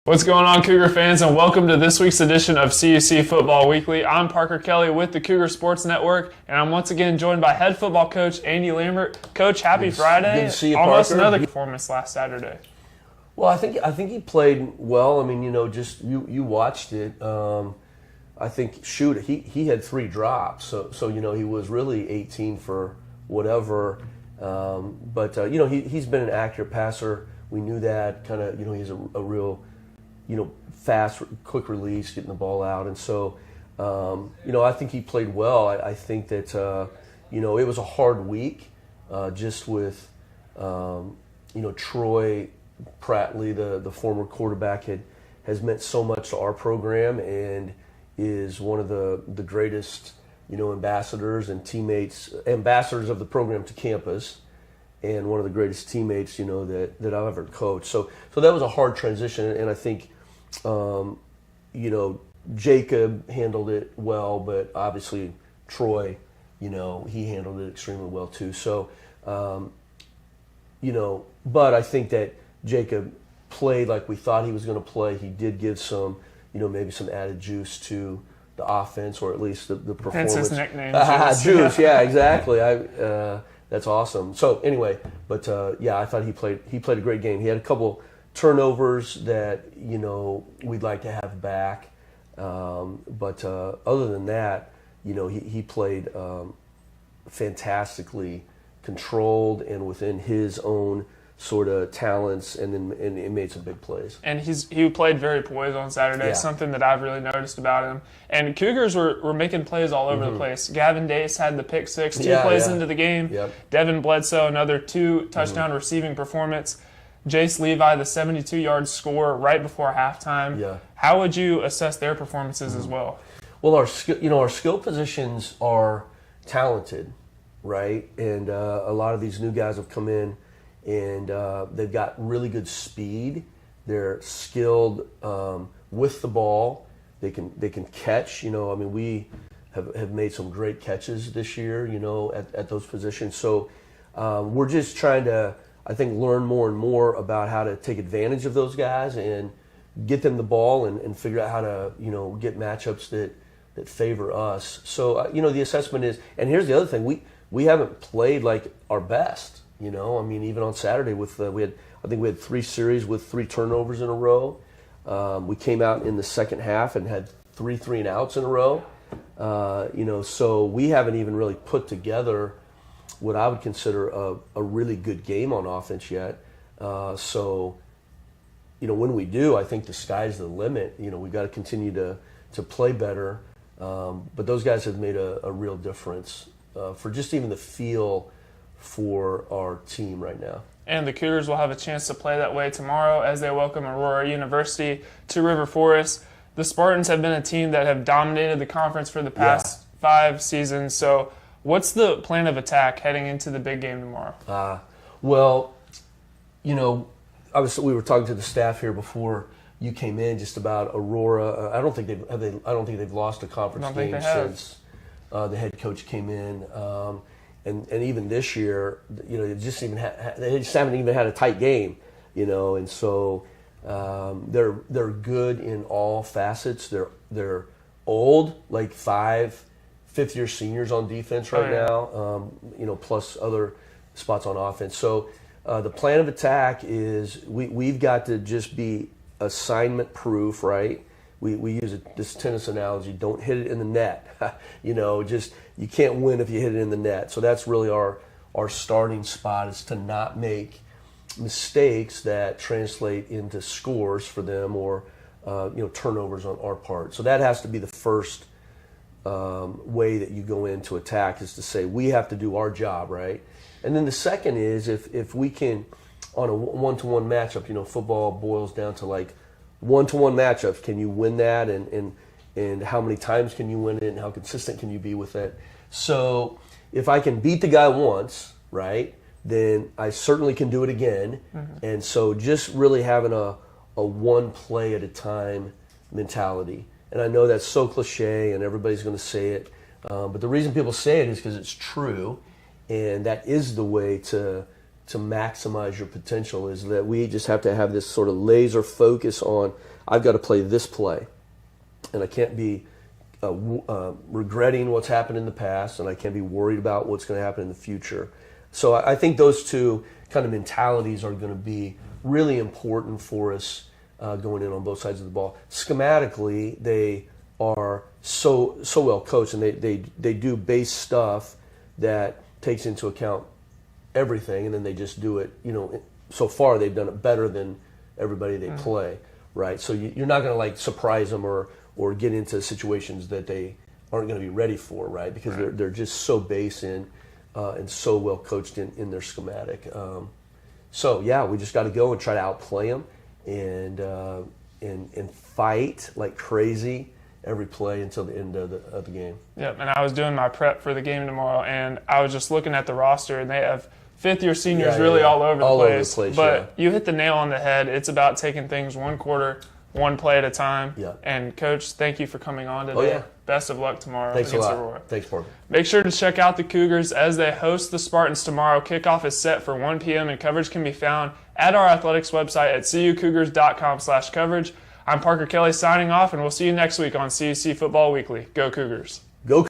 What's going on, Cougar fans, and welcome to this week's edition of CUC Football Weekly. I'm Parker Kelly with the Cougar Sports Network, and I'm once again joined by head football coach Andy Lambert. Coach, happy Friday. Good to see you, Almost Parker. another performance last Saturday. Well, I think he played well. I mean, just you watched it. I think he had 3 drops, so he was really 18 for whatever. But he's been an accurate passer. We knew that. Kind of he's a real fast, quick release, getting the ball out, and so I think he played well. I think that it was a hard week, just with Troy Prattley, the former quarterback, has meant so much to our program and is one of the greatest ambassadors and ambassadors of the program to campus, and one of the greatest teammates that I've ever coached. So that was a hard transition, and I think Jacob handled it well, but obviously Troy, he handled it extremely well too. So but I think that Jacob played like we thought he was going to play. He did give some, maybe some added juice to the offense, or at least the performance. Hence his nickname. Juice, yeah, exactly. That's awesome. So anyway, but I thought he played a great game. He had a couple turnovers that we'd like to have back, but other than that, he played fantastically controlled and within his own sort of talents, and it made some big plays. And he played very poised on Saturday, something that I've really noticed about him. And Cougars were making plays all over the place. Gavin Dace had the pick six, 2 plays into the game. Yep. Devin Bledsoe, another 2 touchdown receiving performance. Jace Levi, the 72-yard score right before halftime. Yeah. How would you assess their performances as well? Well, our skill positions are talented, right? And a lot of these new guys have come in, and they've got really good speed. They're skilled with the ball. They can catch. We have made some great catches this year. At those positions. So we're just trying to, I think, learn more and more about how to take advantage of those guys and get them the ball and figure out how to get matchups that favor us. So the assessment is, and here's the other thing, we haven't played like our best. Even on Saturday we had 3 series with 3 turnovers in a row. We came out in the second half and had 3 and outs in a row. So we haven't even really put together what I would consider a really good game on offense yet. So when we do, I think the sky's the limit. We've got to continue to play better. But those guys have made a real difference for just even the feel for our team right now. And the Cougars will have a chance to play that way tomorrow as they welcome Aurora University to River Forest. The Spartans have been a team that have dominated the conference for the past 5 seasons. So what's the plan of attack heading into the big game tomorrow? Obviously we were talking to the staff here before you came in just about Aurora. I don't think they've lost a conference game since the head coach came in. And even this year, they just haven't even had a tight game, and so they're good in all facets. They're old, like 5 fifth-year seniors on defense right now, plus other spots on offense. So the plan of attack is we've got to just be assignment proof, right? We use this tennis analogy: don't hit it in the net. You can't win if you hit it in the net. So that's really our starting spot, is to not make mistakes that translate into scores for them, or turnovers on our part. So that has to be the first way that you go into attack, is to say we have to do our job, right? And then the second is if we can, on a one-to-one matchup, football boils down to like one-to-one matchups. Can you win that, and how many times can you win it, and how consistent can you be with it? So if I can beat the guy once, right, then I certainly can do it again. Mm-hmm. And so just really having a one play at a time mentality. And I know that's so cliche and everybody's going to say it, but the reason people say it is because it's true, and that is the way to to maximize your potential is that we just have to have this sort of laser focus on, I've got to play this play, and I can't be regretting what's happened in the past, and I can't be worried about what's going to happen in the future. So I think those two kind of mentalities are going to be really important for us going in on both sides of the ball. Schematically, they are so well coached, and they do base stuff that takes into account everything, and then they just do it. So far they've done it better than everybody they play, right? So you're not going to like surprise them or get into situations that they aren't going to be ready for, right? Because they're just so base in and so well coached in their schematic. So yeah, we just got to go and try to outplay them and fight like crazy every play until the end of the game. Yep, and I was doing my prep for the game tomorrow, and I was just looking at the roster, and they have fifth-year seniors all over the place. But you hit the nail on the head. It's about taking things one quarter, one play at a time. Yeah. And, Coach, thank you for coming on today. Oh, yeah. Best of luck tomorrow against Aurora. Thanks, Morgan. Make sure to check out the Cougars as they host the Spartans tomorrow. Kickoff is set for 1 p.m., and coverage can be found at our athletics website at cucougars.com/coverage. I'm Parker Kelly signing off, and we'll see you next week on CUC Football Weekly. Go Cougars. Go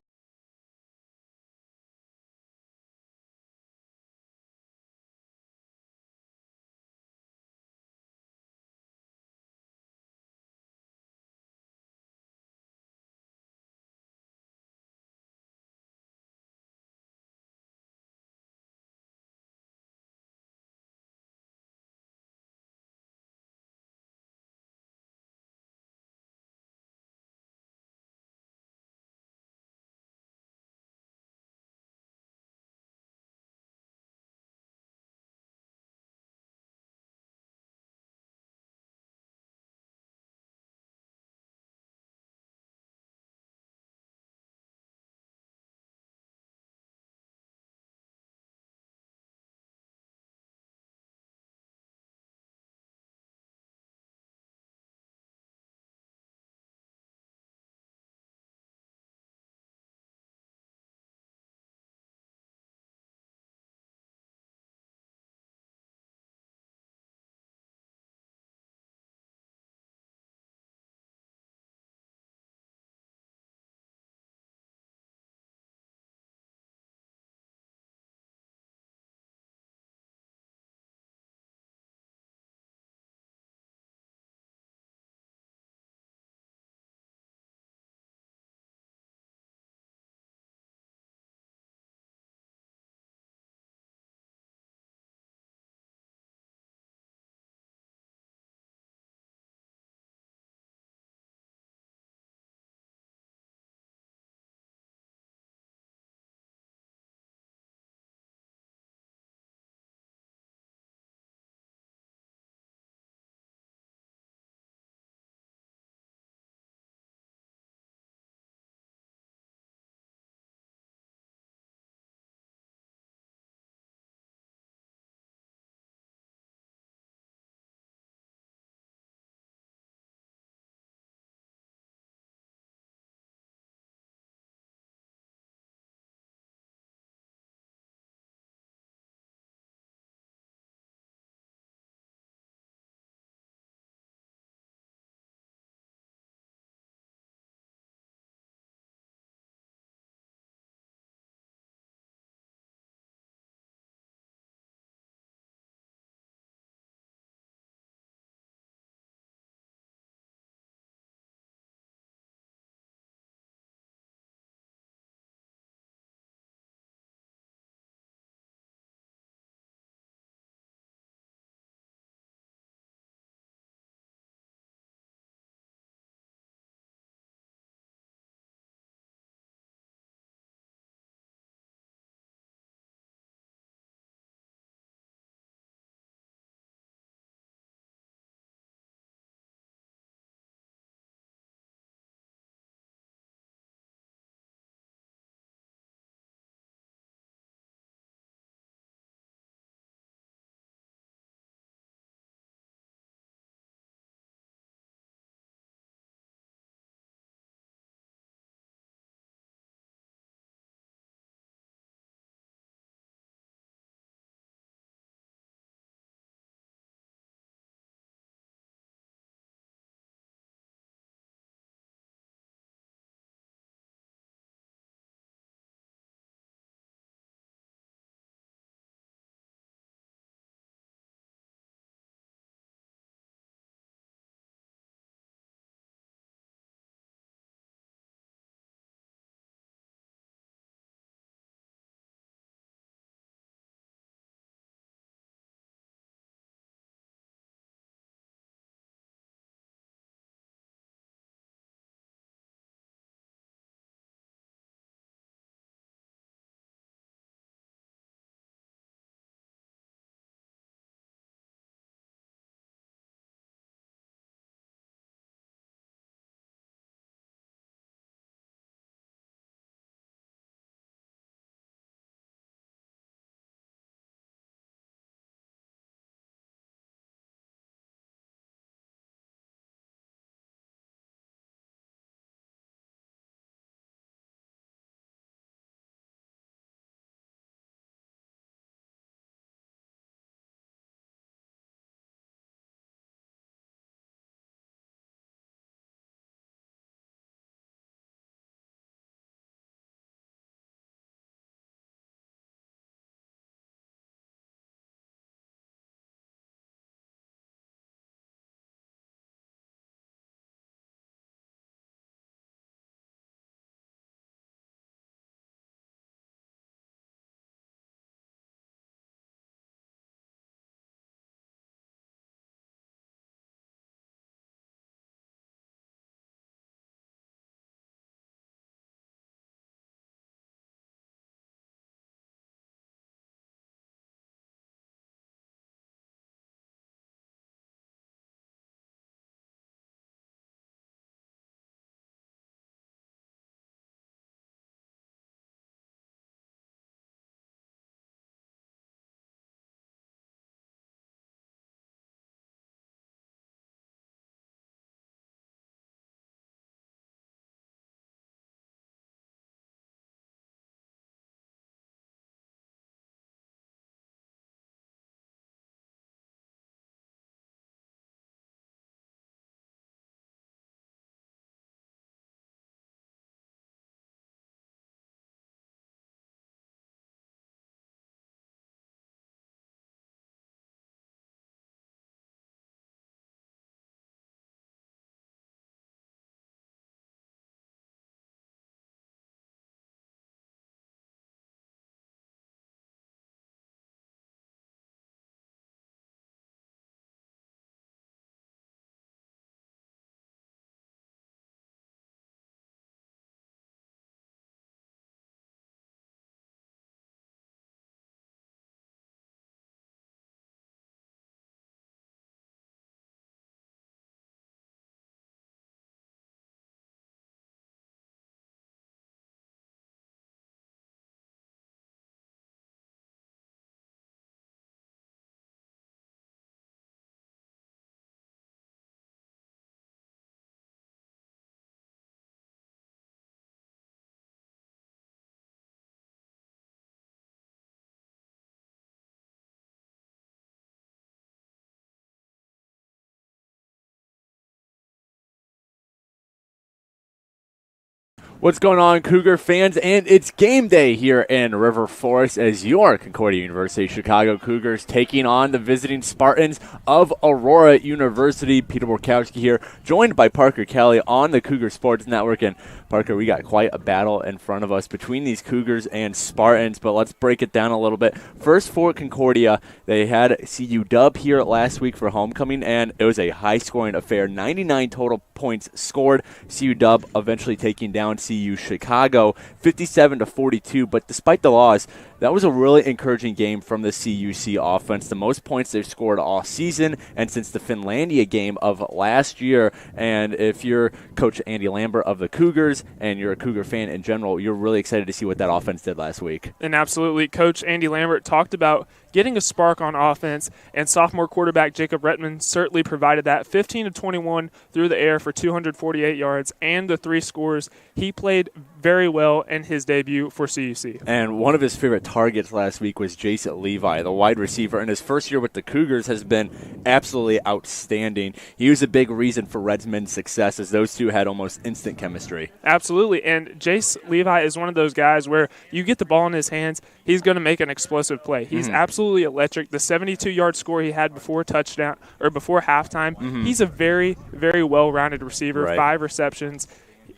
What's going on, Cougar fans? And it's game day here in River Forest as your Concordia University Chicago Cougars taking on the visiting Spartans of Aurora University. Peter Borkowski here, joined by Parker Kelly on the Cougar Sports Network. And Parker, we got quite a battle in front of us between these Cougars and Spartans, but let's break it down a little bit. First for Concordia, they had CU Dub here last week for homecoming, and it was a high-scoring affair. 99 total points scored. CU Dub eventually taking down CU Chicago 57-42, but despite the loss, that was a really encouraging game from the CUC offense. The most points they've scored all season and since the Finlandia game of last year. And if you're Coach Andy Lambert of the Cougars and you're a Cougar fan in general, you're really excited to see what that offense did last week. And absolutely, Coach Andy Lambert talked about getting a spark on offense, and sophomore quarterback Jacob Rettman certainly provided that. 15 of 21 through the air for 248 yards and the 3 scores. He played very well in his debut for CUC. And one of his favorite targets last week was Jason Levi, the wide receiver. In his first year with the Cougars has been absolutely outstanding. He was a big reason for Rettman's success as those two had almost instant chemistry. Absolutely, and Jace Levi is one of those guys where you get the ball in his hands, he's going to make an explosive play. He's absolutely electric. The 72-yard score he had before touchdown or before halftime, he's a very, very well-rounded receiver, 5 receptions.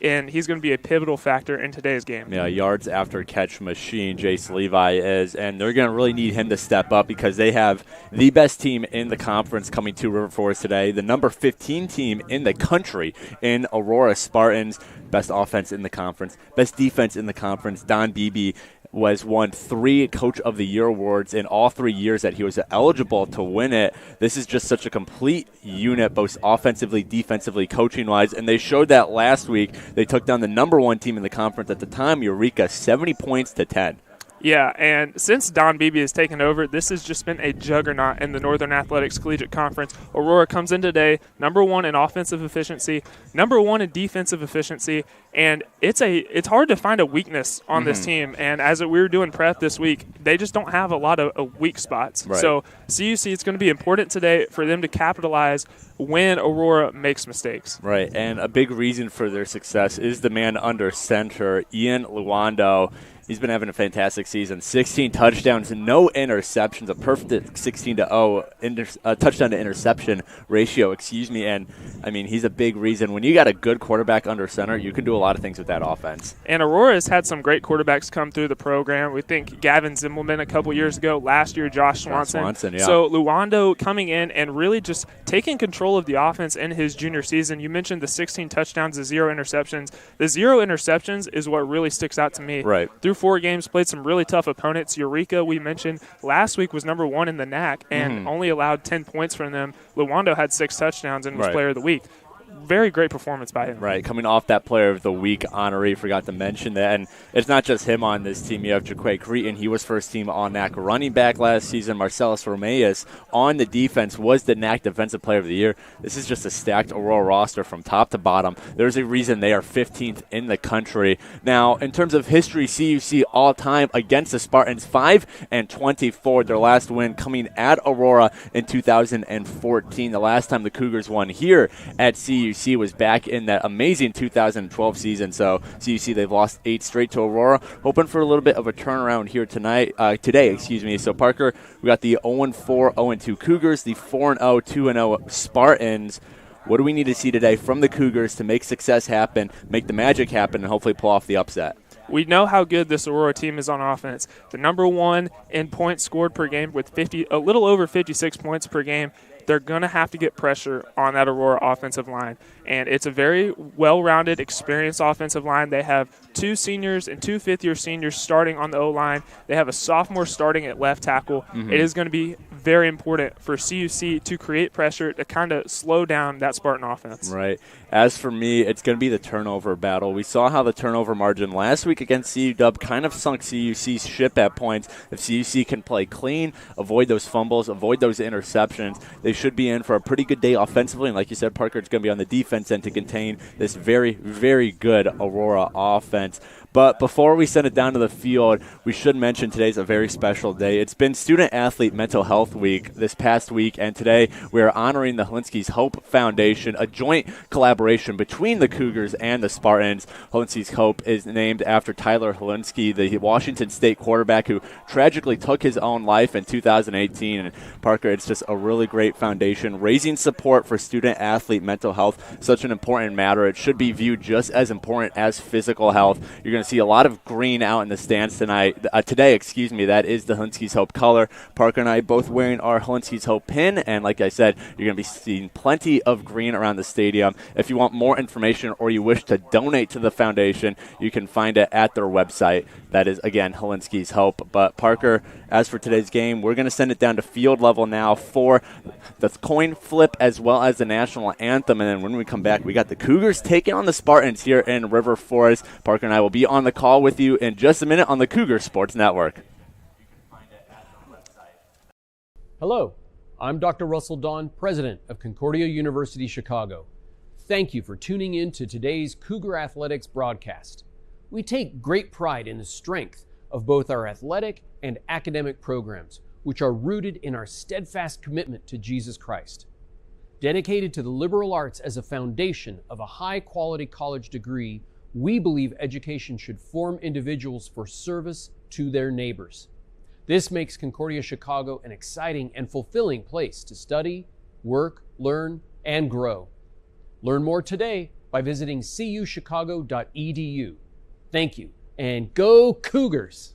And he's going to be a pivotal factor in today's game. Yeah, yards after catch machine, Jace Levi is. And they're going to really need him to step up because they have the best team in the conference coming to River Forest today. The number 15 team in the country in Aurora Spartans. Best offense in the conference, best defense in the conference. Don Beebe was won 3 Coach of the Year awards in all 3 years that he was eligible to win it. This is just such a complete unit, both offensively, defensively, coaching-wise, and they showed that last week. They took down the number 1 team in the conference at the time, Eureka, 70 points to 10. Yeah, and since Don Beebe has taken over, this has just been a juggernaut in the Northern Athletics Collegiate Conference. Aurora comes in today, number 1 in offensive efficiency, number 1 in defensive efficiency, and it's hard to find a weakness on this team. And as we were doing prep this week, they just don't have a lot of weak spots. Right. So CUC, it's going to be important today for them to capitalize when Aurora makes mistakes. Right, and a big reason for their success is the man under center, Ian Luando. He's been having a fantastic season. 16 touchdowns and no interceptions, a perfect 16-0 touchdown to interception ratio, And, I mean, he's a big reason. When you got a good quarterback under center, you can do a lot of things with that offense. And Aurora has had some great quarterbacks come through the program. We think Gavin Zimmelman a couple years ago. Last year, Josh Swanson. So Luando coming in and really just taking control of the offense in his junior season. You mentioned the 16 touchdowns, the 0 interceptions. The 0 interceptions is what really sticks out to me. Right. Through 4 games, played some really tough opponents. Eureka, we mentioned, last week was number 1 in the NAC and only allowed 10 points from them. Luando had 6 touchdowns and was player of the week. Very great performance by him. Right, coming off that Player of the Week honoree, forgot to mention that. And it's not just him on this team. You have Jaquay Cretan. He was first team All-NAC running back last season. Marcellus Romeus on the defense was the NAC Defensive Player of the Year. This is just a stacked Aurora roster from top to bottom. There's a reason they are 15th in the country. Now, in terms of history, CUC all-time against the Spartans, 5-24. Their last win coming at Aurora in 2014. The last time the Cougars won here at CUC was back in that amazing 2012 season. So CUC, they've lost 8 straight to Aurora. Hoping for a little bit of a turnaround here today. So Parker, we got the 0-4, 0-2 Cougars, the 4-0, 2-0 Spartans. What do we need to see today from the Cougars to make success happen, make the magic happen, and hopefully pull off the upset? We know how good this Aurora team is on offense. The number 1 in points scored per game with a little over 56 points per game. They're going to have to get pressure on that Aurora offensive line. And it's a very well-rounded, experienced offensive line. They have 2 seniors and 2 fifth-year seniors starting on the O-line. They have a sophomore starting at left tackle. It is going to be very important for CUC to create pressure to kind of slow down that Spartan offense. Right. As for me, it's going to be the turnover battle. We saw how the turnover margin last week against CU Dub kind of sunk CUC's ship at points. If CUC can play clean, avoid those fumbles, avoid those interceptions, they should be in for a pretty good day offensively. And like you said, Parker, it's going to be on the defense end to contain this very, very good Aurora offense. But before we send it down to the field, we should mention today's a very special day. It's been Student Athlete Mental Health Week this past week, and today we are honoring the Helinski's Hope Foundation, a joint collaboration between the Cougars and the Spartans. Helinski's Hope is named after Tyler Helinski, the Washington State quarterback who tragically took his own life in 2018. And Parker, it's just a really great foundation, raising support for student athlete mental health, such an important matter. It should be viewed just as important as physical health. You're going to see a lot of green out in the stands today. That is the Helinski's Hope color. Parker and I both wearing our Helinski's Hope pin, and like I said, you're going to be seeing plenty of green around the stadium. If you want more information or you wish to donate to the foundation, you can find it at their website. That is, again, Helinski's Hope. But Parker, as for today's game, we're going to send it down to field level now for the coin flip as well as the national anthem. And then when we come back, we got the Cougars taking on the Spartans here in River Forest. Parker and I will be on the call with you in just a minute on the Cougar Sports Network. Hello, I'm Dr. Russell Dawn, president of Concordia University Chicago. Thank you for tuning in to today's Cougar Athletics broadcast. We take great pride in the strength of both our athletic and academic programs, which are rooted in our steadfast commitment to Jesus Christ. Dedicated to the liberal arts as a foundation of a high-quality college degree, we believe education should form individuals for service to their neighbors. This makes Concordia Chicago an exciting and fulfilling place to study, work, learn, and grow. Learn more today by visiting cuchicago.edu. Thank you, and go Cougars!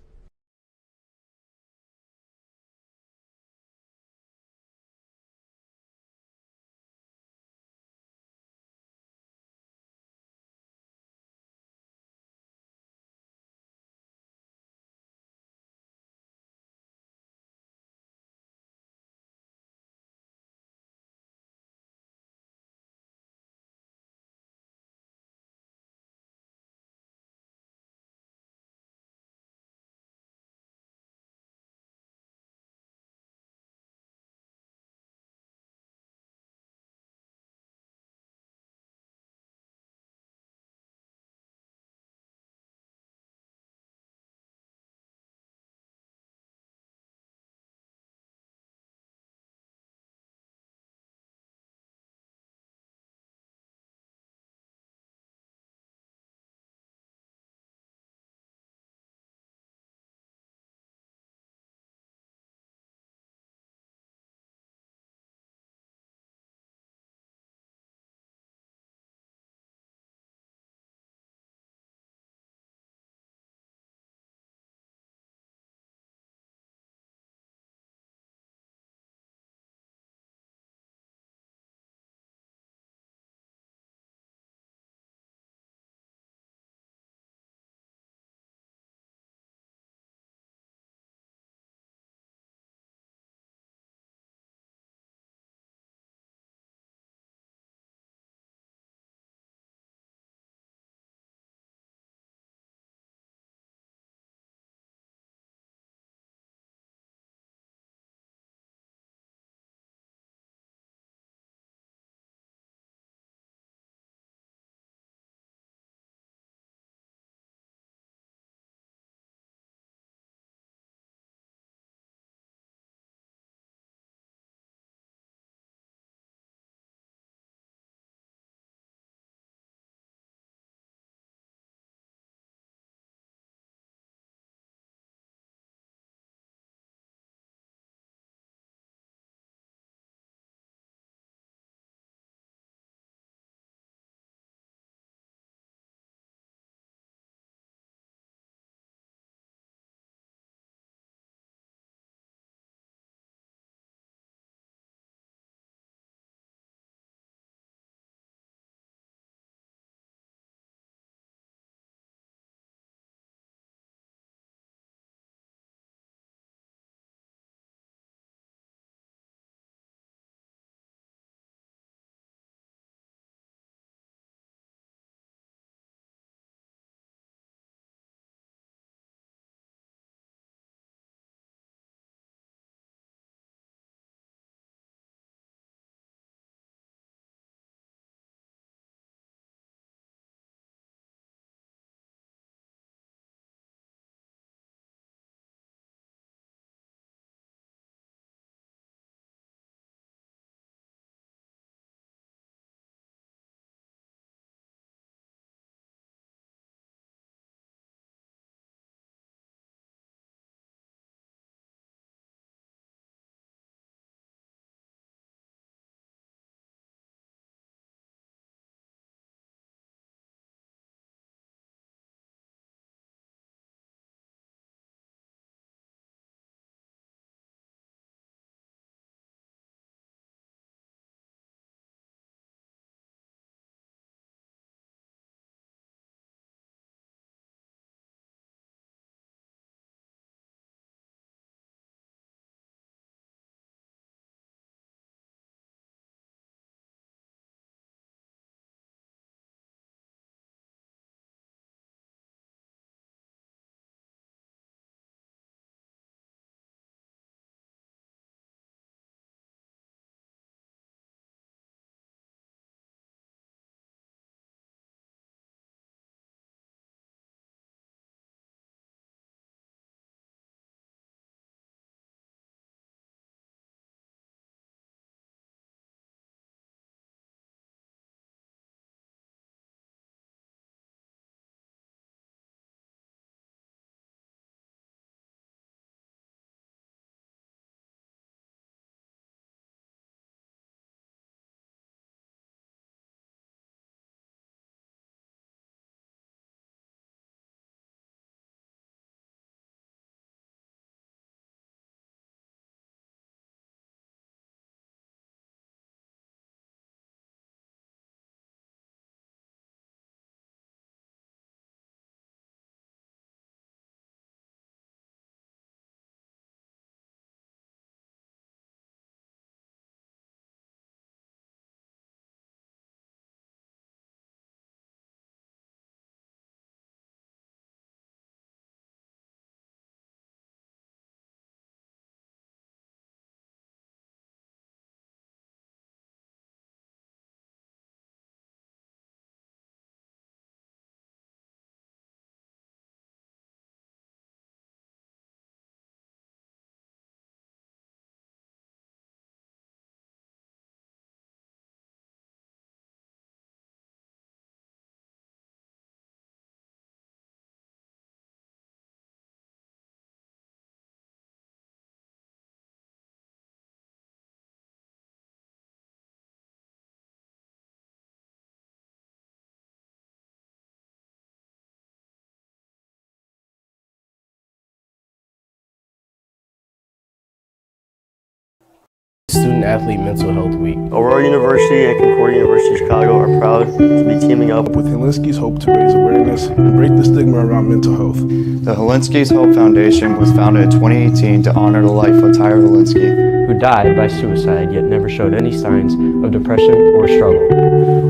Student Athlete Mental Health Week. Aurora University and Concordia University Chicago are proud to be teaming up with Helinski's Hope to raise awareness and break the stigma around mental health. The Helinski's Hope Foundation was founded in 2018 to honor the life of Tyler Helinski, who died by suicide yet never showed any signs of depression or struggle.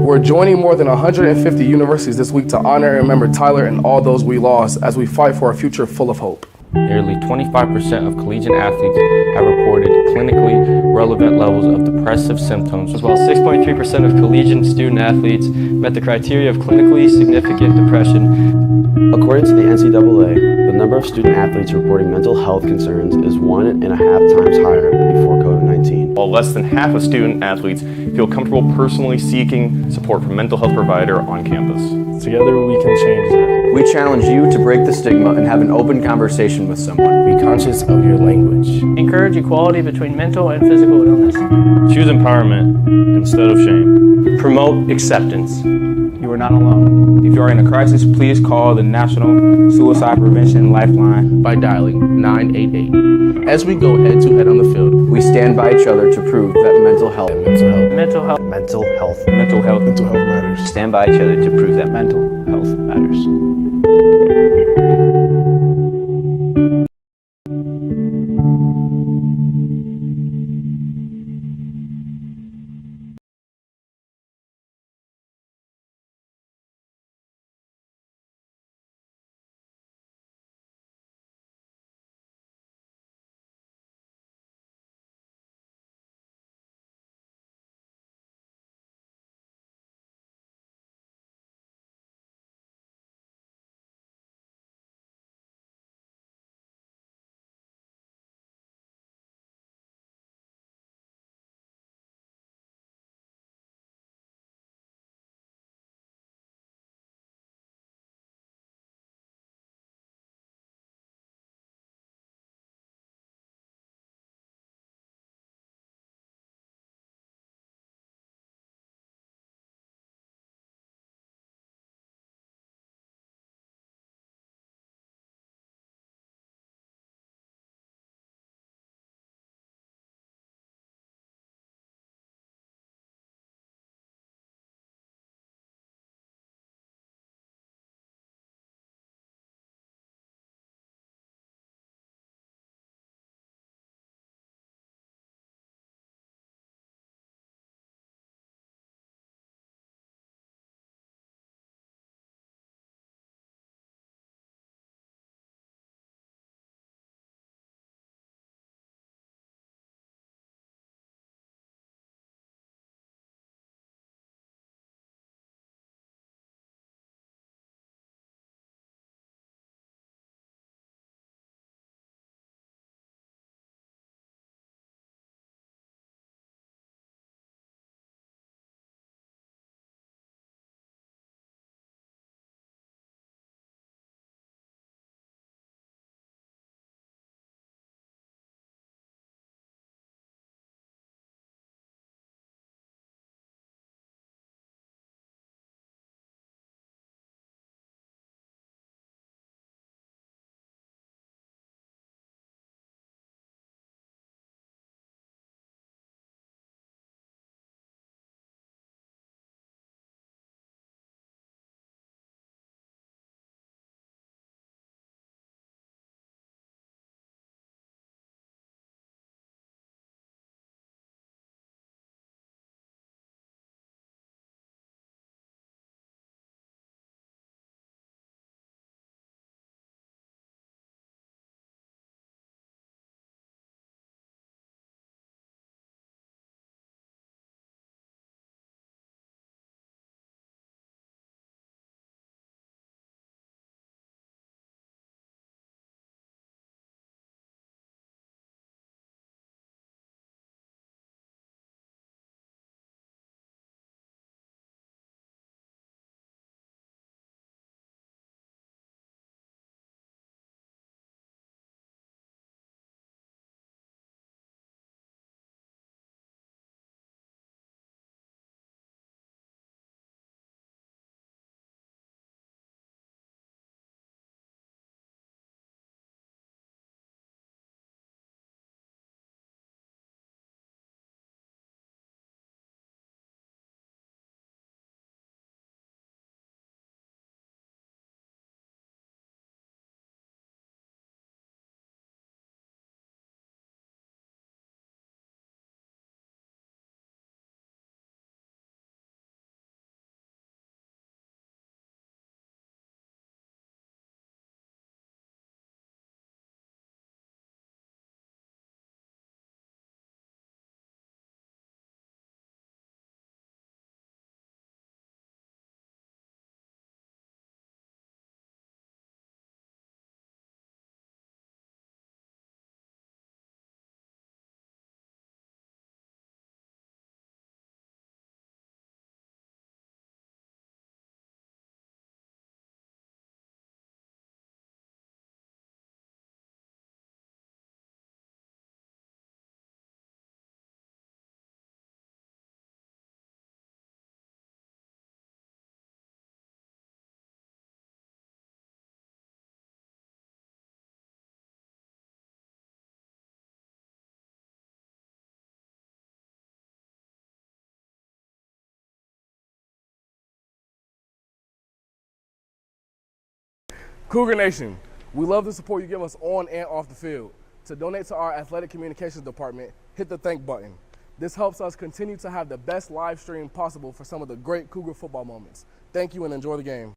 We're joining more than 150 universities this week to honor and remember Tyler and all those we lost as we fight for a future full of hope. Nearly 25% of collegiate athletes have reported clinically relevant levels of depressive symptoms, while 6.3% of collegiate student athletes met the criteria of clinically significant depression. According to the NCAA, the number of student athletes reporting mental health concerns is 1.5 times higher than before COVID-19. While less than half of student athletes feel comfortable personally seeking support from a mental health provider on campus. Together we can change that. We challenge you to break the stigma and have an open conversation with someone. Be conscious of your language. Encourage equality between mental and physical illness. Choose empowerment instead of shame. Promote acceptance. You are not alone. If you are in a crisis, please call the National Suicide Prevention Lifeline by dialing 988. As we go head to head on the field, we stand by each other to prove that mental health matters. Stand by each other to prove that mental health matters. Cougar Nation, we love the support you give us on and off the field. To donate to our athletic communications department, hit the thank button. This helps us continue to have the best live stream possible for some of the great Cougar football moments. Thank you and enjoy the game.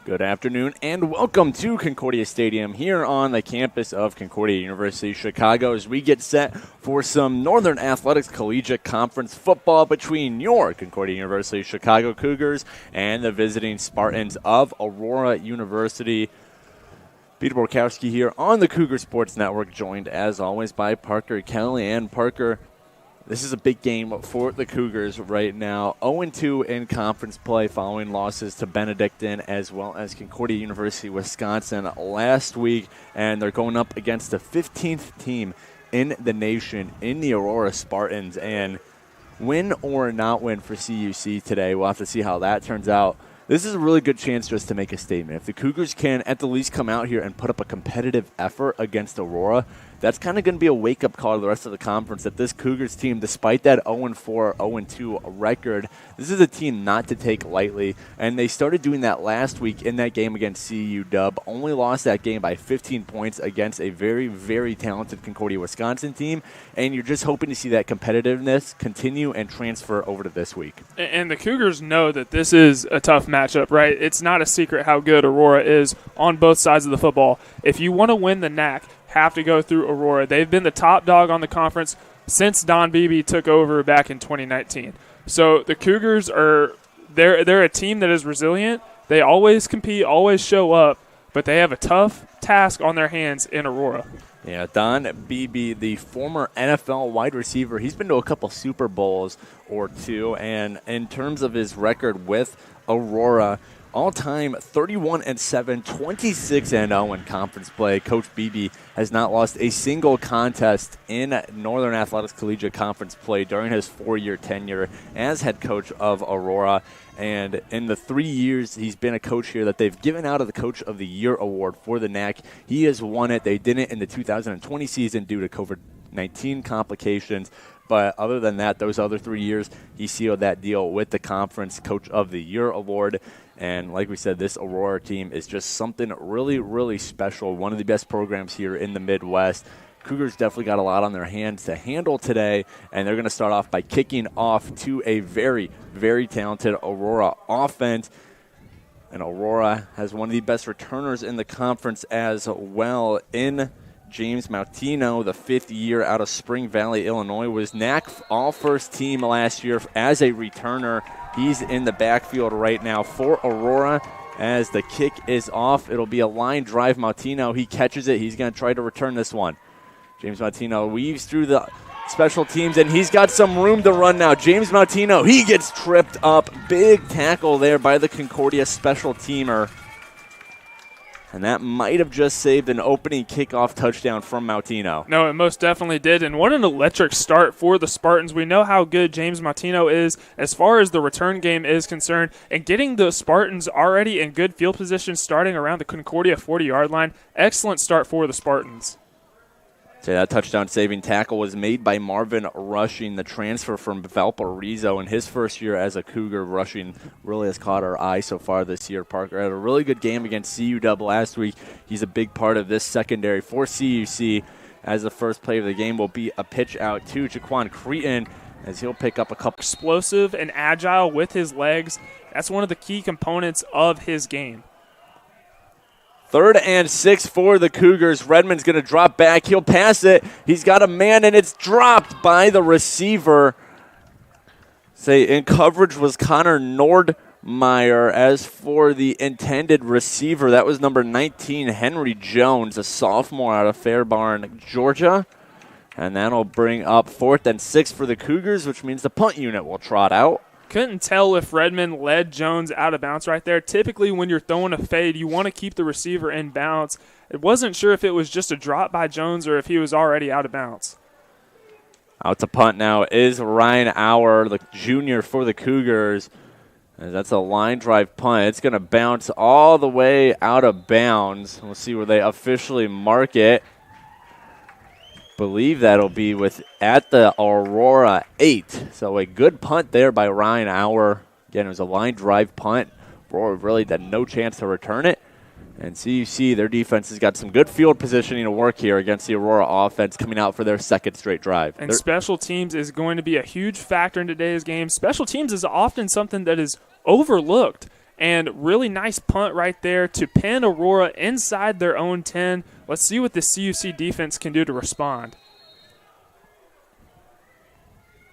Good afternoon and welcome to Concordia Stadium here on the campus of Concordia University Chicago as we get set for some Northern Athletics Collegiate Conference football between your Concordia University Chicago Cougars and the visiting Spartans of Aurora University. Peter Borkowski here on the Cougar Sports Network, joined as always by Parker Kelly. And Parker, this is a big game for the Cougars right now. 0-2 in conference play following losses to Benedictine as well as Concordia University Wisconsin last week. And they're going up against the 15th team in the nation in the Aurora Spartans. And win or not win for CUC today, we'll have to see how that turns out. This is a really good chance just to make a statement. If the Cougars can at the least come out here and put up a competitive effort against Aurora, that's kind of going to be a wake-up call to the rest of the conference that this Cougars team, despite that 0-4, 0-2 record, this is a team not to take lightly, and they started doing that last week in that game against CU Dub. Only lost that game by 15 points against a very, very talented Concordia, Wisconsin team, and you're just hoping to see that competitiveness continue and transfer over to this week. And the Cougars know that this is a tough matchup, right? It's not a secret how good Aurora is on both sides of the football. If you want to win the NAC, have to go through Aurora. They've been the top dog on the conference since Don Beebe took over back in 2019. So the Cougars they're a team that is resilient. They always compete, always show up, but they have a tough task on their hands in Aurora. Yeah, Don Beebe, the former NFL wide receiver, he's been to a couple Super Bowls or two, and in terms of his record with Aurora, all-time 31-7, 26-0 in conference play. Coach Beebe has not lost a single contest in Northern Athletics Collegiate Conference play during his 4-year tenure as head coach of Aurora. And in the 3 years he's been a coach here that they've given out of the Coach of the Year award for the NAC, he has won it. They didn't in the 2020 season due to COVID-19 complications. But other than that, those other 3 years, he sealed that deal with the Conference Coach of the Year award. And like we said, this Aurora team is just something really, really special. One of the best programs here in the Midwest. Cougars definitely got a lot on their hands to handle today, and they're going to start off by kicking off to a very, very talented Aurora offense. And Aurora has one of the best returners in the conference as well in James Martino, the 5th year out of Spring Valley, Illinois, was NAC all-first team last year as a returner. He's in the backfield right now for Aurora. As the kick is off, it'll be a line drive. Martino, he catches it. He's going to try to return this one. James Martino weaves through the special teams, and he's got some room to run now. James Martino, he gets tripped up. Big tackle there by the Concordia special teamer. And that might have just saved an opening kickoff touchdown from Martino. No, it most definitely did. And what an electric start for the Spartans. We know how good James Martino is as far as the return game is concerned. And getting the Spartans already in good field position starting around the Concordia 40-yard line. Excellent start for the Spartans. So that touchdown-saving tackle was made by Marvin Rushing, the transfer from Valparaiso. In his first year as a Cougar, Rushing really has caught our eye so far this year. Parker had a really good game against CU Dub last week. He's a big part of this secondary for CUC, as the first play of the game will be a pitch out to Jaquan Cretan, as he'll pick up a couple. Explosive and agile with his legs. That's one of the key components of his game. 3rd and 6 for the Cougars. Redmond's going to drop back. He'll pass it. He's got a man, and it's dropped by the receiver. In coverage was Connor Nordmeyer. As for the intended receiver, that was number 19, Henry Jones, a sophomore out of Fairbarn, Georgia. And that'll bring up 4th and 6 for the Cougars, which means the punt unit will trot out. Couldn't tell if Redmond led Jones out of bounds right there. Typically, when you're throwing a fade, you want to keep the receiver in bounds. I wasn't sure if it was just a drop by Jones or if he was already out of bounds. Out to punt now is Ryan Auer, the junior for the Cougars. And that's a line drive punt. It's going to bounce all the way out of bounds. We'll see where they officially mark it. Believe that'll be at the Aurora 8. So a good punt there by Ryan Auer. Again, it was a line drive punt. Aurora really had no chance to return it. And CUC, their defense has got some good field positioning to work here against the Aurora offense coming out for their 2nd straight drive. And special teams is going to be a huge factor in today's game. Special teams is often something that is overlooked. And really nice punt right there to pin Aurora inside their own 10. Let's see what the CUC defense can do to respond.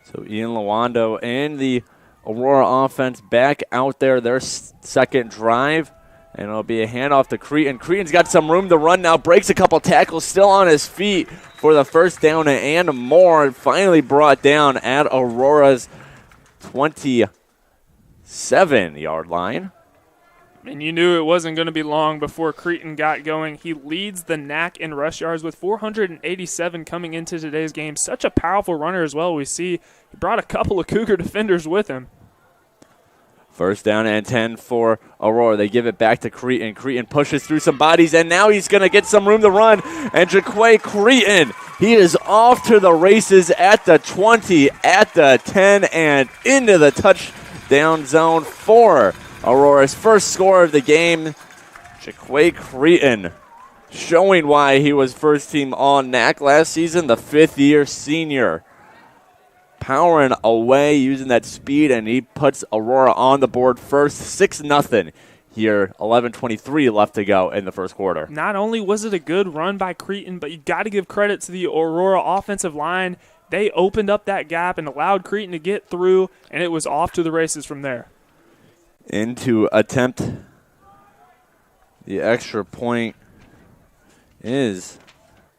So Ian Lawando and the Aurora offense back out there, their 2nd drive. And it'll be a handoff to Cretan. Cretan's got some room to run now, breaks a couple tackles, still on his feet for the 1st down and more. Finally brought down at Aurora's 27-yard line. And you knew it wasn't going to be long before Cretan got going. He leads the NAC in rush yards with 487 coming into today's game. Such a powerful runner as well. We see he brought a couple of Cougar defenders with him. First down and 10 for Aurora. They give it back to Cretan. Cretan pushes through some bodies, and now he's going to get some room to run. And Jaquay Cretan, he is off to the races at the 20, at the 10, and into the touchdown zone for Aurora's first score of the game. Jaquay Cretan showing why he was first team All-NAC last season, the fifth-year senior. Powering away using that speed, and he puts Aurora on the board first, 6-0 here, 11:23 left to go in the first quarter. Not only was it a good run by Cretan, but you got to give credit to the Aurora offensive line. They opened up that gap and allowed Cretan to get through, and it was off to the races from there. Into attempt the extra point is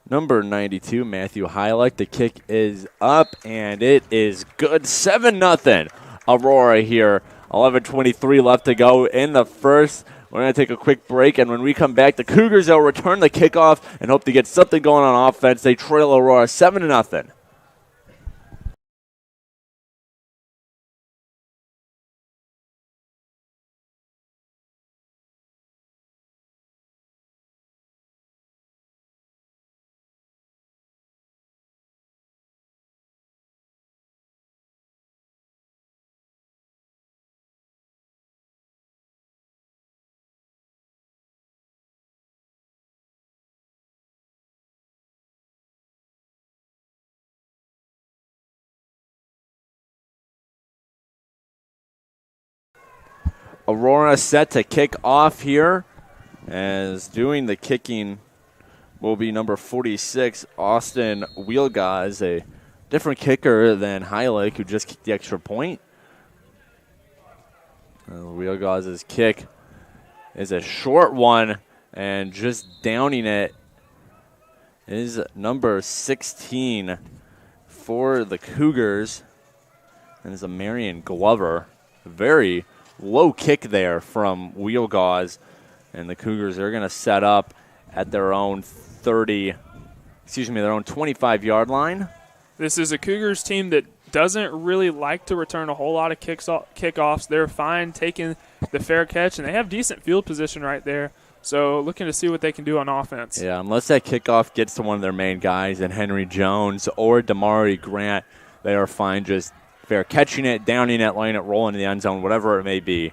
number 92, Matthew Heileck. The kick is up, and it is good. 7-0 Aurora here. 11:23 left to go in the first. We're going to take a quick break, and when we come back, the Cougars will return the kickoff and hope to get something going on offense. They trail Aurora 7-0. Aurora set to kick off here, as doing the kicking will be number 46, Austin Wheelgaz, a different kicker than Heileck, who just kicked the extra point. Wheelgaz's kick is a short one, and just downing it is number 16 for the Cougars, and is a Marion Glover. Very low kick there from Wheelgaz, and the Cougars are going to set up at their own their own 25-yard line. This is a Cougars team that doesn't really like to return a whole lot of kickoffs. They're fine taking the fair catch, and they have decent field position right there. So looking to see what they can do on offense. Yeah, unless that kickoff gets to one of their main guys, and Henry Jones or Damari Grant, they are fine just fair catching it, downing it, letting it roll into the end zone, whatever it may be.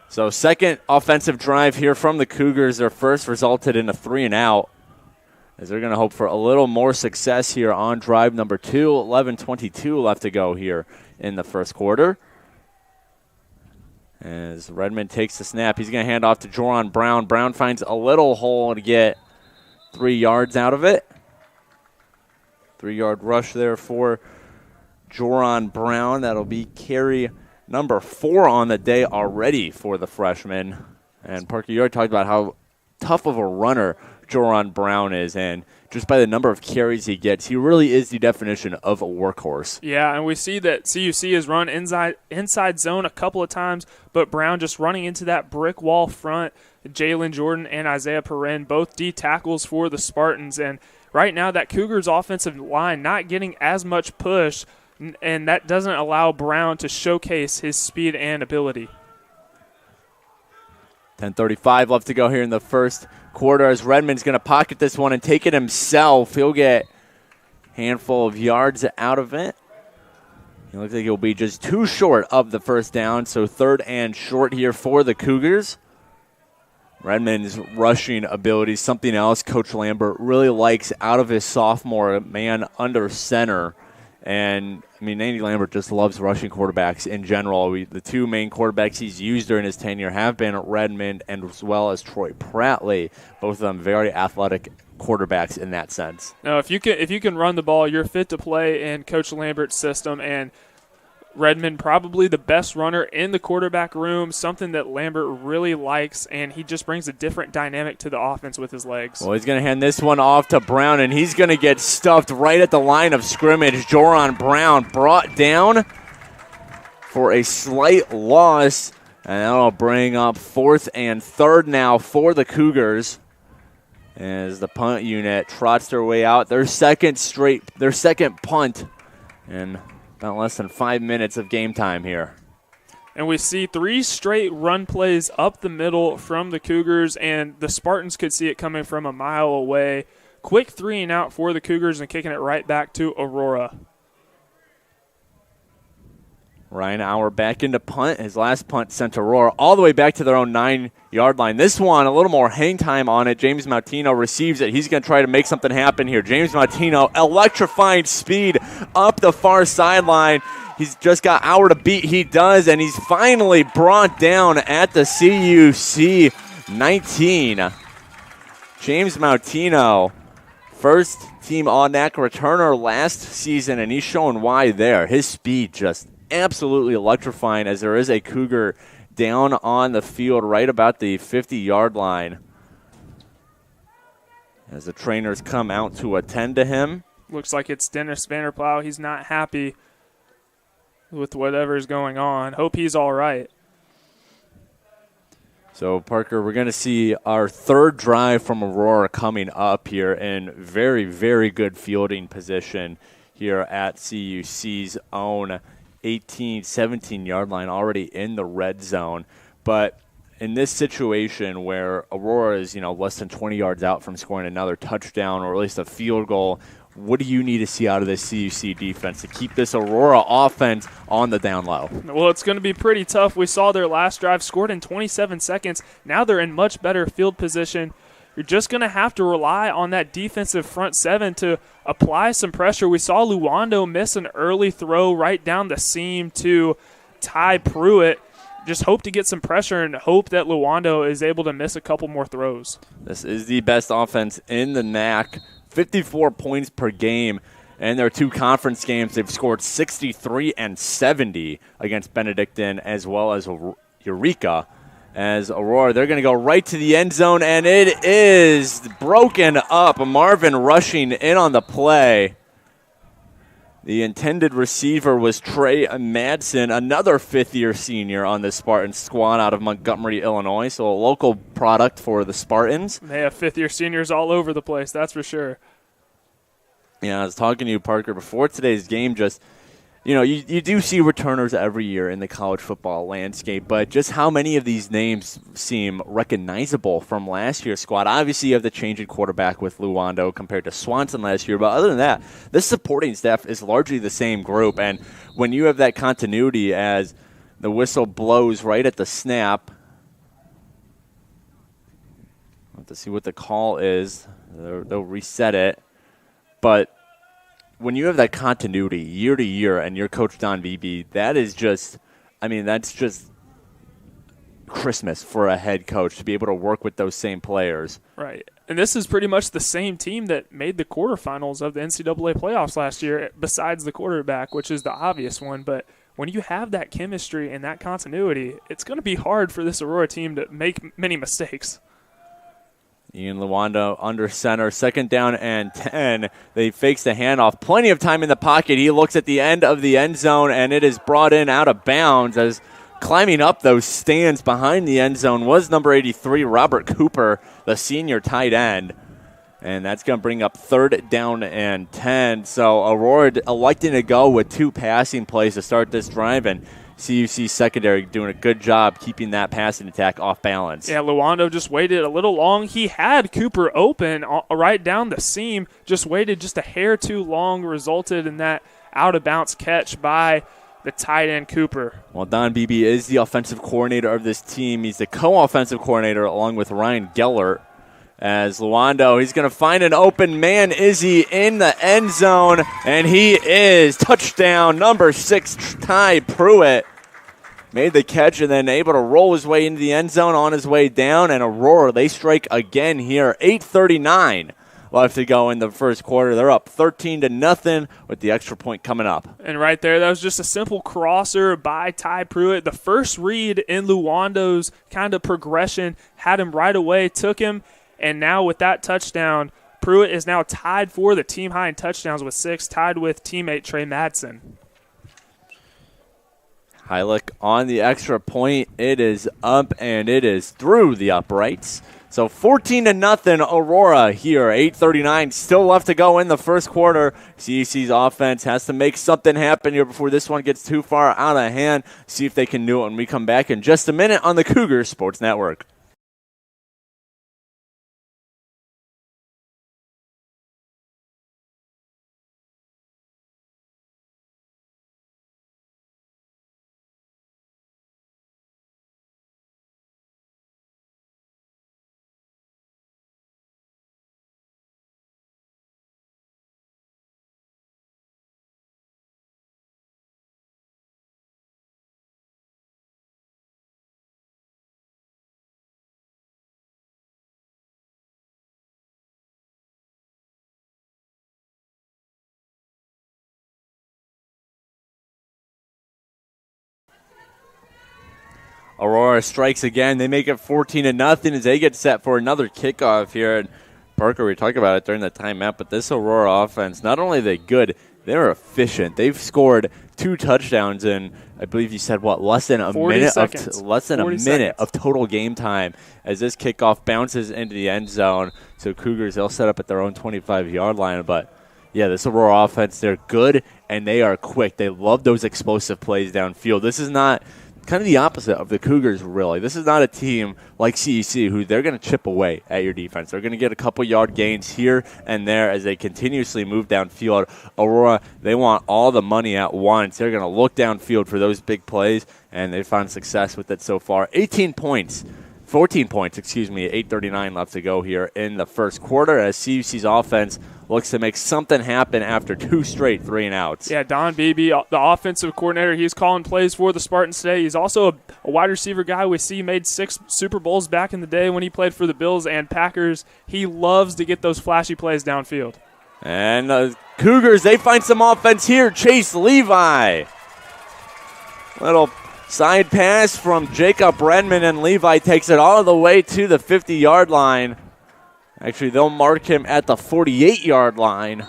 So second offensive drive here from the Cougars. Their first resulted in a 3-and-out, as they're going to hope for a little more success here on drive number 2. 11:22 left to go here in the first quarter. As Redmond takes the snap, he's going to hand off to Joran Brown. Brown finds a little hole to get 3 yards out of it. 3-yard rush there for Joran Brown. That'll be carry number 4 on the day already for the freshman. And Parker, you already talked about how tough of a runner Joran Brown is, and just by the number of carries he gets, he really is the definition of a workhorse. Yeah, and we see that CUC has run inside zone a couple of times, but Brown just running into that brick wall front. Jalen Jordan and Isaiah Perrin, both D tackles for the Spartans, and right now that Cougars offensive line not getting as much push, and that doesn't allow Brown to showcase his speed and ability. 10:35 left to go here in the first quarter, as Redmond's going to pocket this one and take it himself. He'll get a handful of yards out of it. It looks like he'll be just too short of the first down, so 3rd and short here for the Cougars. Redmond's rushing ability, something else Coach Lambert really likes out of his sophomore man under center. And, I mean, Andy Lambert just loves rushing quarterbacks in general. The 2 main quarterbacks he's used during his tenure have been Redmond and as well as Troy Prattley. Both of them very athletic quarterbacks in that sense. Now, if you can run the ball, you're fit to play in Coach Lambert's system, and Redmond probably the best runner in the quarterback room, something that Lambert really likes, and he just brings a different dynamic to the offense with his legs. Well, he's going to hand this one off to Brown, and he's going to get stuffed right at the line of scrimmage. Joran Brown brought down for a slight loss, and that'll bring up 4th and 3rd now for the Cougars, as the punt unit trots their way out. Their second punt, and about less than 5 minutes of game time here. And we see 3 straight run plays up the middle from the Cougars, and the Spartans could see it coming from a mile away. Quick 3-and-out for the Cougars and kicking it right back to Aurora. Ryan Auer back into punt. His last punt sent Aurora all the way back to their own 9-yard line. This one, a little more hang time on it. James Martino receives it. He's going to try to make something happen here. James Martino, electrifying speed up the far sideline. He's just got Auer to beat. He does, and he's finally brought down at the CUC 19. James Martino, first team All-NAC returner last season, and he's showing why there. His speed just absolutely electrifying as there is a Cougar down on the field right about the 50-yard line. As the trainers come out to attend to him. Looks like it's Dennis Vanderplow. He's not happy with whatever's going on. Hope he's all right. So, Parker, we're going to see our third drive from Aurora coming up here in very, very good fielding position here at CUC's own 18, 17-yard line, already in the red zone. But in this situation where Aurora is, less than 20 yards out from scoring another touchdown or at least a field goal, what do you need to see out of this CUC defense to keep this Aurora offense on the down low? Well, it's going to be pretty tough. We saw their last drive scored in 27 seconds. Now they're in much better field position. You're just going to have to rely on that defensive front seven to apply some pressure. We saw Luando miss an early throw right down the seam to Ty Pruitt. Just hope to get some pressure and hope that Luando is able to miss a couple more throws. This is the best offense in the NAC, 54 points per game. And their 2 conference games, they've scored 63 and 70 against Benedictine as well as Eureka. As Aurora, they're going to go right to the end zone, and it is broken up. Marvin rushing in on the play. The intended receiver was Trey Madsen, another fifth-year senior on the Spartans squad out of Montgomery, Illinois, so a local product for the Spartans. They have fifth-year seniors all over the place, that's for sure. Yeah, I was talking to you, Parker, before today's game, just you do see returners every year in the college football landscape, but just how many of these names seem recognizable from last year's squad? Obviously, you have the change in quarterback with Luando compared to Swanson last year, but other than that, this supporting staff is largely the same group, and when you have that continuity as the whistle blows right at the snap, we'll have to see what the call is. They'll reset it, but when you have that continuity year to year and you're Coach Don Beebe, that is just, that's just Christmas for a head coach to be able to work with those same players. Right. And this is pretty much the same team that made the quarterfinals of the NCAA playoffs last year, besides the quarterback, which is the obvious one. But when you have that chemistry and that continuity, it's going to be hard for this Aurora team to make many mistakes. Ian Luando under center, 2nd down and 10. They fakes the handoff. Plenty of time in the pocket. He looks at the end of the end zone, and it is brought in out of bounds as climbing up those stands behind the end zone was number 83, Robert Cooper, the senior tight end. And that's going to bring up 3rd down and 10. So Aurora electing to go with 2 passing plays to start this drive, and CUC secondary doing a good job keeping that passing attack off balance. Yeah, Luando just waited a little long. He had Cooper open right down the seam, just waited just a hair too long, resulted in that out-of-bounds catch by the tight end Cooper. Well, Don Beebe is the offensive coordinator of this team. He's the co-offensive coordinator along with Ryan Gellert. As Luando, he's going to find an open man. Is he in the end zone? And he is. Touchdown, number 6, Ty Pruitt. Made the catch and then able to roll his way into the end zone on his way down. And Aurora, they strike again here. 8:39 left to go in the first quarter. They're up 13-0 with the extra point coming up. And right there, that was just a simple crosser by Ty Pruitt. The first read in Luando's kind of progression had him right away, took him. And now with that touchdown, Pruitt is now tied for the team high in touchdowns with 6, tied with teammate Trey Madsen. Heilich on the extra point. It is up and it is through the uprights. So 14-0 Aurora here. 8:39 still left to go in the first quarter. CUC's offense has to make something happen here before this one gets too far out of hand. See if they can do it when we come back in just a minute on the Cougar Sports Network. Aurora strikes again. They make it 14-0 as they get set for another kickoff here. And Parker, we talked about it during the timeout, but this Aurora offense, not only are they good, they're efficient. They've scored 2 touchdowns in, I believe you said, less than a minute of total game time as this kickoff bounces into the end zone. So Cougars, they'll set up at their own 25-yard line. But, yeah, this Aurora offense, they're good and they are quick. They love those explosive plays downfield. This is not kind of the opposite of the Cougars, really. This is not a team like CUC who they're going to chip away at your defense. They're going to get a couple yard gains here and there as they continuously move downfield. Aurora, they want all the money at once. They're going to look downfield for those big plays, and they found success with it so far. 14 points, 8:39 left to go here in the first quarter as CUC's offense looks to make something happen after 2 straight 3-and-outs. Yeah, Don Beebe, the offensive coordinator, he's calling plays for the Spartans today. He's also a wide receiver guy. We see he made 6 Super Bowls back in the day when he played for the Bills and Packers. He loves to get those flashy plays downfield. And the Cougars, they find some offense here. Chase Levi. Little side pass from Jacob Redmond, and Levi takes it all the way to the 50-yard line. Actually, they'll mark him at the 48-yard line.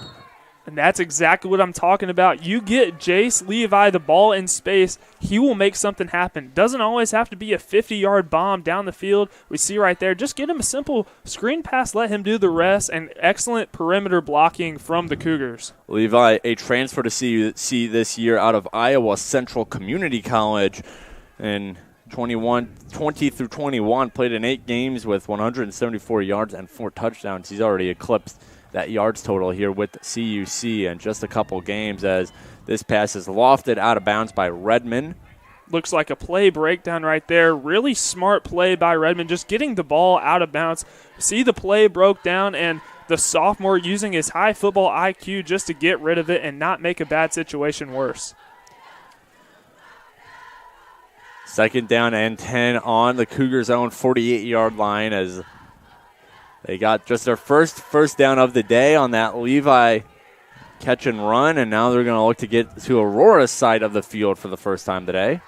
And that's exactly what I'm talking about. You get Jace Levi the ball in space, he will make something happen. Doesn't always have to be a 50-yard bomb down the field. We see right there. Just get him a simple screen pass, let him do the rest, and excellent perimeter blocking from the Cougars. Levi, a transfer to CUC this year out of Iowa Central Community College. And 20 through 21, played in 8 games with 174 yards and 4 touchdowns. He's already eclipsed that yards total here with CUC in just a couple games as this pass is lofted out of bounds by Redmond. Looks like a play breakdown right there. Really smart play by Redmond, just getting the ball out of bounds. See the play broke down, and the sophomore using his high football IQ just to get rid of it and not make a bad situation worse. 2nd down and 10 on the Cougars' own 48-yard line as they got just their first down of the day on that Levi catch and run, and now they're going to look to get to Aurora's side of the field for the first time today.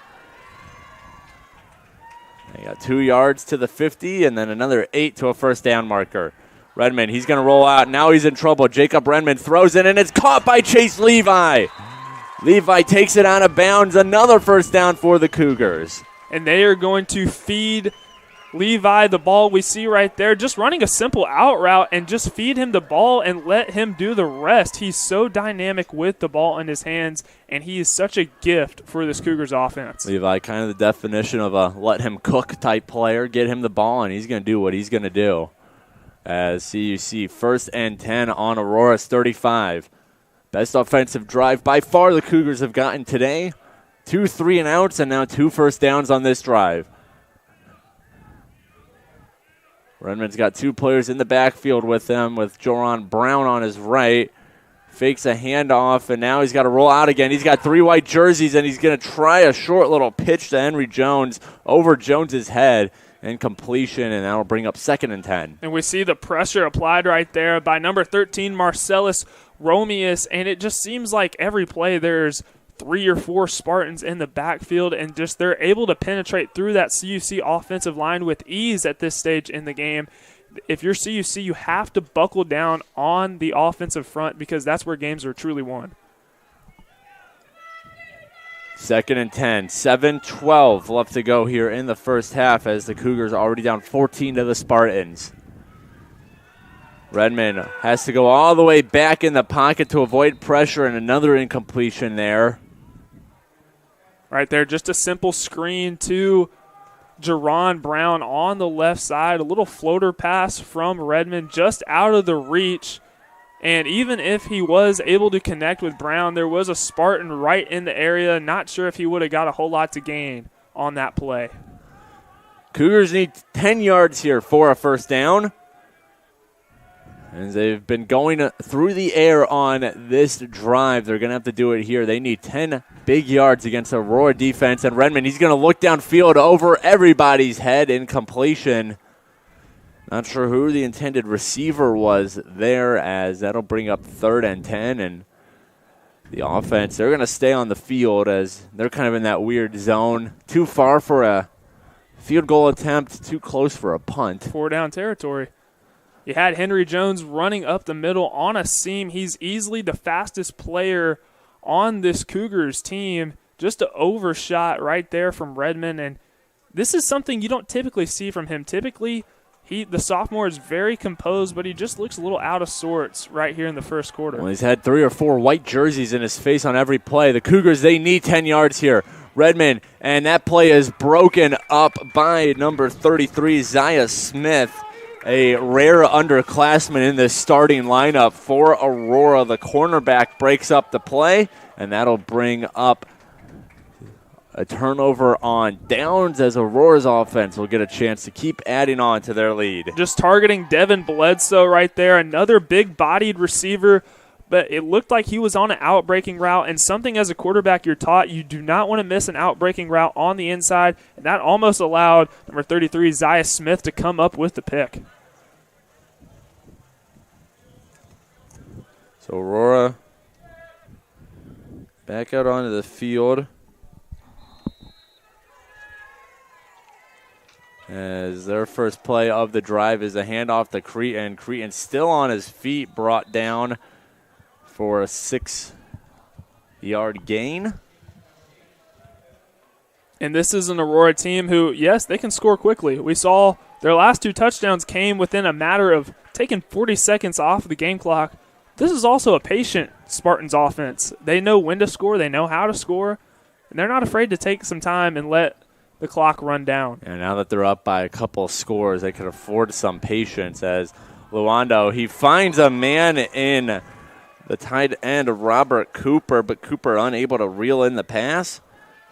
They got 2 yards to the 50 and then another 8 to a first down marker. Redmond, he's going to roll out. Now he's in trouble. Jacob Redmond throws it, and it's caught by Chase Levi. Levi takes it out of bounds. Another first down for the Cougars. And they are going to feed Levi the ball. We see right there just running a simple out route and just feed him the ball and let him do the rest. He's so dynamic with the ball in his hands, and he is such a gift for this Cougars offense. Levi, kind of the definition of a let him cook type player. Get him the ball, and he's going to do what he's going to do. As CUC 1st and 10 on Aurora's 35. Best offensive drive by far the Cougars have gotten today. 2 3-and-outs and now 2 first downs on this drive. Redmond's got 2 players in the backfield with them, with Joran Brown on his right. Fakes a handoff, and now he's got to roll out again. He's got 3 white jerseys, and he's going to try a short little pitch to Henry Jones over Jones's head. And completion, and that'll bring up 2nd and 10. And we see the pressure applied right there by number 13, Marcellus Romeus, and it just seems like every play there's 3 or 4 Spartans in the backfield, and just they're able to penetrate through that CUC offensive line with ease at this stage in the game. If you're CUC, you have to buckle down on the offensive front because that's where games are truly won. 2nd and 10. 7-12 left to go here in the first half as the Cougars are already down 14 to the Spartans. Redmond has to go all the way back in the pocket to avoid pressure, and another incompletion there. Right there, just a simple screen to Jerron Brown on the left side. A little floater pass from Redmond just out of the reach. And even if he was able to connect with Brown, there was a Spartan right in the area. Not sure if he would have got a whole lot to gain on that play. Cougars need 10 yards here for a first down. As they've been going through the air on this drive, they're going to have to do it here. They need 10 big yards against Aurora defense. And Redmond, he's going to look downfield over everybody's head in completion. Not sure who the intended receiver was there, as that'll bring up 3rd and 10. And the offense, they're going to stay on the field as they're kind of in that weird zone. Too far for a field goal attempt, too close for a punt. 4-down territory. You had Henry Jones running up the middle on a seam. He's easily the fastest player on this Cougars team. Just an overshot right there from Redmond. And this is something you don't typically see from him. Typically, the sophomore is very composed, but he just looks a little out of sorts right here in the first quarter. Well, he's had 3 or 4 white jerseys in his face on every play. The Cougars, they need 10 yards here. Redmond, and that play is broken up by number 33, Zaya Smith, a rare underclassman in the starting lineup for Aurora. The cornerback breaks up the play, and that'll bring up a turnover on downs as Aurora's offense will get a chance to keep adding on to their lead. Just targeting Devin Bledsoe right there, another big-bodied receiver, but it looked like he was on an out-breaking route, and something as a quarterback you're taught you do not want to miss an out-breaking route on the inside, and that almost allowed number 33, Zaya Smith, to come up with the pick. So Aurora back out onto the field as their first play of the drive is a handoff to Cretan. Cretan still on his feet, brought down for a 6-yard gain. And this is an Aurora team who, yes, they can score quickly. We saw their last 2 touchdowns came within a matter of taking 40 seconds off the game clock. This is also a patient Spartans offense. They know when to score, they know how to score, and they're not afraid to take some time and let the clock run down. And now that they're up by a couple of scores, they can afford some patience as Luando, he finds a man in the tight end, Robert Cooper, but Cooper unable to reel in the pass.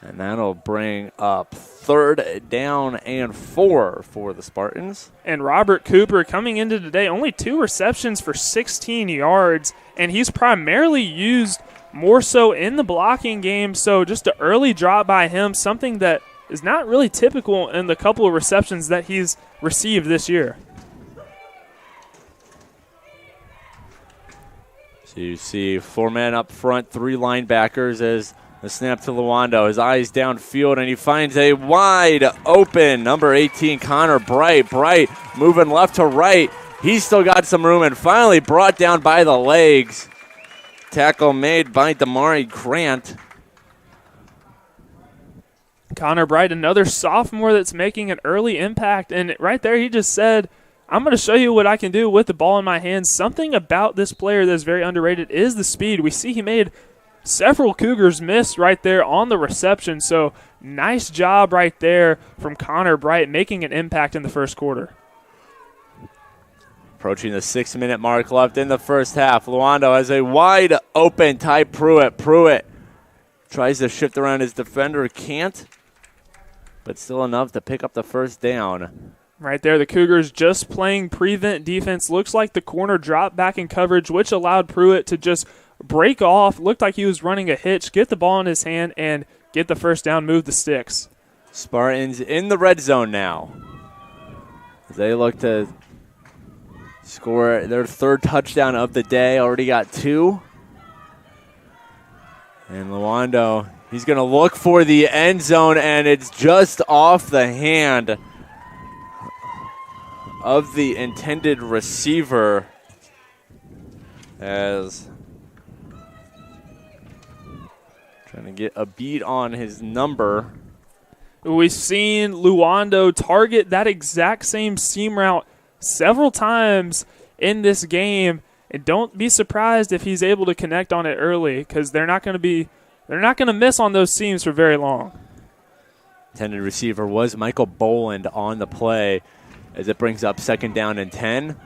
And that'll bring up 3rd down and 4 for the Spartans. And Robert Cooper coming into today, only 2 receptions for 16 yards, and he's primarily used more so in the blocking game, so just an early drop by him, something that is not really typical in the couple of receptions that he's received this year. So you see 4 men up front, 3 linebackers as the snap to Luando. His eyes downfield, and he finds a wide open number 18, Connor Bright. Bright moving left to right. He's still got some room and finally brought down by the legs. Tackle made by Damari Grant. Connor Bright, another sophomore that's making an early impact. And right there he just said, I'm going to show you what I can do with the ball in my hands. Something about this player that's very underrated is the speed. We see he made several Cougars miss right there on the reception. So nice job right there from Connor Bright making an impact in the first quarter. Approaching the 6-minute mark left in the first half. Luando has a wide open Ty Pruitt. Pruitt tries to shift around his defender, can't, but still enough to pick up the first down. Right there, the Cougars just playing prevent defense. Looks like the corner dropped back in coverage, which allowed Pruitt to just break off. Looked like he was running a hitch, get the ball in his hand, and get the first down, move the sticks. Spartans in the red zone now. They look to score their 3rd touchdown of the day. Already got 2. And Luando, he's going to look for the end zone, and it's just off the hand of the intended receiver as Trying to get a beat on his number. We've seen Luando target that exact same seam route several times in this game, and don't be surprised if he's able to connect on it early, because they're not going to miss on those seams for very long. Intended receiver was Michael Boland on the play as it brings up 2nd down and 10.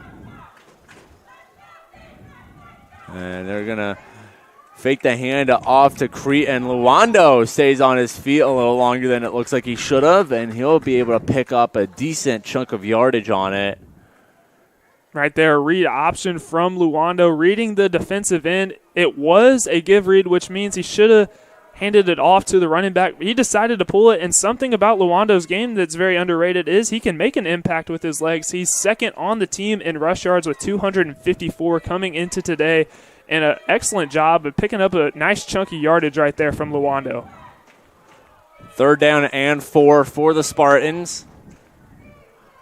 And they're going to fake the hand off to Crete, and Luando stays on his feet a little longer than it looks like he should have, and he'll be able to pick up a decent chunk of yardage on it. Right there, read option from Luando, reading the defensive end. It was a give read, which means he should have handed it off to the running back. He decided to pull it, and something about Luando's game that's very underrated is he can make an impact with his legs. He's 2nd on the team in rush yards with 254 coming into today, and an excellent job of picking up a nice chunky yardage right there from Luando. 3rd down and 4 for the Spartans.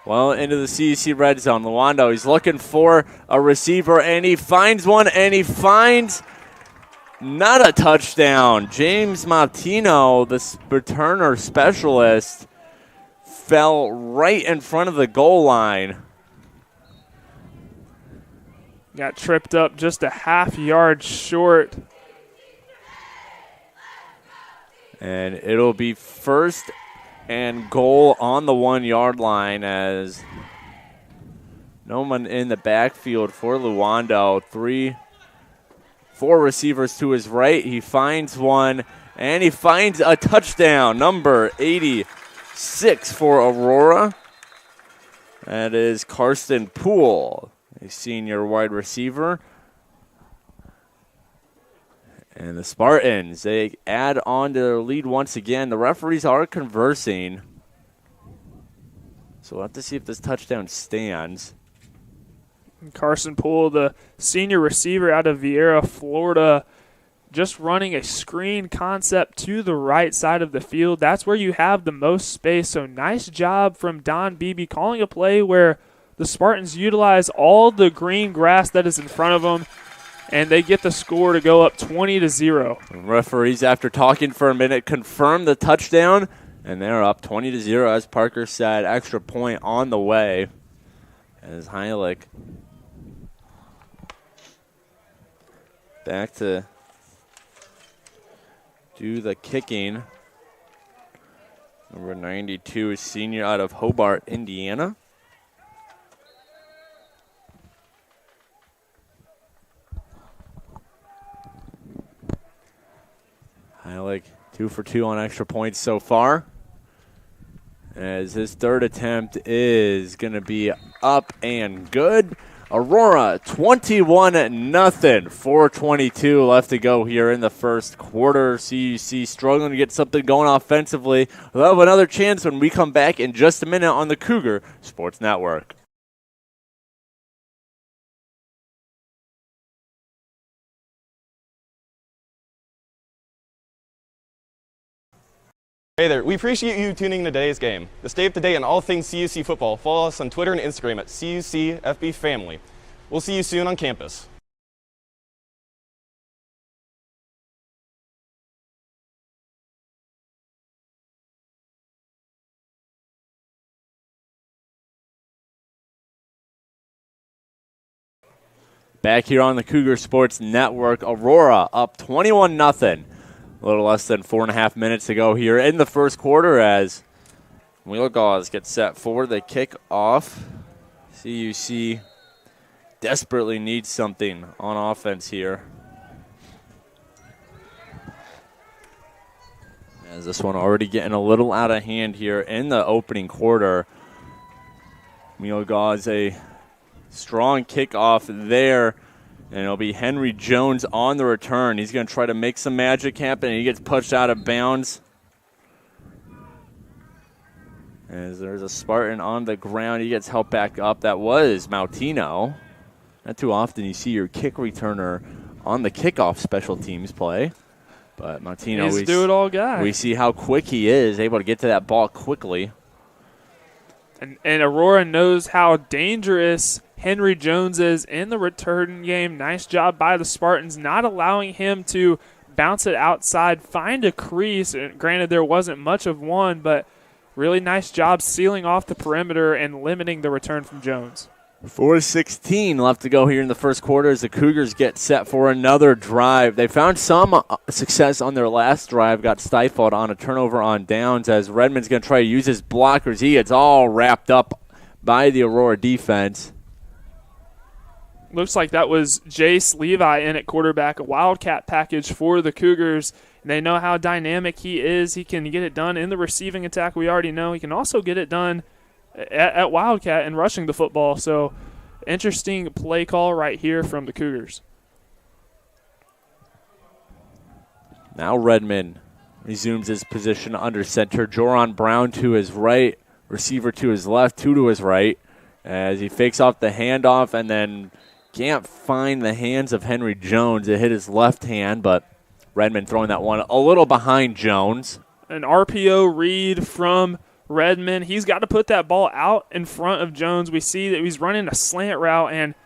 Well, into the CUC red zone. Luando, he's looking for a receiver, and he finds one, and he finds not a touchdown. James Martino, the returner specialist, fell right in front of the goal line. Got tripped up just a half yard short. And it'll be 1st and goal on the 1 yard line as no one in the backfield for Luando. 4 receivers to his right. He finds one, and he finds a touchdown. Number 86 for Aurora. That is Karsten Poole, a senior wide receiver. And the Spartans, they add on to their lead once again. The referees are conversing. So we'll have to see if this touchdown stands. Carson Poole, the senior receiver out of Vieira, Florida, just running a screen concept to the right side of the field. That's where you have the most space. So nice job from Don Beebe calling a play where the Spartans utilize all the green grass that is in front of them, and they get the score to go up 20-0. Referees, after talking for a minute, confirm the touchdown, and they're up 20-0. As Parker said, extra point on the way. As Heilig back to do the kicking. Number 92 is senior out of Hobart, Indiana. Heilig 2 for 2 on extra points so far, as his 3rd attempt is going to be up and good. Aurora 21-0, 4:22 left to go here in the first quarter. CUC struggling to get something going offensively. We'll have another chance when we come back in just a minute on the Cougar Sports Network. Hey there, we appreciate you tuning in today's game. To stay up to date on all things CUC football, follow us on Twitter and Instagram at CUCFB Family. We'll see you soon on campus. Back here on the Cougar Sports Network, Aurora up 21-0. A little less than 4.5 minutes to go here in the first quarter as Wheelgaws get set for the kickoff. CUC desperately needs something on offense here, as this one already getting a little out of hand here in the opening quarter. Wheelgaws a strong kickoff there. And it'll be Henry Jones on the return. He's going to try to make some magic happen, and he gets pushed out of bounds. As there's a Spartan on the ground, he gets helped back up. That was Mautino. Not too often you see your kick returner on the kickoff special teams play. But Mautino, he's a do-it-all guy. We see how quick he is, able to get to that ball quickly. And Aurora knows how dangerous Henry Jones is in the return game. Nice job by the Spartans, not allowing him to bounce it outside, find a crease. Granted, there wasn't much of one, but really nice job sealing off the perimeter and limiting the return from Jones. 4:16 left to go here in the first quarter as the Cougars get set for another drive. They found some success on their last drive, got stifled on a turnover on downs as Redmond's going to try to use his blockers. He gets all wrapped up by the Aurora defense. Looks like that was Jace Levi in at quarterback, a Wildcat package for the Cougars. They know how dynamic he is. He can get it done in the receiving attack. We already know he can also get it done at Wildcat and rushing the football. So interesting play call right here from the Cougars. Now Redmond resumes his position under center. Joron Brown to his right, receiver to his left, two to his right, as he fakes off the handoff and then can't find the hands of Henry Jones. It hit his left hand, but Redmond throwing that one a little behind Jones. An RPO read from Redmond. He's got to put that ball out in front of Jones. We see that he's running a slant route, and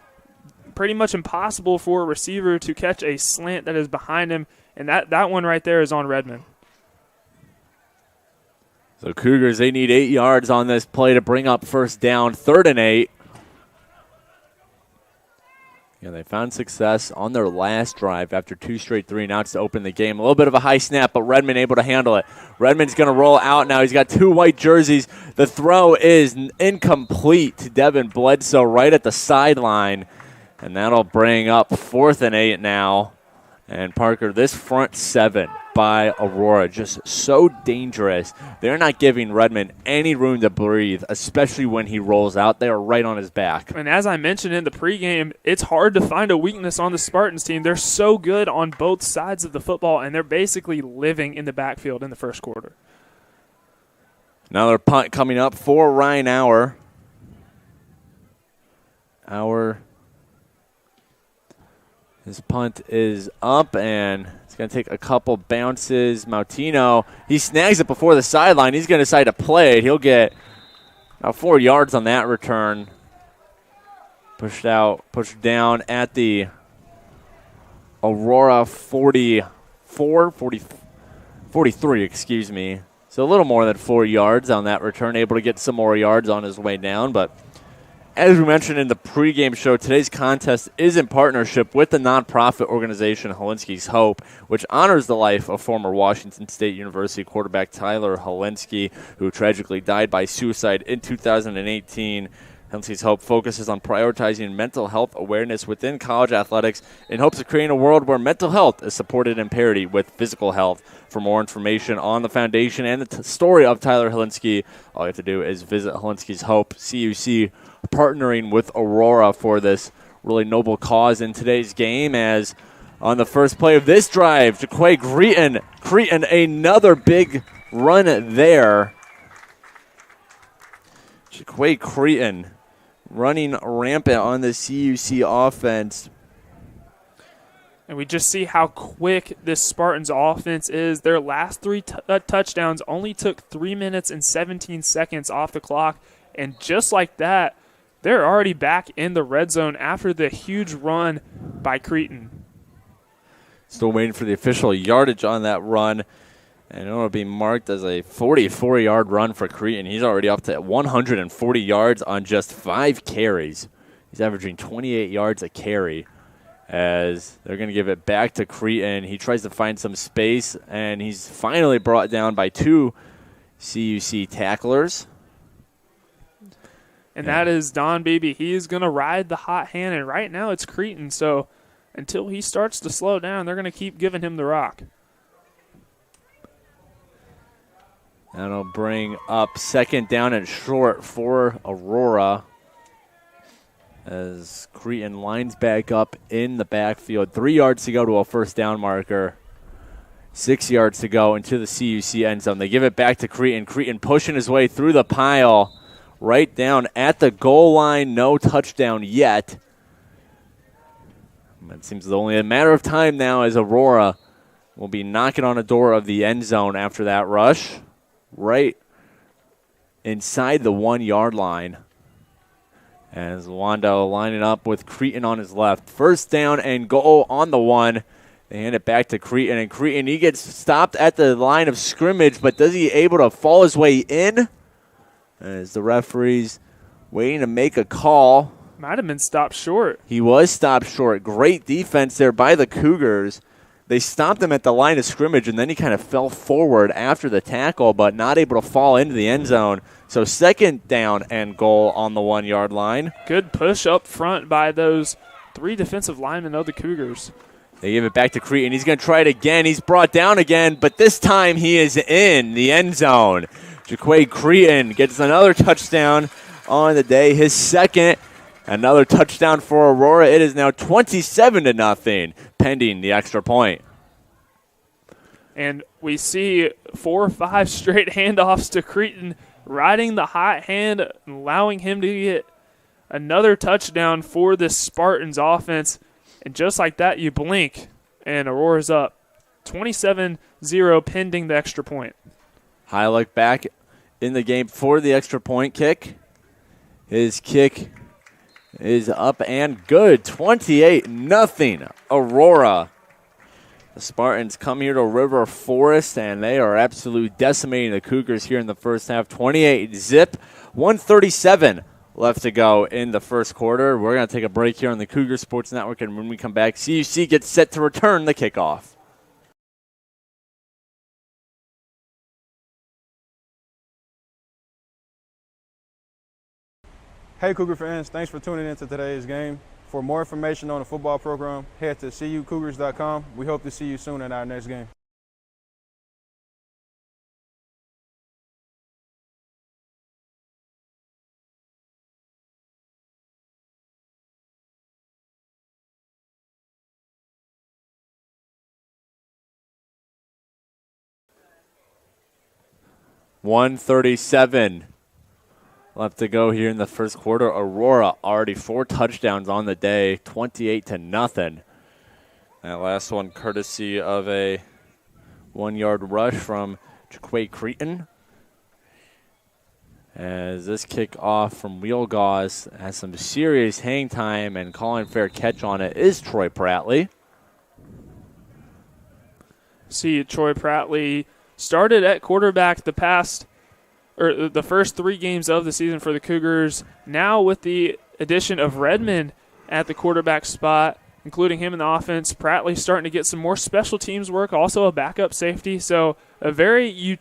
pretty much impossible for a receiver to catch a slant that is behind him, and that one right there is on Redmond. So Cougars, they need 8 yards on this play to bring up first down, 3rd and 8. Yeah, they found success on their last drive after 2 straight 3-and-outs to open the game. A little bit of a high snap, but Redmond able to handle it. Redmond's going to roll out now. He's got 2 white jerseys. The throw is incomplete to Devin Bledsoe right at the sideline, and that'll bring up 4th and 8 now. And Parker, this front 7 by Aurora, just so dangerous. They're not giving Redmond any room to breathe, especially when he rolls out. They are right on his back. And as I mentioned in the pregame, it's hard to find a weakness on the Spartans team. They're so good on both sides of the football, and they're basically living in the backfield in the first quarter. Another punt coming up for Ryan Auer. His punt is up, and it's going to take a couple bounces. Mautino, he snags it before the sideline. He's going to decide to play it. He'll get about 4 yards on that return. Pushed down at the Aurora 43, excuse me. So a little more than 4 yards on that return. Able to get some more yards on his way down, but as we mentioned in the pregame show, today's contest is in partnership with the nonprofit organization Helinski's Hope, which honors the life of former Washington State University quarterback Tyler Helinski, who tragically died by suicide in 2018. Helinski's Hope focuses on prioritizing mental health awareness within college athletics in hopes of creating a world where mental health is supported in parity with physical health. For more information on the foundation and the story of Tyler Helinski, all you have to do is visit Helinski's Hope, CUC, partnering with Aurora for this really noble cause in today's game. As on the first play of this drive, Jaquay Cretan, another big run there. Jaquay Cretan running rampant on the CUC offense. And we just see how quick this Spartans offense is. Their last 3 touchdowns only took 3 minutes and 17 seconds off the clock. And just like that, they're already back in the red zone after the huge run by Cretan. Still waiting for the official yardage on that run. And it'll be marked as a 44-yard run for Cretan. He's already up to 140 yards on just 5 carries. He's averaging 28 yards a carry, as they're going to give it back to Cretan. He tries to find some space, and he's finally brought down by 2 CUC tacklers. And that is Don Beebe. He is going to ride the hot hand, and right now it's Cretan. So until he starts to slow down, they're going to keep giving him the rock. That'll bring up 2nd down and short for Aurora, as Cretan lines back up in the backfield. 3 yards to go to a first down marker. 6 yards to go into the CUC end zone. They give it back to Cretan. Cretan pushing his way through the pile right down at the goal line. No touchdown yet. It seems only a matter of time now as Aurora will be knocking on the door of the end zone after that rush. Right inside the 1 yard line. As Wando lining up with Cretan on his left. First down and goal on the 1. They hand it back to Cretan, and Cretan, he gets stopped at the line of scrimmage, but does he able to fall his way in? As the referee's waiting to make a call. Might have been stopped short. He was stopped short. Great defense there by the Cougars. They stopped him at the line of scrimmage, and then he kind of fell forward after the tackle, but not able to fall into the end zone. So 2nd down and goal on the 1-yard line. Good push up front by those 3 defensive linemen of the Cougars. They give it back to Cretan. He's going to try it again. He's brought down again, but this time he is in the end zone. Jaquay Cretan gets another touchdown on the day, his 2nd. Another touchdown for Aurora. It is now 27-0, pending the extra point. And we see 4 or 5 straight handoffs to Cretan, riding the hot hand, allowing him to get another touchdown for this Spartans offense. And just like that, you blink, and Aurora's up 27-0, pending the extra point. Heilig back in the game for the extra point kick. His kick is up and good. 28-0, Aurora. The Spartans come here to River Forest, and they are absolutely decimating the Cougars here in the first half. 28-0, 1:37 left to go in the first quarter. We're going to take a break here on the Cougar Sports Network, and when we come back, CUC gets set to return the kickoff. Hey Cougar fans, thanks for tuning in to today's game. For more information on the football program, head to cucougars.com. We hope to see you soon in our next game. $137 left to go here in the first quarter. Aurora already 4 touchdowns on the day, 28-0. That last one courtesy of a 1-yard rush from Jaquay Cretan. As this kick off from Wheel Gauze has some serious hang time, and calling fair catch on it is Troy Prattley. See, Troy Prattley started at quarterback the first 3 games of the season for the Cougars. Now with the addition of Redmond at the quarterback spot, including him in the offense, Prattley's starting to get some more special teams work, also a backup safety. So a very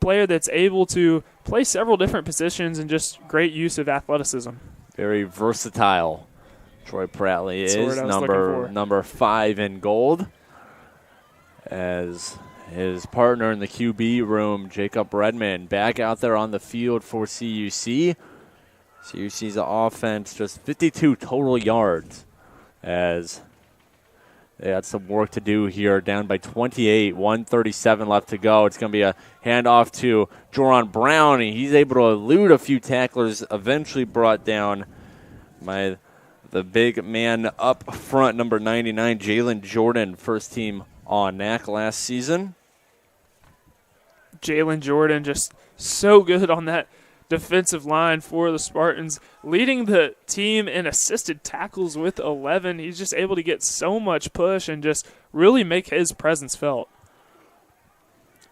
player that's able to play several different positions and just great use of athleticism. Very versatile. Troy Prattley is number 5 in gold. As his partner in the QB room, Jacob Redmond, back out there on the field for CUC. CUC's offense just 52 total yards, as they had some work to do here, down by 28, 1:37 left to go. It's going to be a handoff to Joran Brown. He's able to elude a few tacklers, eventually brought down by the big man up front, number 99, Jalen Jordan, first team on NAC last season. Jalen Jordan just so good on that defensive line for the Spartans, leading the team in assisted tackles with 11. He's just able to get so much push and just really make his presence felt.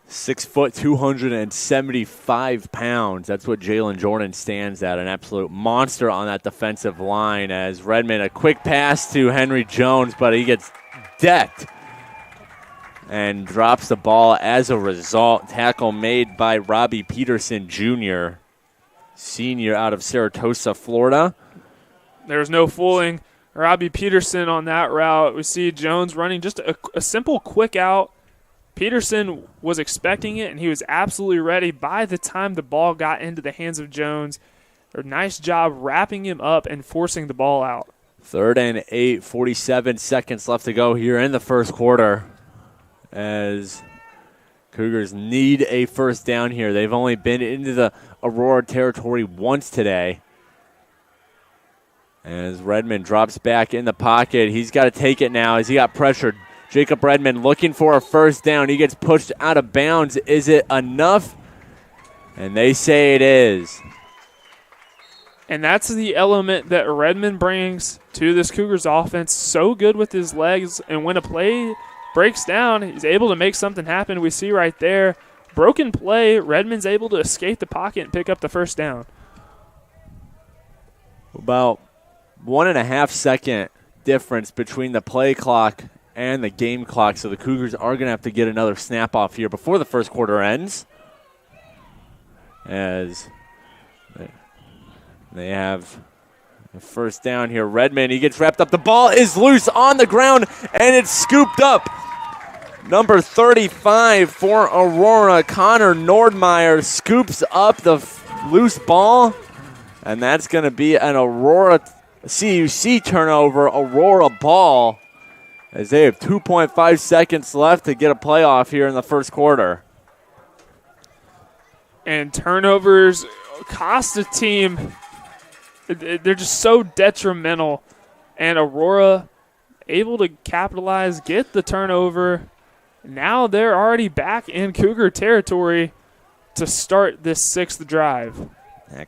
6 foot, 275 pounds. That's what Jalen Jordan stands at. An absolute monster on that defensive line, as Redmond, a quick pass to Henry Jones, but he gets decked and drops the ball as a result. Tackle made by Robbie Peterson Jr., senior out of Saratoga, Florida. There's no fooling Robbie Peterson on that route. We see Jones running just a simple quick out. Peterson was expecting it, and he was absolutely ready by the time the ball got into the hands of Jones. A nice job wrapping him up and forcing the ball out. 3rd and 8, 47 seconds left to go here in the first quarter, as Cougars need a first down here. They've only been into the Aurora territory once today. As Redmond drops back in the pocket, he's got to take it now as he got pressured. Jacob Redmond looking for a first down. He gets pushed out of bounds. Is it enough? And they say it is. And that's the element that Redmond brings to this Cougars offense. So good with his legs, and when a play breaks down, he's able to make something happen. We see right there, broken play, Redmond's able to escape the pocket and pick up the first down. About 1.5 second difference between the play clock and the game clock, so the Cougars are going to have to get another snap off here before the first quarter ends. As they have the first down here. Redmond, he gets wrapped up. The ball is loose on the ground, and it's scooped up. Number 35 for Aurora, Connor Nordmeyer, scoops up the loose ball, and that's going to be an Aurora CUC turnover, Aurora ball, as they have 2.5 seconds left to get a playoff here in the first quarter. And turnovers cost the team. They're just so detrimental. And Aurora able to capitalize, get the turnover. Now they're already back in Cougar territory to start this sixth drive.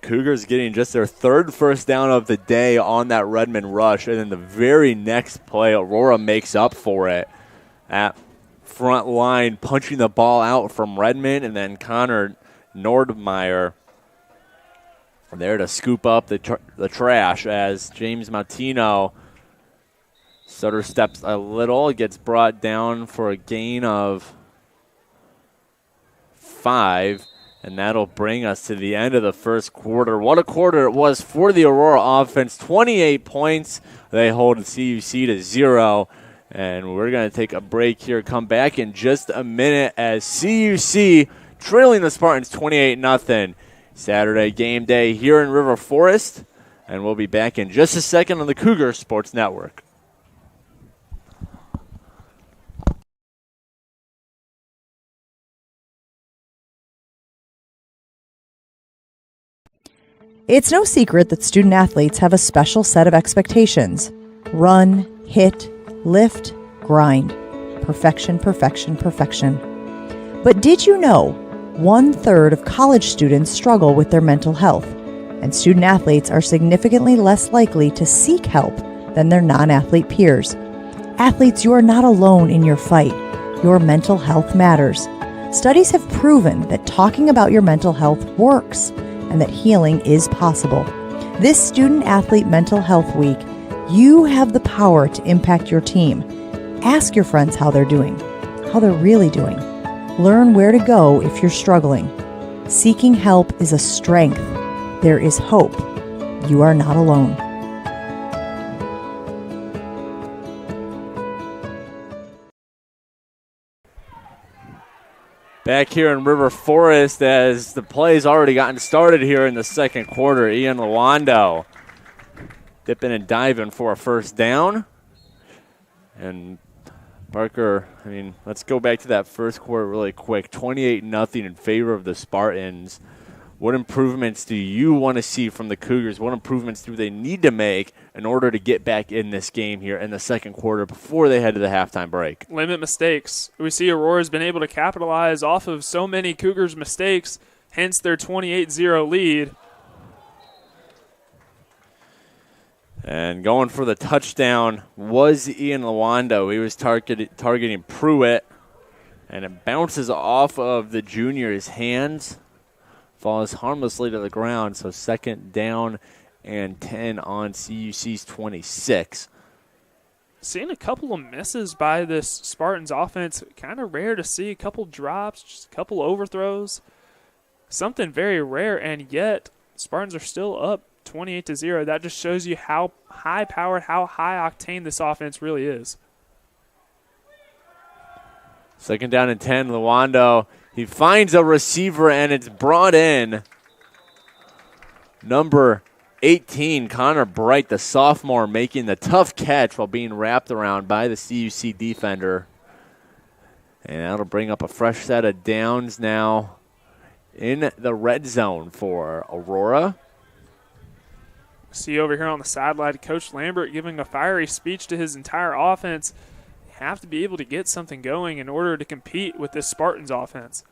Cougars getting just their third first down of the day on that Redmond rush. And then the very next play, Aurora makes up for it at front line, punching the ball out from Redmond. And then Connor Nordmeyer there to scoop up the trash as James Martino stutter steps a little, gets brought down for a gain of 5, and that'll bring us to the end of the first quarter. What a quarter it was for the Aurora offense. 28 points. They hold CUC to 0, and we're going to take a break here, come back in just a minute as CUC trailing the Spartans 28-0. Saturday game day here in River Forest, and we'll be back in just a second on the Cougar Sports Network. It's no secret that student athletes have a special set of expectations. Run, hit, lift, grind. Perfection, perfection, perfection. But did you know 1/3 of college students struggle with their mental health, and student athletes are significantly less likely to seek help than their non-athlete peers. Athletes, you are not alone in your fight. Your mental health matters. Studies have proven that talking about your mental health works and that healing is possible. This Student Athlete Mental Health Week, you have the power to impact your team. Ask your friends how they're doing, how they're really doing. Learn where to go if you're struggling. Seeking help is a strength. There is hope. You are not alone. Back here in River Forest as the play's already gotten started here in the second quarter. Ian Lawando dipping and diving for a first down. And Parker, let's go back to that first quarter really quick. 28-0 in favor of the Spartans. What improvements do you want to see from the Cougars? What improvements do they need to make in order to get back in this game here in the second quarter before they head to the halftime break? Limit mistakes. We see Aurora's been able to capitalize off of so many Cougars' mistakes, hence their 28-0 lead. And going for the touchdown was Ian Lawando. He was targeting Pruitt, and it bounces off of the junior's hands, falls harmlessly to the ground. So second down and 10 on CUC's 26. Seeing a couple of misses by this Spartans offense. Kind of rare to see. A couple drops, just a couple overthrows. Something very rare, and yet Spartans are still up 28-0. That just shows you how high-powered, how high-octane this offense really is. Second down and 10, Lawando. He finds a receiver, and it's brought in. Number 18, Connor Bright, the sophomore, making the tough catch while being wrapped around by the CUC defender. And that'll bring up a fresh set of downs now in the red zone for Aurora. See over here on the sideline, Coach Lambert giving a fiery speech to his entire offense. You have to be able to get something going in order to compete with this Spartans offense.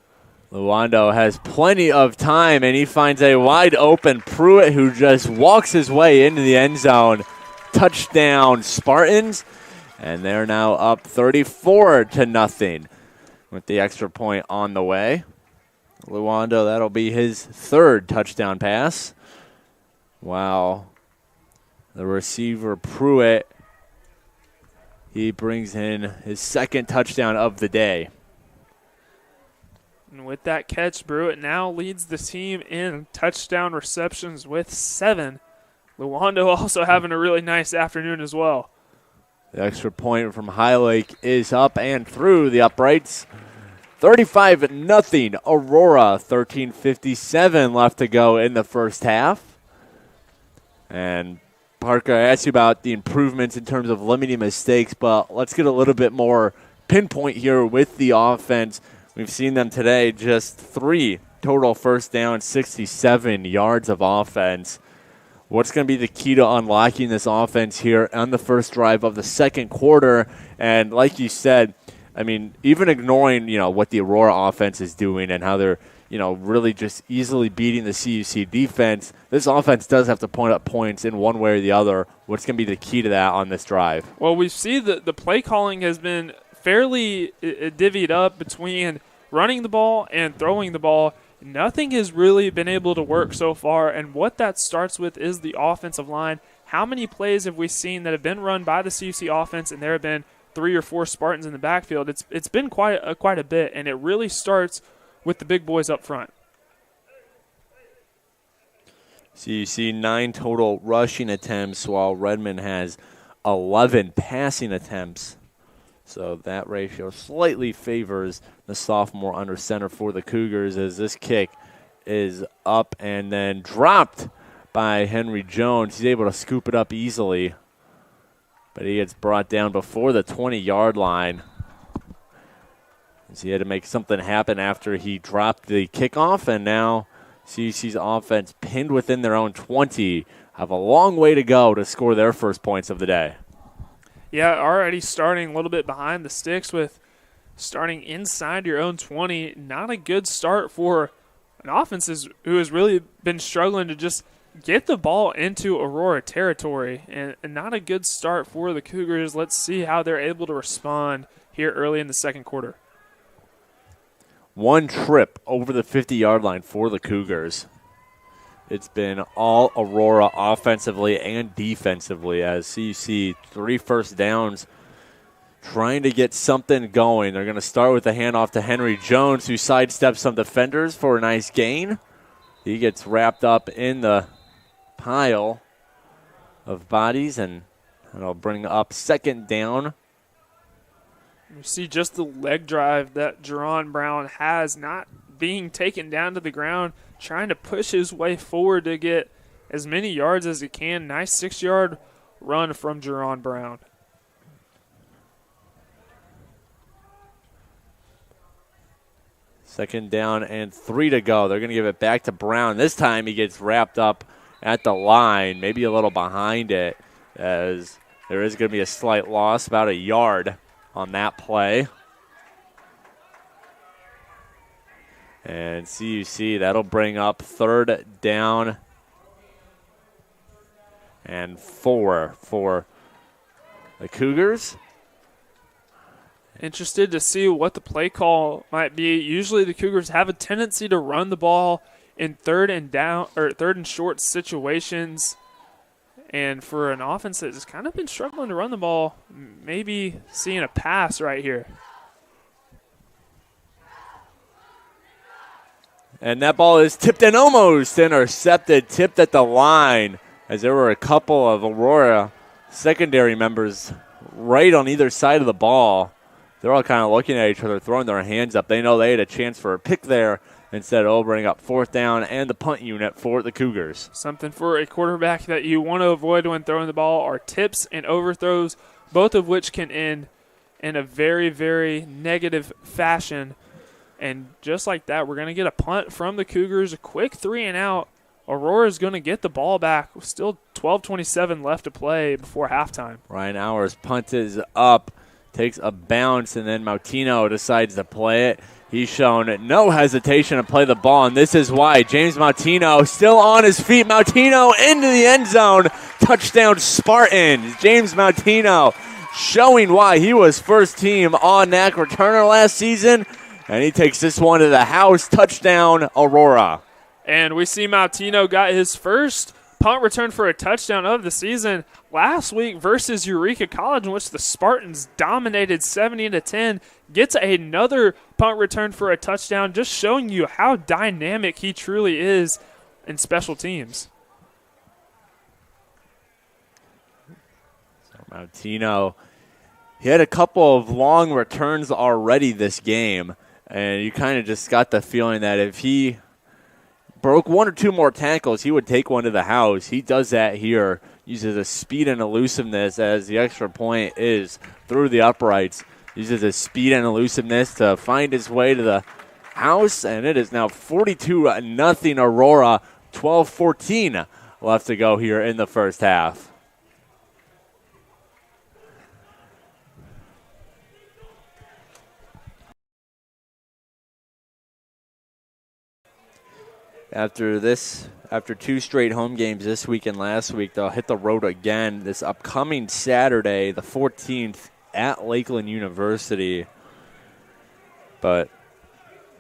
Luando has plenty of time, and he finds a wide open Pruitt who just walks his way into the end zone. Touchdown, Spartans, and they're now up 34-0 with the extra point on the way. Luando, that'll be his third touchdown pass. Wow. The receiver, Pruitt, he brings in his second touchdown of the day. And with that catch, Pruitt now leads the team in touchdown receptions with 7. Luando also having a really nice afternoon as well. The extra point from High Lake is up and through the uprights. 35-0 Aurora, 13:57 left to go in the first half. And Parker, I asked you about the improvements in terms of limiting mistakes, but let's get a little bit more pinpoint here with the offense. We've seen them today, just 3 total first down, 67 yards of offense. What's going to be the key to unlocking this offense here on the first drive of the second quarter? And like you said, I mean, even ignoring, what the Aurora offense is doing and how they're, really just easily beating the CUC defense, this offense does have to point up points in one way or the other. What's going to be the key to that on this drive? Well, we see that the play calling has been fairly divvied up between running the ball and throwing the ball. Nothing has really been able to work so far, and what that starts with is the offensive line. How many plays have we seen that have been run by the CUC offense, and there have been 3 or 4 Spartans in the backfield? It's been quite a bit, and it really starts with the big boys up front. CUC 9 total rushing attempts, while Redmond has 11 passing attempts. So that ratio slightly favors the sophomore under center for the Cougars, as this kick is up and then dropped by Henry Jones. He's able to scoop it up easily, but he gets brought down before the 20-yard line. So he had to make something happen after he dropped the kickoff, and now CUC's offense pinned within their own 20. Have a long way to go to score their first points of the day. Yeah, already starting a little bit behind the sticks with starting inside your own 20. Not a good start for an offense who has really been struggling to just get the ball into Aurora territory, and not a good start for the Cougars. Let's see how they're able to respond here early in the second quarter. One trip over the 50-yard line for the Cougars. It's been all Aurora offensively and defensively, as CUC 3 first downs trying to get something going. They're going to start with a handoff to Henry Jones, who sidesteps some defenders for a nice gain. He gets wrapped up in the pile of bodies, and it'll bring up second down. You see just the leg drive that Jerron Brown has, not being taken down to the ground, trying to push his way forward to get as many yards as he can. Nice 6-yard run from Jerron Brown. Second down and 3 to go. They're going to give it back to Brown. This time he gets wrapped up at the line, maybe a little behind it, as there is going to be a slight loss, about a yard on that play. And CUC, that'll bring up third down and 4 for the Cougars. Interested to see what the play call might be. Usually the Cougars have a tendency to run the ball in third and short situations. And for an offense that has kind of been struggling to run the ball, maybe seeing a pass right here. And that ball is tipped and almost intercepted, tipped at the line, as there were a couple of Aurora secondary members right on either side of the ball. They're all kind of looking at each other, throwing their hands up. They know they had a chance for a pick there. Instead, it'll bring up fourth down and the punt unit for the Cougars. Something for a quarterback that you want to avoid when throwing the ball are tips and overthrows, both of which can end in a very, very negative fashion. And just like that, we're going to get a punt from the Cougars, a quick 3-and-out. Aurora's going to get the ball back. Still 12:27 left to play before halftime. Ryan Hours punt is up, takes a bounce, and then Mautino decides to play it. He's shown no hesitation to play the ball, and this is why. James Mautino still on his feet. Mautino into the end zone. Touchdown Spartans. James Mautino showing why he was first team on-NAC returner last season, and he takes this one to the house. Touchdown Aurora. And we see Mautino got his first punt return for a touchdown of the season last week versus Eureka College, in which the Spartans dominated 70-10. Gets another punt return for a touchdown, just showing you how dynamic he truly is in special teams. So Mautino, he had a couple of long returns already this game, and you kind of just got the feeling that if he broke one or two more tackles, he would take one to the house. He does that here, uses a speed and elusiveness as the extra point is through the uprights. Uses his speed and elusiveness to find his way to the house, and it is now 42-0 Aurora, 12-14 left to go here in the first half. After two straight home games this week and last week, they'll hit the road again this upcoming Saturday, the 14th, at Lakeland University. But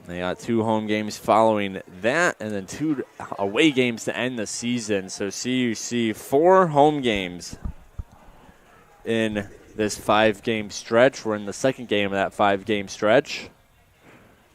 they got two home games following that and then two away games to end the season. So CUC 4 home games in this 5-game stretch. We're in the second game of that 5-game stretch.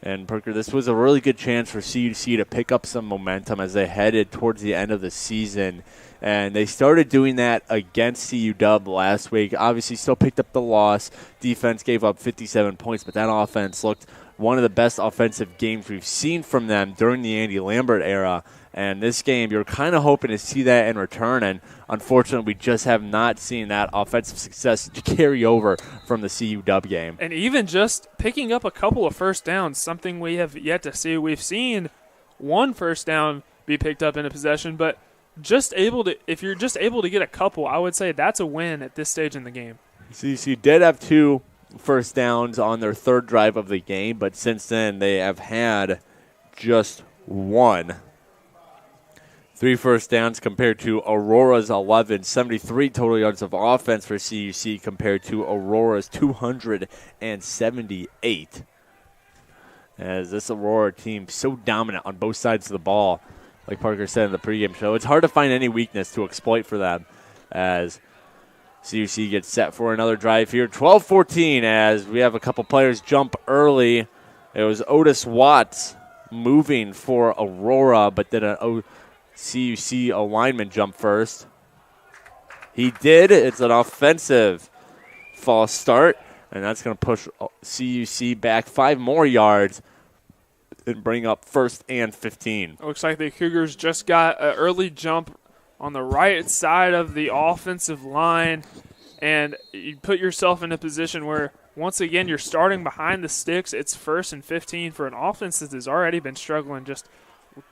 And, Parker, this was a really good chance for CUC to pick up some momentum as they headed towards the end of the season. And they started doing that against CUW last week. Obviously, still picked up the loss. Defense gave up 57 points, but that offense looked one of the best offensive games we've seen from them during the Andy Lambert era. And this game, you're kind of hoping to see that in return. And unfortunately, we just have not seen that offensive success carry over from the CUW game. And even just picking up a couple of first downs, something we have yet to see. We've seen one first down be picked up in a possession, but if you're just able to get a couple, I would say that's a win at this stage in the game. CUC did have 2 first downs on their third drive of the game, but since then they have had just 1. 3 first downs compared to Aurora's 11, 73 total yards of offense for CUC compared to Aurora's 278. As this Aurora team so dominant on both sides of the ball, like Parker said in the pregame show, it's hard to find any weakness to exploit for them as CUC gets set for another drive here. 12-14 as we have a couple players jump early. It was Otis Watts moving for Aurora, but then a CUC lineman jump first. He did. It's an offensive false start, and that's going to push CUC back 5 more yards and bring up 1st and 15. It looks like the Cougars just got an early jump on the right side of the offensive line, and you put yourself in a position where, once again, you're starting behind the sticks. It's 1st and 15 for an offense that has already been struggling. Just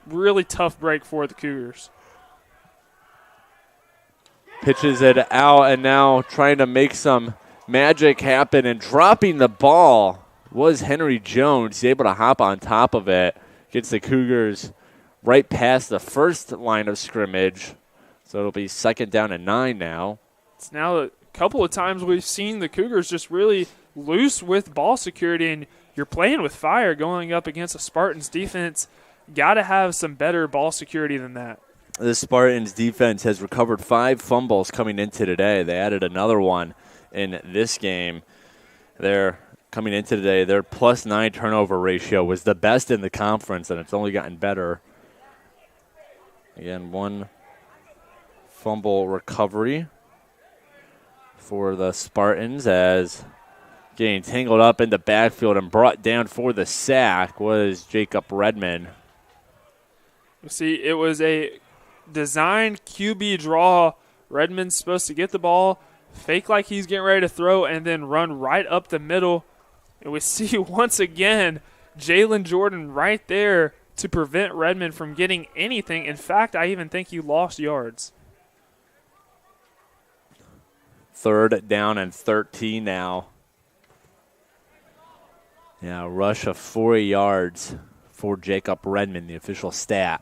really tough break for the Cougars. Pitches it out, and now trying to make some magic happen and dropping the ball was Henry Jones. He's able to hop on top of it. Gets the Cougars right past the first line of scrimmage. So it'll be 2nd down and 9 now. It's now a couple of times we've seen the Cougars just really loose with ball security, and you're playing with fire going up against a Spartans defense. Got to have some better ball security than that. The Spartans defense has recovered 5 fumbles coming into today. They added another one in this game. They're coming into today. Their +9 turnover ratio was the best in the conference, and it's only gotten better. Again, 1 fumble recovery for the Spartans as getting tangled up in the backfield and brought down for the sack was Jacob Redmond. See, it was a designed QB draw. Redmond's supposed to get the ball, fake like he's getting ready to throw, and then run right up the middle. And we see once again Jalen Jordan right there to prevent Redmond from getting anything. In fact, I even think he lost yards. 3rd down and 13 now. Yeah, rush of 40 yards for Jacob Redmond, the official stat.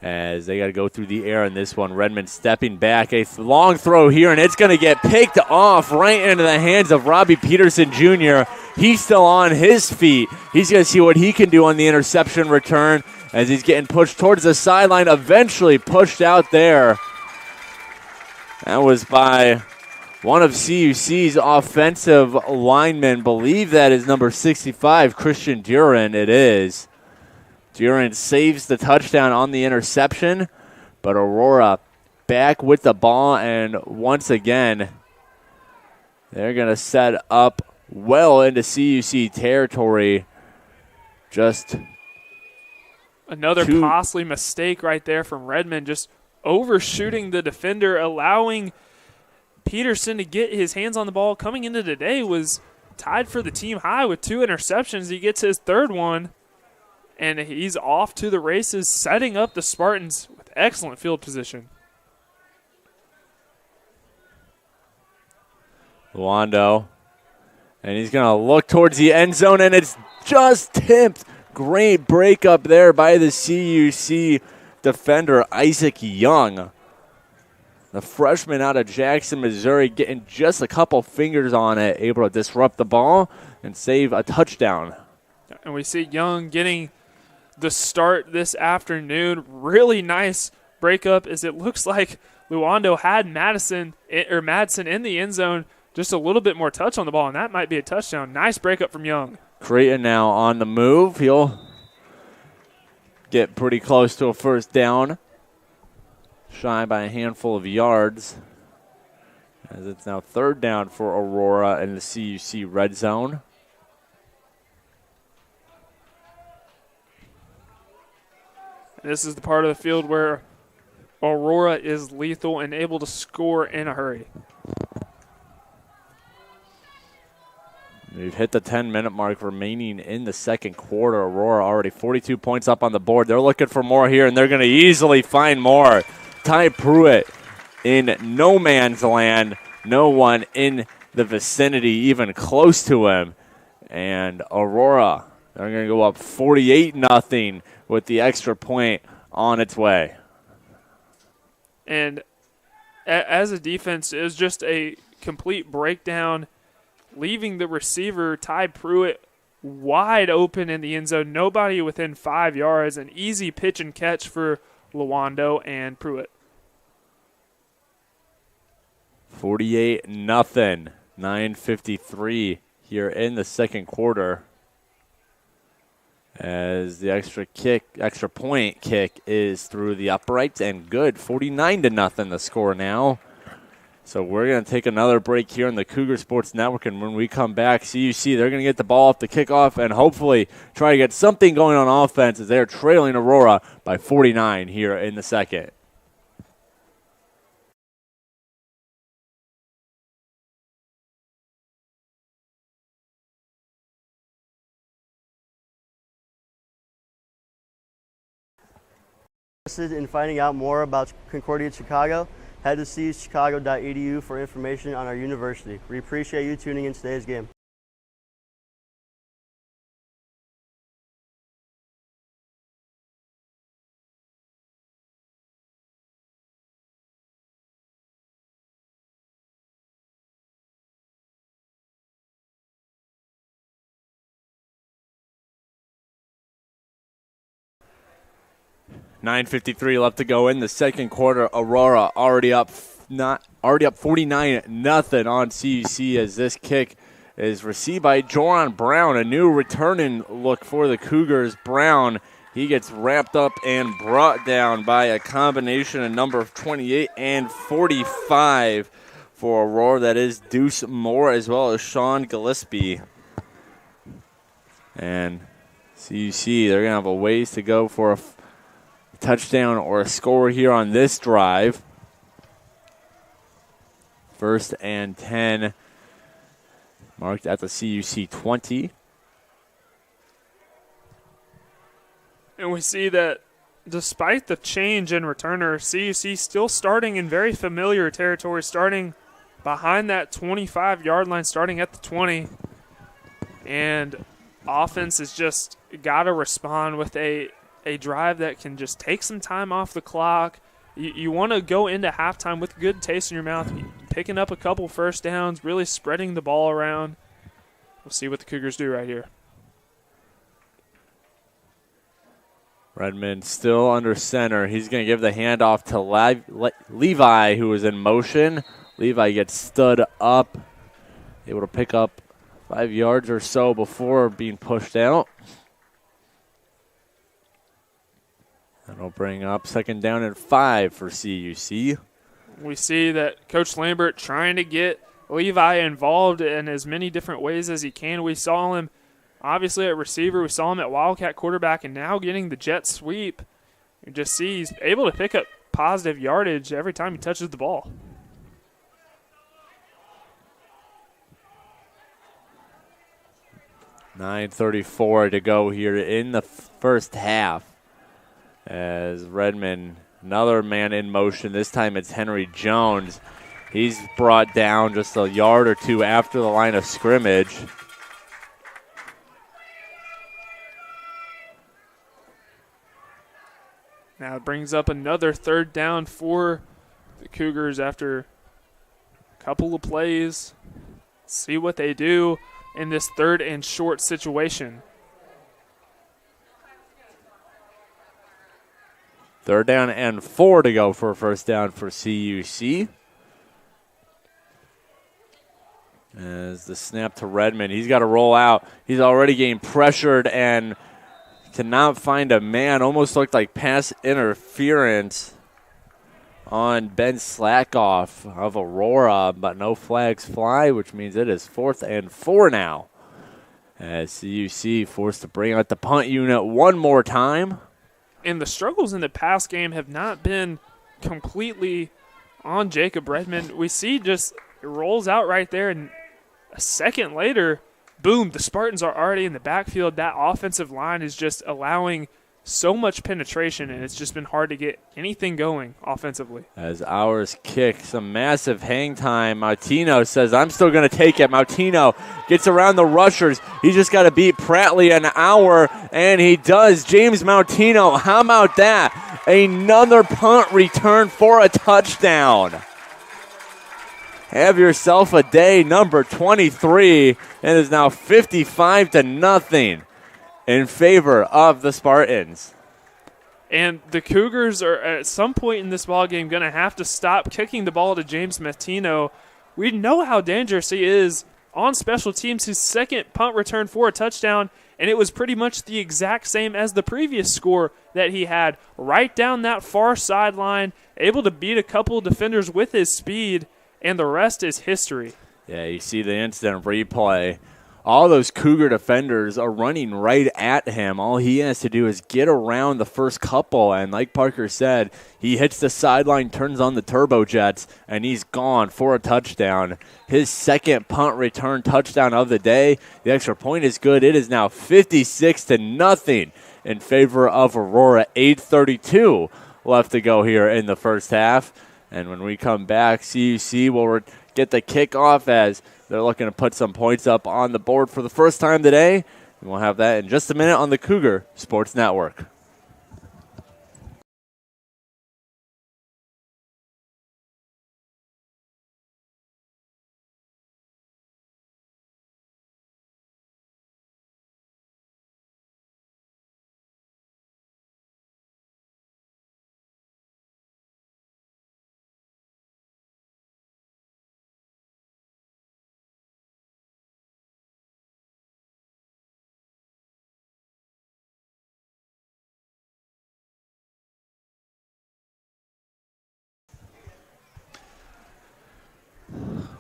As they got to go through the air in this one. Redmond stepping back. A long throw here, and it's going to get picked off right into the hands of Robbie Peterson Jr. He's still on his feet. He's going to see what he can do on the interception return as he's getting pushed towards the sideline, eventually pushed out there. That was by one of CUC's offensive linemen. Believe that is number 65, Christian Duran. It is. Duran saves the touchdown on the interception, but Aurora back with the ball, and once again, they're going to set up well into CUC territory. Just another costly mistake right there from Redmond, just overshooting the defender, allowing Peterson to get his hands on the ball. Coming into today was tied for the team high with 2 interceptions. He gets his 3rd one, and he's off to the races, setting up the Spartans with excellent field position. Luando, and he's going to look towards the end zone, and it's just tipped. Great break up there by the CUC defender, Isaac Young. The freshman out of Jackson, Missouri, getting just a couple fingers on it, able to disrupt the ball and save a touchdown. And we see Young getting the start this afternoon. Really nice breakup, as it looks like Luando had Madsen in the end zone, just a little bit more touch on the ball, and that might be a touchdown. Nice breakup from Young. Creighton now on the move. He'll get pretty close to a first down. Shy by a handful of yards, as it's now 3rd down for Aurora in the CUC red zone. This is the part of the field where Aurora is lethal and able to score in a hurry. We've hit the 10-minute mark remaining in the second quarter. Aurora already 42 points up on the board. They're looking for more here, and they're going to easily find more. Ty Pruitt in no man's land. No one in the vicinity even close to him. And Aurora, they're going to go up 48-0 with the extra point on its way. And as a defense, it was just a complete breakdown, leaving the receiver, Ty Pruitt, wide open in the end zone. Nobody within 5 yards. An easy pitch and catch for Luando and Pruitt. 48-0, 9:53 here in the second quarter. As the extra point kick is through the uprights and good. 49-0 the score now. So we're going to take another break here on the Cougar Sports Network, and when we come back, CUC, they're going to get the ball off the kickoff and hopefully try to get something going on offense as they're trailing Aurora by 49 here in the second. Interested in finding out more about Concordia Chicago? Head to cuchicago.edu for information on our university. We appreciate you tuning in today's game. .9:53 left to go in the second quarter. Aurora already up 49-0 on CUC as this kick is received by Joran Brown, a new returning look for the Cougars. Brown, he gets wrapped up and brought down by a combination of number 28 and 45 for Aurora. That is Deuce Moore as well as Sean Gillespie. And CUC, they're going to have a ways to go for a touchdown or a score here on this drive. 1st and 10, marked at the CUC 20. And we see that despite the change in returner, CUC still starting in very familiar territory, starting behind that 25-yard line, starting at the 20. And offense has just got to respond with a drive that can just take some time off the clock. You want to go into halftime with good taste in your mouth, picking up a couple first downs, really spreading the ball around. We'll see what the Cougars do right here. Redmond still under center. He's going to give the handoff to Levi, who is in motion. Levi gets stood up, able to pick up 5 yards or so before being pushed out. That'll bring up 2nd down and 5 for CUC. We see that Coach Lambert trying to get Levi involved in as many different ways as he can. We saw him obviously at receiver. We saw him at Wildcat quarterback, and now getting the jet sweep. You just see he's able to pick up positive yardage every time he touches the ball. .9:34 to go here in the first half as Redmond, another man in motion. This time it's Henry Jones. He's brought down just a yard or two after the line of scrimmage. Now it brings up another 3rd down for the Cougars after a couple of plays. See what they do in this 3rd and short situation. 3rd down and 4 to go for a first down for CUC. As the snap to Redmond, he's got to roll out. He's already getting pressured and cannot find a man. Almost looked like pass interference on Ben Slackoff of Aurora, but no flags fly, which means it is 4th and 4 now. As CUC forced to bring out the punt unit one more time. And the struggles in the pass game have not been completely on Jacob Redmond. We see just it rolls out right there, and a second later, boom, the Spartans are already in the backfield. That offensive line is just allowing so much penetration, and it's just been hard to get anything going offensively. As ours kick, some massive hang time. Mautino says, I'm still going to take it. Mautino gets around the rushers. He's just got to beat Pratley an hour, and he does. James Mautino, how about that? Another punt return for a touchdown. Have yourself a day, number 23, and is now 55-0 in favor of the Spartans. And the Cougars are at some point in this ballgame going to have to stop kicking the ball to James Mautino. We know how dangerous he is on special teams. His 2nd punt return for a touchdown, and it was pretty much the exact same as the previous score that he had. Right down that far sideline, able to beat a couple of defenders with his speed, and the rest is history. Yeah, you see the instant replay. All those Cougar defenders are running right at him. All he has to do is get around the first couple, and like Parker said, he hits the sideline, turns on the turbojets, and he's gone for a touchdown. His 2nd punt return touchdown of the day. The extra point is good. It is now 56-0 in favor of Aurora. 8:32 left to go here in the first half. And when we come back, CUC will get the kickoff as they're looking to put some points up on the board for the first time today. And we'll have that in just a minute on the Cougar Sports Network.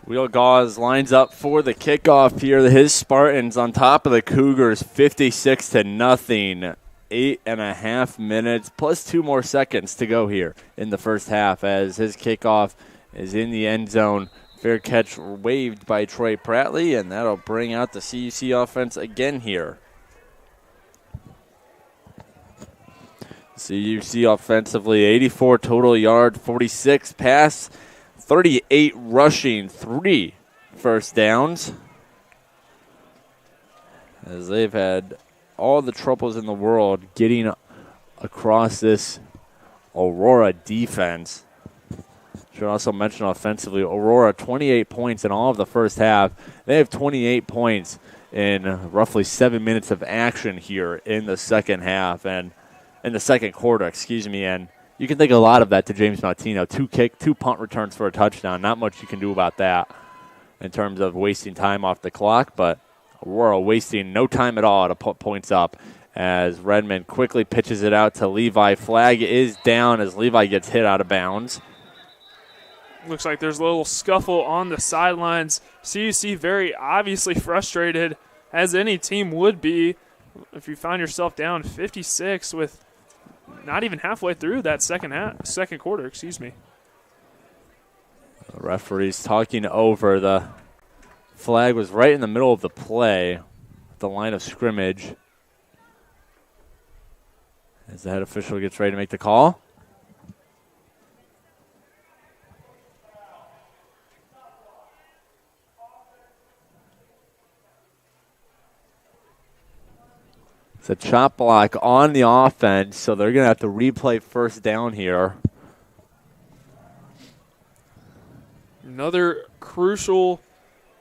Wheel Gauze lines up for the kickoff here. His Spartans on top of the Cougars, 56-0. 8.5 minutes plus 2 more seconds to go here in the first half as his kickoff is in the end zone. Fair catch waved by Troy Pratley, and that'll bring out the CUC offense again here. CUC offensively, 84 total yard, 46 pass, 38 rushing, 3 first downs. as they've had all the troubles in the world getting across this Aurora defense. Should also mention offensively, Aurora 28 points in all of the first half. They have 28 points in roughly 7 minutes of action here in the second half and in the second quarter, and you can think a lot of that to James Martino. 2 punt returns for a touchdown. Not much you can do about that in terms of wasting time off the clock, but Aurora wasting no time at all to put points up as Redmond quickly pitches it out to Levi. Flag is down as Levi gets hit out of bounds. Looks like there's a little scuffle on the sidelines. CUC very obviously frustrated, as any team would be if you find yourself down 56 with not even halfway through that second quarter. The referee's talking over. The flag was right in the middle of the play, the line of scrimmage, as the head official gets ready to make the call. It's a chop block on the offense, so they're going to have to replay first down here. Another crucial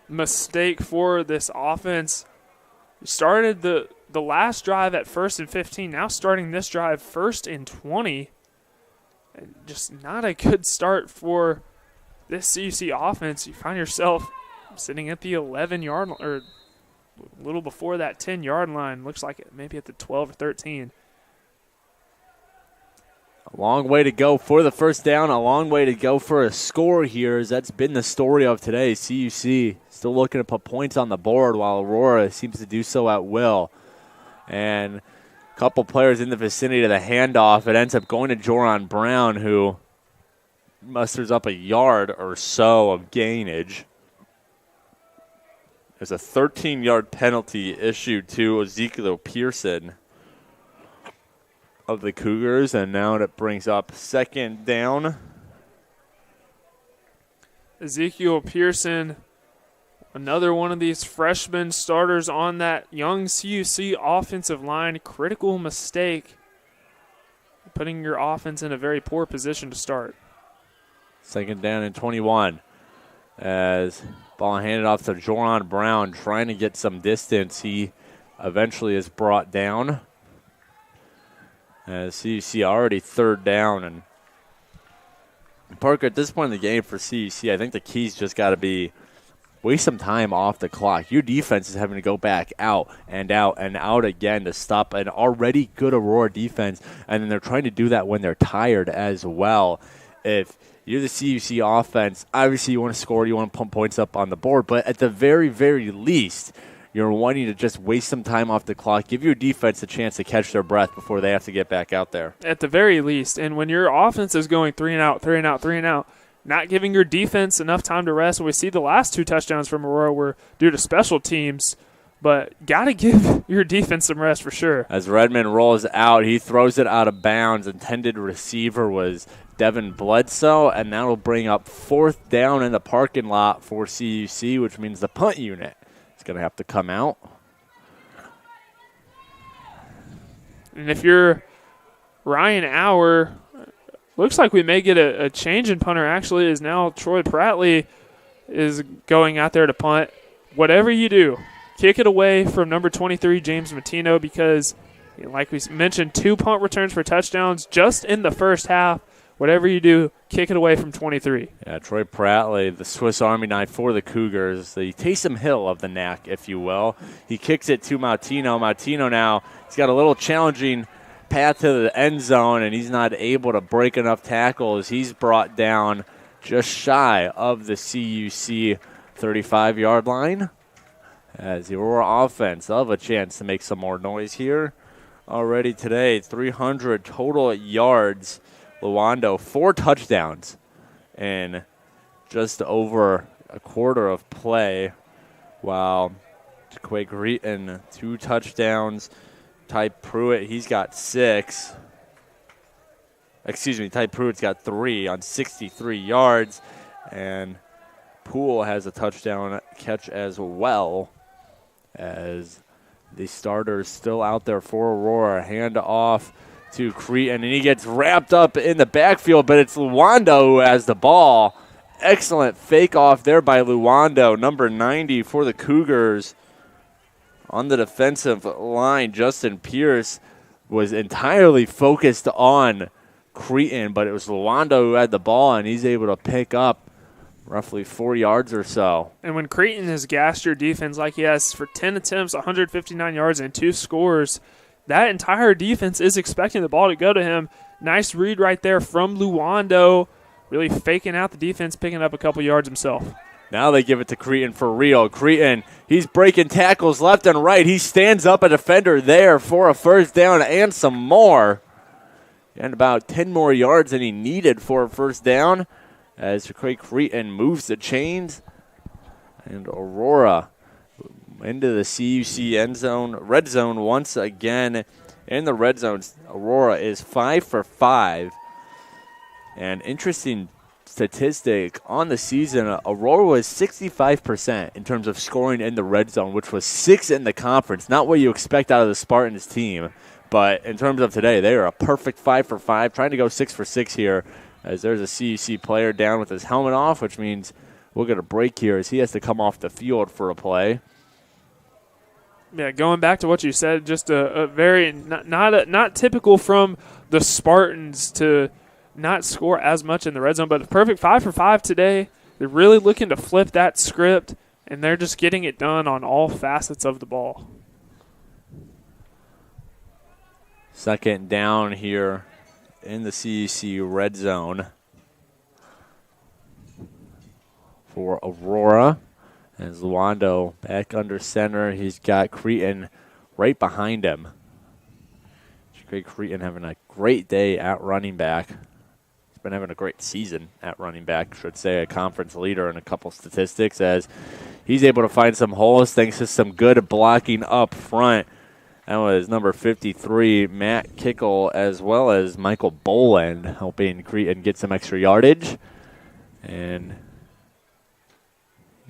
mistake for this offense. Started the last drive at 1st and 15, now starting this drive 1st and 20. And just not a good start for this CUC offense. You find yourself sitting at the 11-yard line, or a little before that 10-yard line. Looks like it maybe at the 12 or 13. A long way to go for the first down, a long way to go for a score here, as that's been the story of today. CUC still looking to put points on the board while Aurora seems to do so at will. And a couple players in the vicinity of the handoff. It ends up going to Joran Brown, who musters up a yard or so of gainage. There's a 13-yard penalty issued to Ezekiel Pearson of the Cougars, and now that brings up second down. Ezekiel Pearson, another one of these freshman starters on that young CUC offensive line. Critical mistake, putting your offense in a very poor position to start. Second down and 21 as ball handed off to Joran Brown, trying to get some distance. He eventually is brought down. As CUC already third down. And Parker, at this point in the game for CUC, I think the keys just got to be waste some time off the clock. Your defense is having to go back out and out and out again to stop an already good Aurora defense, and then they're trying to do that when they're tired as well. If you're the CUC offense, obviously you want to score, you want to pump points up on the board, but at the very, very least, you're wanting to just waste some time off the clock, give your defense a chance to catch their breath before they have to get back out there. At the very least, and when your offense is going 3 and out, 3 and out, 3 and out, not giving your defense enough time to rest. And we see the last 2 touchdowns from Aurora were due to special teams, but got to give your defense some rest for sure. As Redmond rolls out, he throws it out of bounds. Intended receiver was Devin Bledsoe, and that will bring up 4th down in the parking lot for CUC, which means the punt unit is going to have to come out. And if you're Ryan Auer, looks like we may get a change in punter. Actually, is now Troy Prattley is going out there to punt. Whatever you do, kick it away from number 23, James Matino, because, like we mentioned, 2 punt returns for touchdowns just in the first half. Whatever you do, kick it away from 23. Yeah, Troy Prattley, the Swiss Army knife for the Cougars, the Taysom Hill of the NAC, if you will. He kicks it to Martino. Martino now, he's got a little challenging path to the end zone, and he's not able to break enough tackles. He's brought down just shy of the CUC 35-yard line, as the Aurora offense will have a chance to make some more noise here already today. 300 total yards. Luando, 4 touchdowns in just over a quarter of play, while Quake Reeton, 2 touchdowns. Ty Pruitt, he's got 6. Ty Pruitt's got 3 on 63 yards. And Poole has a touchdown catch as well, as The starters still out there for Aurora. Hand off to Cretan, and he gets wrapped up in the backfield, but it's Luando who has the ball. Excellent fake off there by Luando, number 90 for the Cougars. On the defensive line, Justin Pierce was entirely focused on Cretan, but it was Luando who had the ball, and he's able to pick up roughly 4 yards or so. And when Cretan has gassed your defense like he has for 10 attempts, 159 yards, and 2 scores, that entire defense is expecting the ball to go to him. Nice read right there from Luando, really faking out the defense, picking up a couple yards himself. Now they give it to Cretan for real. Cretan, he's breaking tackles left and right. He stands up a defender there for a first down and some more. And about 10 more yards than he needed for a first down as Craig Cretan moves the chains. And Aurora into the CUC end zone, red zone once again. In the red zone, Aurora is 5 for 5. And interesting statistic on the season, Aurora was 65% in terms of scoring in the red zone, which was 6th in the conference. Not what you expect out of the Spartans team. But in terms of today, they are a perfect 5 for 5, trying to go 6 for 6 here as there's a CUC player down with his helmet off, which means we'll get a break here as he has to come off the field for a play. Yeah, going back to what you said, just a very not typical from the Spartans to not score as much in the red zone, but a perfect 5 for 5 today. They're really looking to flip that script, and they're just getting it done on all facets of the ball. Second down here in the CUC red zone for Aurora. As Luando back under center, he's got Cretan right behind him. Craig Cretan having a great day at running back. He's been having a great season at running back, should say, a conference leader in a couple statistics as he's able to find some holes thanks to some good blocking up front. That was number 53, Matt Kickle, as well as Michael Boland, helping Cretan get some extra yardage. And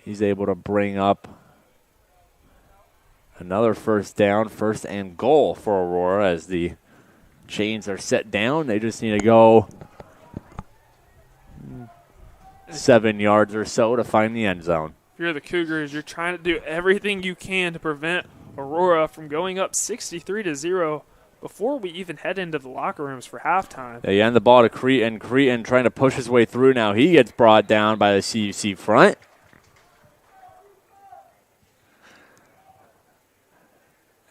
he's able to bring up another first down, first and goal for Aurora as the chains are set down. They just need to go 7 yards or so to find the end zone. If you're the Cougars, you're trying to do everything you can to prevent Aurora from going up 63-0 before we even head into the locker rooms for halftime. They end the ball to Cretan. Cretan trying to push his way through now. He gets brought down by the CUC front.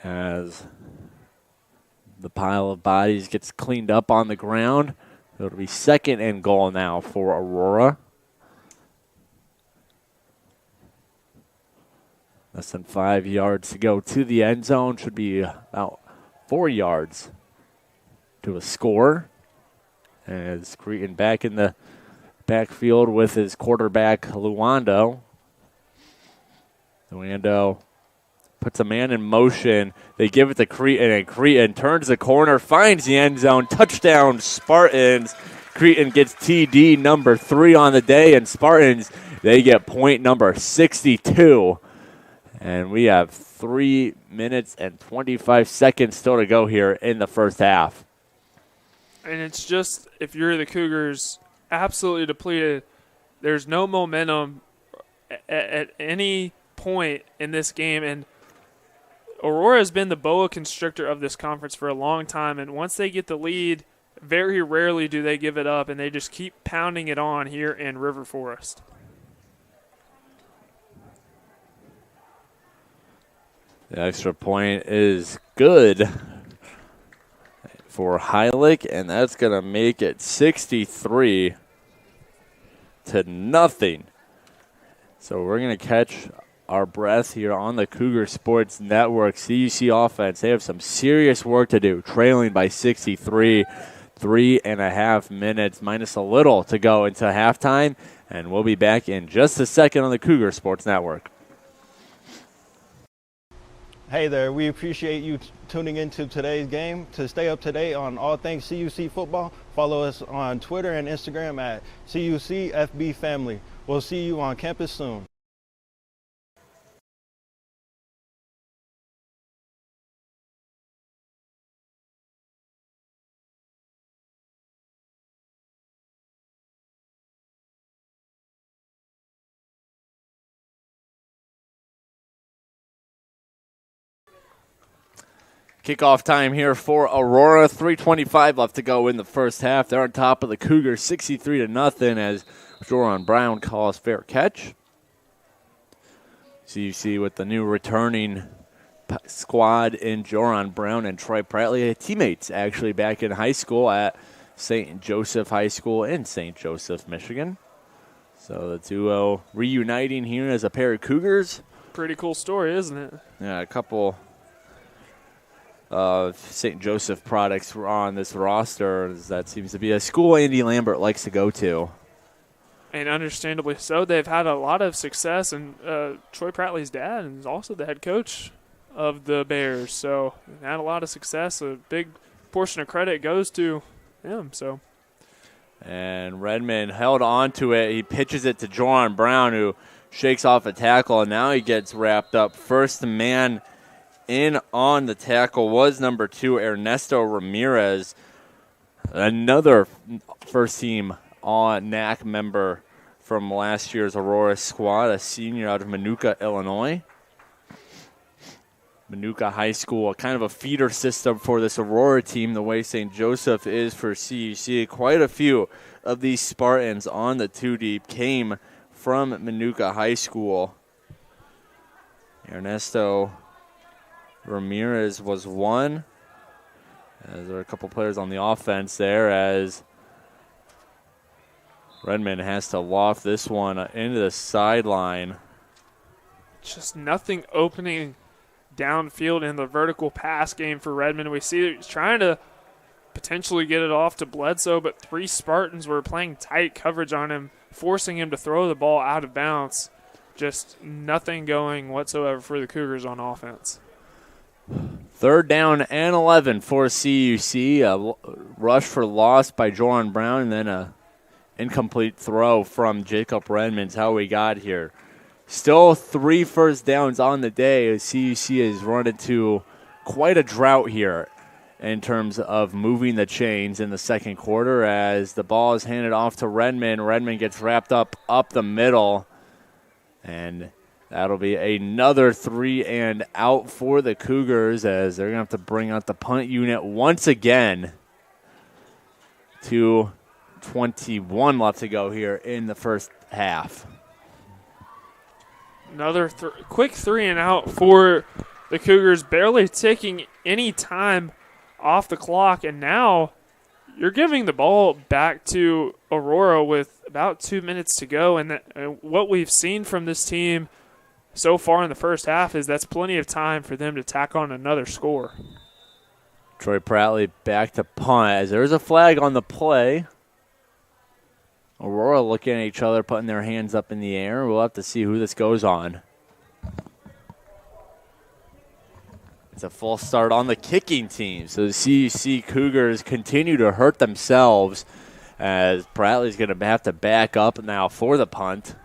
As the pile of bodies gets cleaned up on the ground. It'll be second and goal now for Aurora. Less than 5 yards to go to the end zone. Should be about 4 yards to a score. As Cretan back in the backfield with his quarterback, Luando. Luando puts a man in motion. They give it to Cretan, and Cretan turns the corner, finds the end zone. Touchdown, Spartans. Cretan gets TD number 3 on the day, and Spartans, they get point number 62. And we have 3 minutes and 25 seconds still to go here in the first half. And it's just, if you're the Cougars, absolutely depleted. There's no momentum at any point in this game, and Aurora has been the boa constrictor of this conference for a long time, and once they get the lead, very rarely do they give it up, and they just keep pounding it on here in River Forest. The extra point is good for Heilig, and that's going to make it 63-0. So we're going to catch our breath here on the Cougar Sports Network. CUC offense, they have some serious work to do, trailing by 63, 3.5 minutes, minus a little to go into halftime, and we'll be back in just a second on the Cougar Sports Network. Hey there, we appreciate you tuning into today's game. To stay up to date on all things CUC football, follow us on Twitter and Instagram at CUC FB Family. We'll see you on campus soon. Kickoff time here for Aurora. 3:25 left to go in the first half. They're on top of the Cougars 63-0 as Joran Brown calls fair catch. CUC with the new returning squad in Joran Brown and Troy Pratley, teammates actually back in high school at St. Joseph High School in St. Joseph, Michigan. So the duo reuniting here as a pair of Cougars. Pretty cool story, isn't it? Yeah, a couple St. Joseph products were on this roster. That seems to be a school Andy Lambert likes to go to. And understandably so. They've had a lot of success, and Troy Pratley's dad is also the head coach of the Bears. So they've had a lot of success. A big portion of credit goes to him. So. And Redmond held on to it. He pitches it to Joran Brown, who shakes off a tackle, and now he gets wrapped up. First man in on the tackle was number 2, Ernesto Ramirez, another first-team NAC member from last year's Aurora squad, a senior out of Minooka, Illinois. Minooka High School, kind of a feeder system for this Aurora team, the way St. Joseph is for CUC. Quite a few of these Spartans on the 2-deep came from Minooka High School. Ernesto Ramirez was one. As there are a couple players on the offense there as Redmond has to loft this one into the sideline. Just nothing opening downfield in the vertical pass game for Redmond. We see he's trying to potentially get it off to Bledsoe, but 3 Spartans were playing tight coverage on him, forcing him to throw the ball out of bounds. Just nothing going whatsoever for the Cougars on offense. 3rd down and 11 for CUC. A rush for loss by Joran Brown, and then a incomplete throw from Jacob Redmond's how we got here. Still 3 first downs on the day as CUC has run into quite a drought here in terms of moving the chains in the second quarter as the ball is handed off to Redmond. Redmond gets wrapped up the middle, and that'll be another 3 and out for the Cougars as they're going to have to bring out the punt unit once again. 2:21 left to go here in the first half. Another quick 3 and out for the Cougars, barely taking any time off the clock. And now you're giving the ball back to Aurora with about 2 minutes to go. And what we've seen from this team so far in the first half is that's plenty of time for them to tack on another score. Troy Pratley back to punt as there's a flag on the play. Aurora looking at each other, putting their hands up in the air. We'll have to see who this goes on. It's a false start on the kicking team. So the CUC Cougars continue to hurt themselves as Pratley's going to have to back up now for the punt.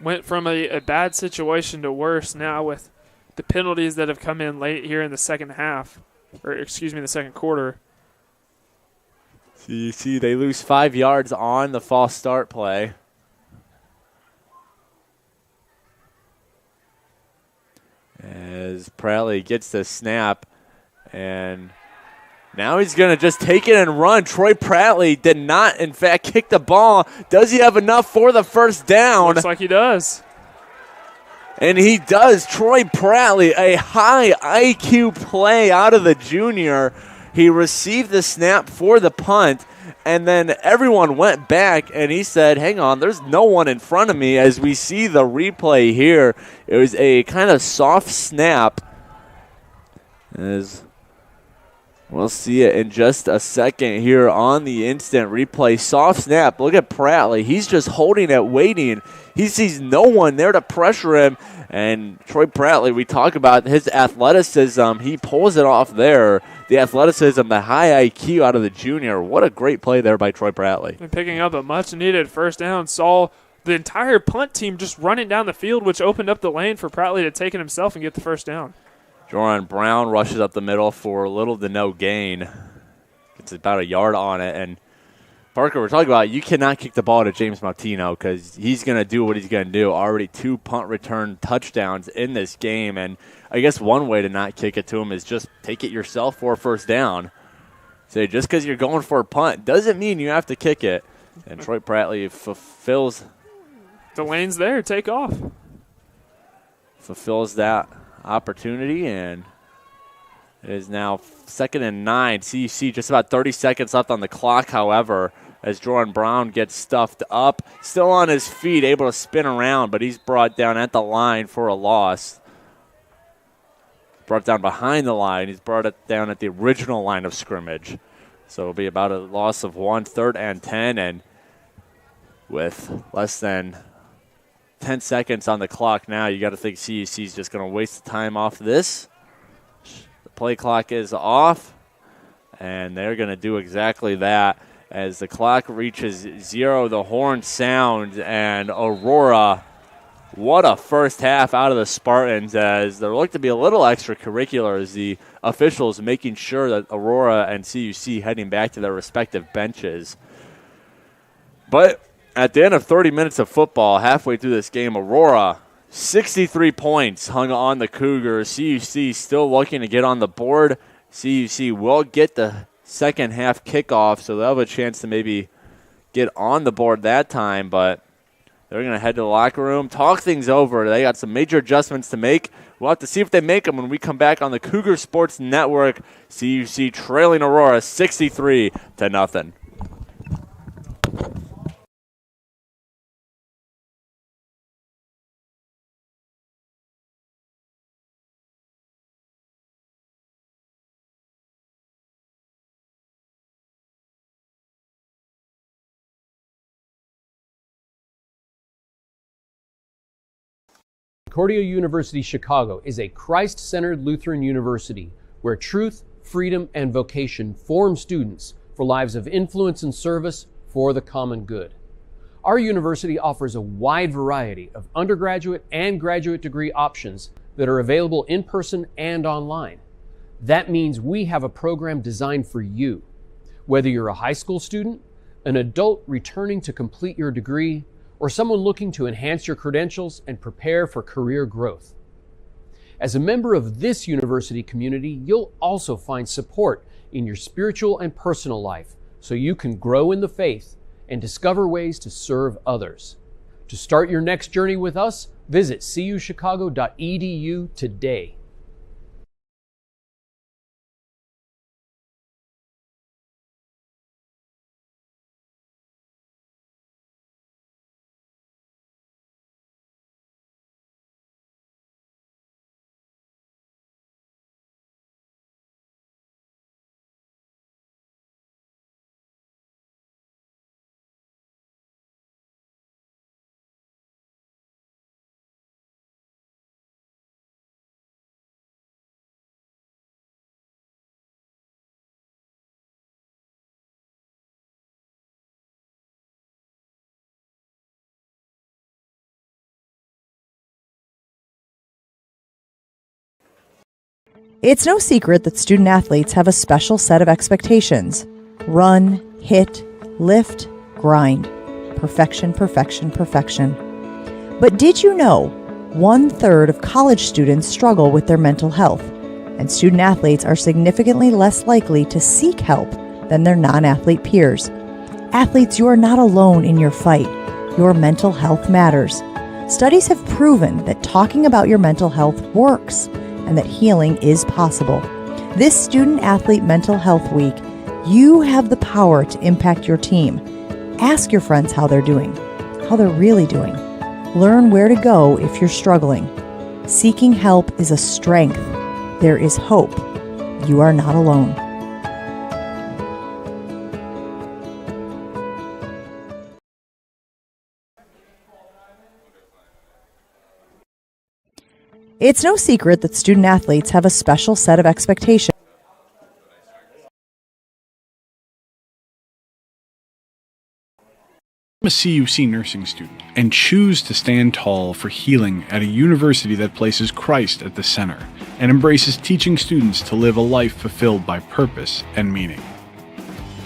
Went from a bad situation to worse now with the penalties that have come in late here in the second half, or excuse me, the second quarter. CUC, they lose 5 yards on the false start play. As Pratley gets the snap, and now he's going to just take it and run. Troy Pratley did not, in fact, kick the ball. Does he have enough for the first down? Looks like he does. And he does. Troy Pratley, a high IQ play out of the junior. He received the snap for the punt, and then everyone went back, and he said, hang on, there's no one in front of me. As we see the replay here, it was a kind of soft snap. As we'll see it in just a second here on the instant replay. Soft snap. Look at Pratley. He's just holding it, waiting. He sees no one there to pressure him. And Troy Pratley, we talk about his athleticism. He pulls it off there. The athleticism, the high IQ out of the junior. What a great play there by Troy Pratley. And picking up a much-needed first down. Saw the entire punt team just running down the field, which opened up the lane for Pratley to take it himself and get the first down. Joran Brown rushes up the middle for little to no gain. It's about a yard on it, and Parker, we're talking about you cannot kick the ball to James Martino because he's going to do what he's going to do. Already 2 punt return touchdowns in this game, and I guess one way to not kick it to him is just take it yourself for a first down. Say, just because you're going for a punt doesn't mean you have to kick it. And Troy Prattley fulfills. The lane's there. Take off. Fulfills that opportunity, and it is now 2nd and 9. CUC just about 30 seconds left on the clock, however, as Jordan Brown gets stuffed up. Still on his feet, able to spin around, but he's brought down at the line for a loss. Brought down behind the line. He's brought it down at the original line of scrimmage. So it'll be about a loss of 1, 3rd and 10, and with less than 10 seconds on the clock now, you got to think CUC is just going to waste the time off this. The play clock is off, and they're going to do exactly that. As the clock reaches 0, the horn sounds, and Aurora, what a first half out of the Spartans, as there looked to be a little extracurricular as the officials making sure that Aurora and CUC heading back to their respective benches. But at the end of 30 minutes of football, halfway through this game, Aurora, 63 points hung on the Cougars. CUC still looking to get on the board. CUC will get the second half kickoff, so they'll have a chance to maybe get on the board that time, but they're going to head to the locker room, talk things over. They got some major adjustments to make. We'll have to see if they make them when we come back on the Cougar Sports Network. CUC trailing Aurora 63-0. Concordia University Chicago is a Christ-centered Lutheran university where truth, freedom, and vocation form students for lives of influence and service for the common good. Our university offers a wide variety of undergraduate and graduate degree options that are available in person and online. That means we have a program designed for you. Whether you're a high school student, an adult returning to complete your degree, or someone looking to enhance your credentials and prepare for career growth. As a member of this university community, you'll also find support in your spiritual and personal life so you can grow in the faith and discover ways to serve others. To start your next journey with us, visit cuchicago.edu today. It's no secret that student athletes have a special set of expectations. Run, hit, lift, grind. Perfection, perfection, perfection. But did you know 1/3 of college students struggle with their mental health, and student athletes are significantly less likely to seek help than their non-athlete peers? Athletes, you are not alone in your fight. Your mental health matters. Studies have proven that talking about your mental health works, and that healing is possible. This Student Athlete Mental Health Week, you have the power to impact your team. Ask your friends how they're doing, how they're really doing. Learn where to go if you're struggling. Seeking help is a strength. There is hope. You are not alone. It's no secret that student athletes have a special set of expectations. I'm a CUC nursing student and choose to stand tall for healing at a university that places Christ at the center and embraces teaching students to live a life fulfilled by purpose and meaning.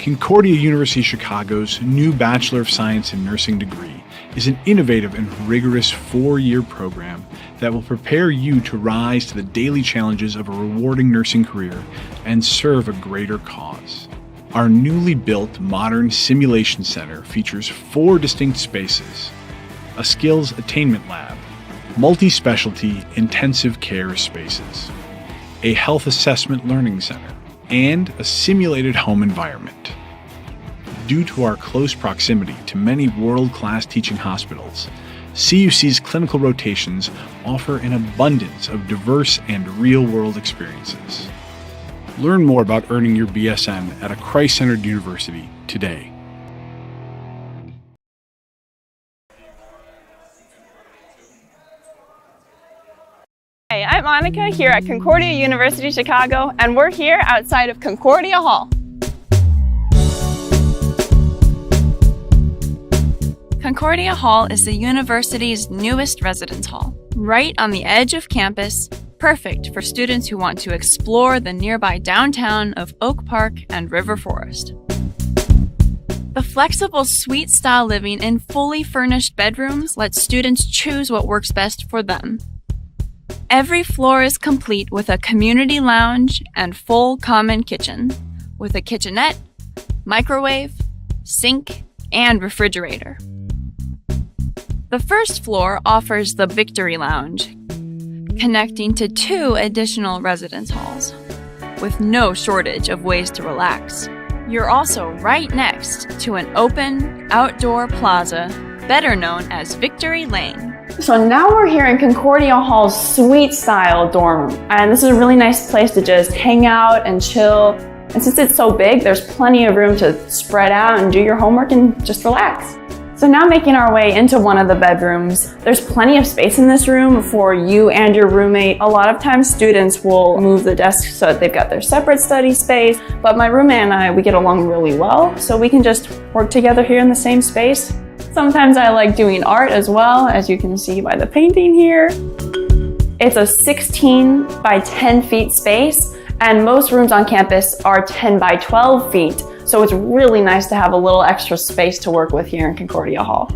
Concordia University Chicago's new Bachelor of Science in Nursing degree is an innovative and rigorous 4-year program that will prepare you to rise to the daily challenges of a rewarding nursing career and serve a greater cause. Our newly built modern simulation center features 4 distinct spaces: a skills attainment lab, multi-specialty intensive care spaces, a health assessment learning center, and a simulated home environment. Due to our close proximity to many world-class teaching hospitals, CUC's clinical rotations offer an abundance of diverse and real-world experiences. Learn more about earning your BSN at a Christ-centered university today. Hey, I'm Monica here at Concordia University Chicago, and we're here outside of Concordia Hall. Concordia Hall is the university's newest residence hall, right on the edge of campus, perfect for students who want to explore the nearby downtown of Oak Park and River Forest. The flexible suite-style living in fully furnished bedrooms lets students choose what works best for them. Every floor is complete with a community lounge and full common kitchen, with a kitchenette, microwave, sink, and refrigerator. The first floor offers the Victory Lounge, connecting to 2 additional residence halls, with no shortage of ways to relax. You're also right next to an open, outdoor plaza, better known as Victory Lane. So now we're here in Concordia Hall's suite-style dorm room, and this is a really nice place to just hang out and chill. And since it's so big, there's plenty of room to spread out and do your homework and just relax. So now making our way into one of the bedrooms, there's plenty of space in this room for you and your roommate. A lot of times students will move the desks so that they've got their separate study space, but my roommate and I, we get along really well, so we can just work together here in the same space. Sometimes I like doing art as well, as you can see by the painting here. It's a 16 by 10 feet space, and most rooms on campus are 10 by 12 feet. So it's really nice to have a little extra space to work with here in Concordia Hall.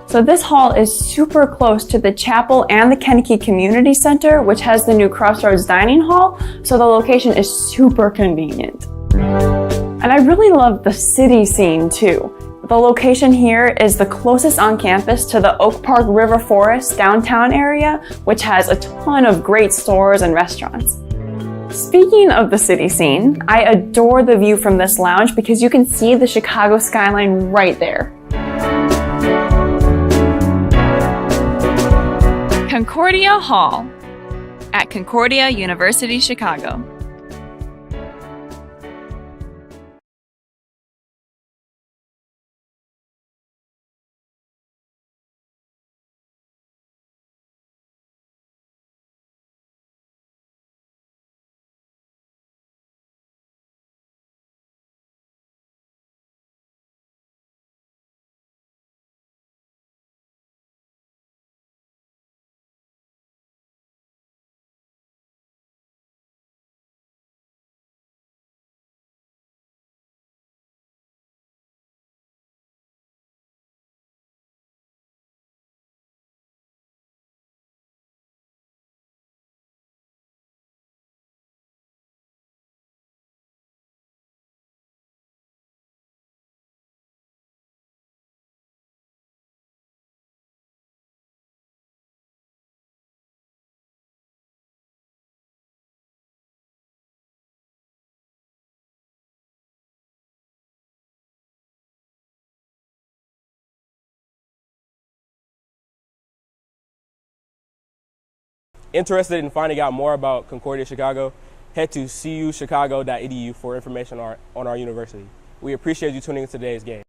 So this hall is super close to the chapel and the Kennedy Community Center, which has the new Crossroads Dining Hall. So the location is super convenient. And I really love the city scene too. The location here is the closest on campus to the Oak Park River Forest downtown area, which has a ton of great stores and restaurants. Speaking of the city scene, I adore the view from this lounge because you can see the Chicago skyline right there. Concordia Hall at Concordia University Chicago. Interested in finding out more about Concordia Chicago? Head to cuchicago.edu for information on our university. We appreciate you tuning in to today's game.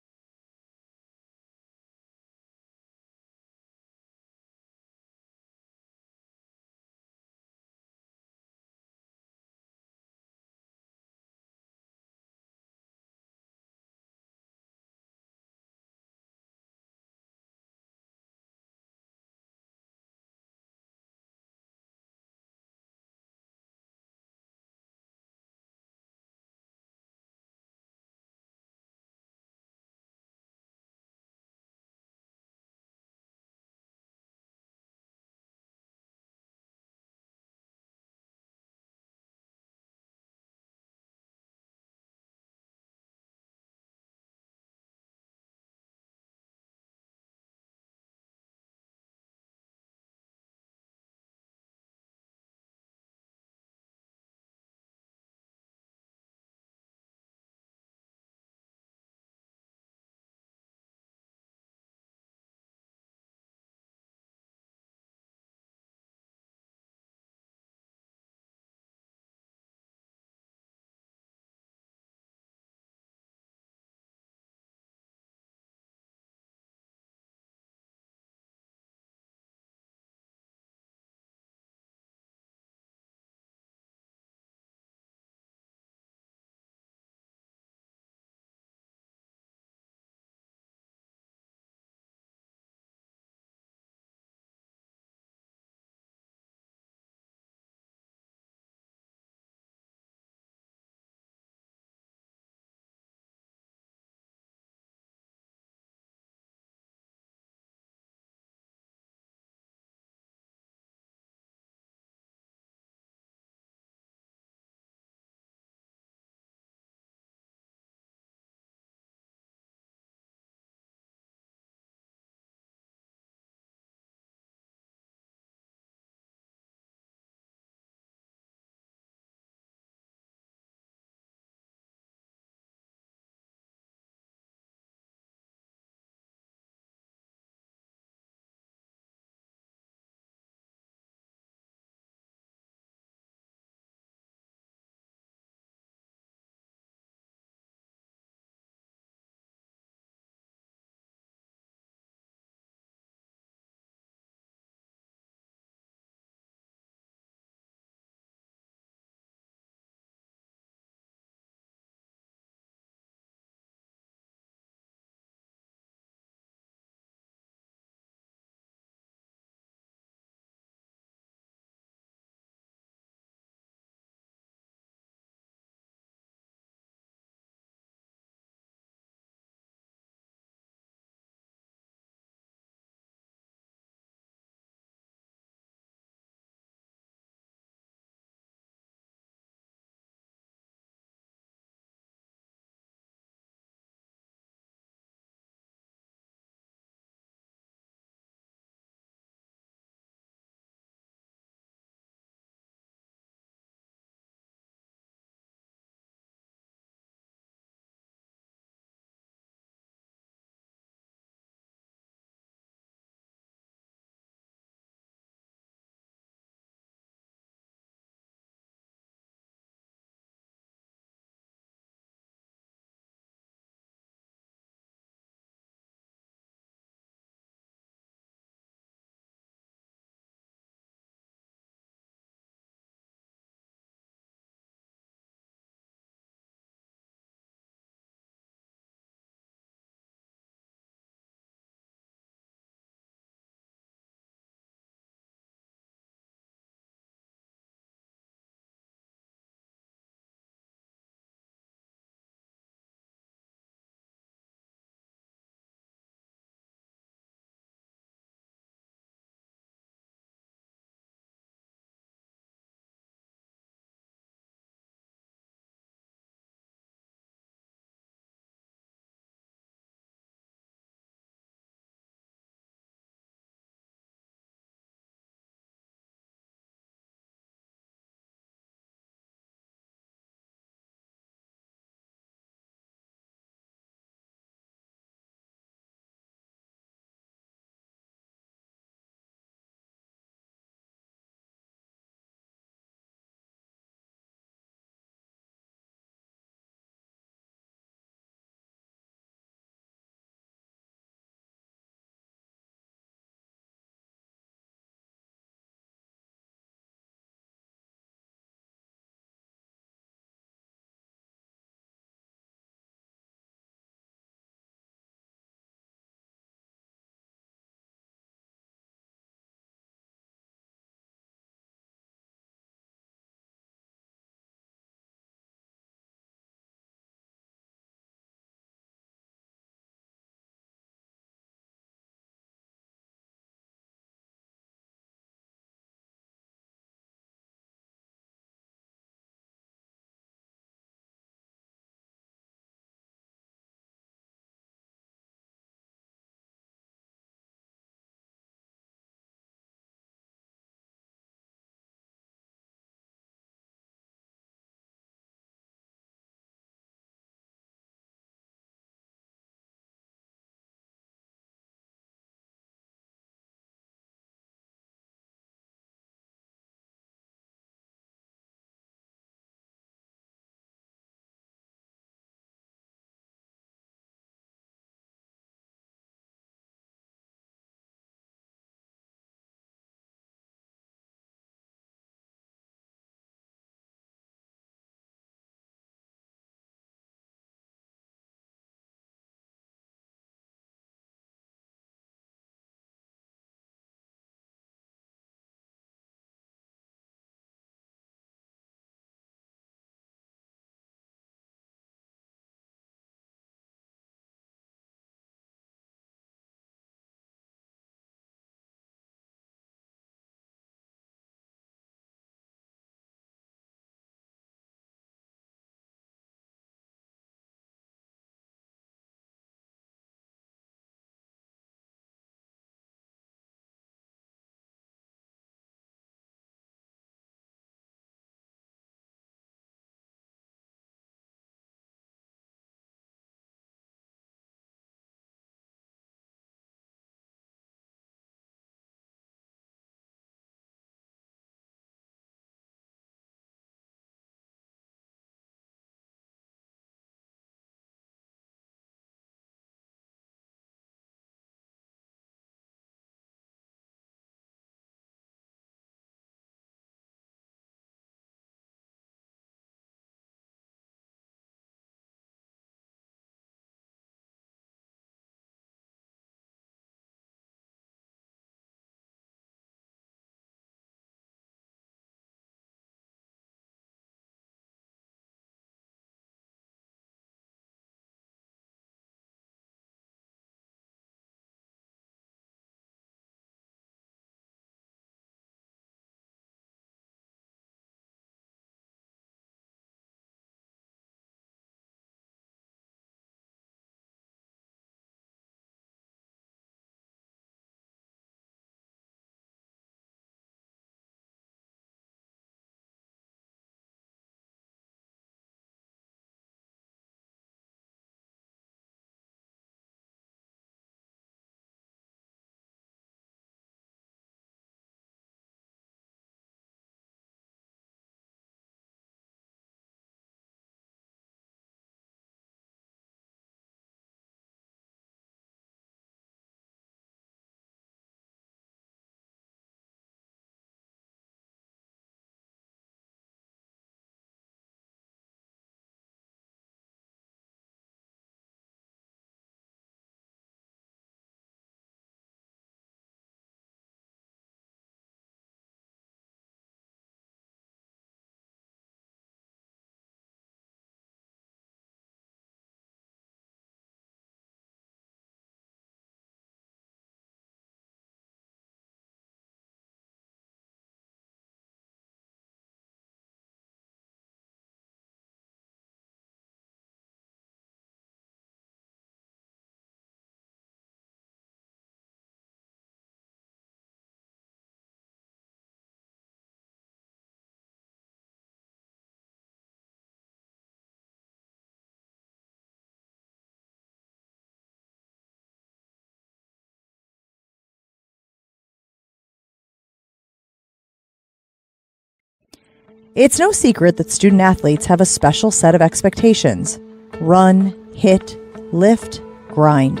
It's no secret that student athletes have a special set of expectations. Run, hit, lift, grind.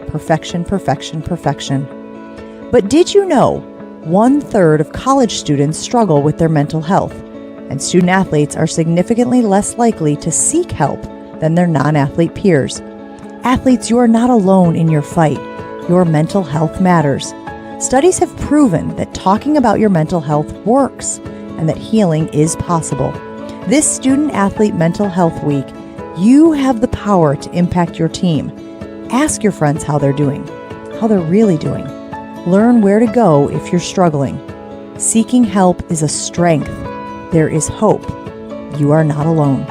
Perfection, perfection, perfection. But did you know 1/3 of college students struggle with their mental health, and student athletes are significantly less likely to seek help than their non-athlete peers? Athletes, you are not alone in your fight. Your mental health matters. Studies have proven that talking about your mental health works and that healing is possible. This Student Athlete Mental Health Week, you have the power to impact your team. Ask your friends how they're doing, how they're really doing. Learn where to go if you're struggling. Seeking help is a strength. There is hope. You are not alone.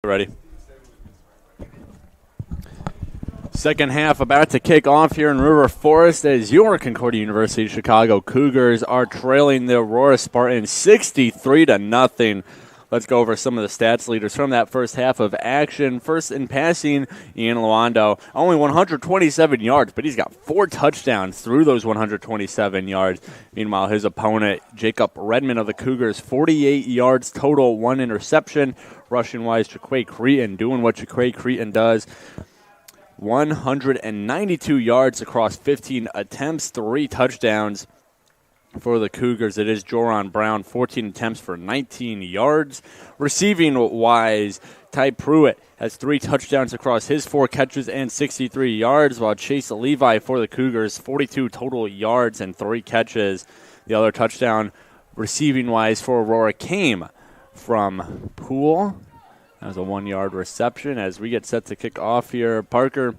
Ready. Second half about to kick off here in River Forest as your Concordia University Chicago Cougars are trailing the Aurora Spartans 63-0. Let's go over some of the stats leaders from that first half of action. First in passing, Ian Luando, only 127 yards, but he's got 4 touchdowns through those 127 yards. Meanwhile, his opponent, Jacob Redmond of the Cougars, 48 yards total, 1 interception. Rushing-wise, Jaquay Creighton doing what Jaquay Creighton does. 192 yards across 15 attempts, 3 touchdowns. For the Cougars, it is Joran Brown, 14 attempts for 19 yards. Receiving-wise, Ty Pruitt has 3 touchdowns across his 4 catches and 63 yards, while Chase Levi for the Cougars, 42 total yards and 3 catches. The other touchdown receiving-wise for Aurora came from Poole. That was a 1-yard reception as we get set to kick off here. Parker,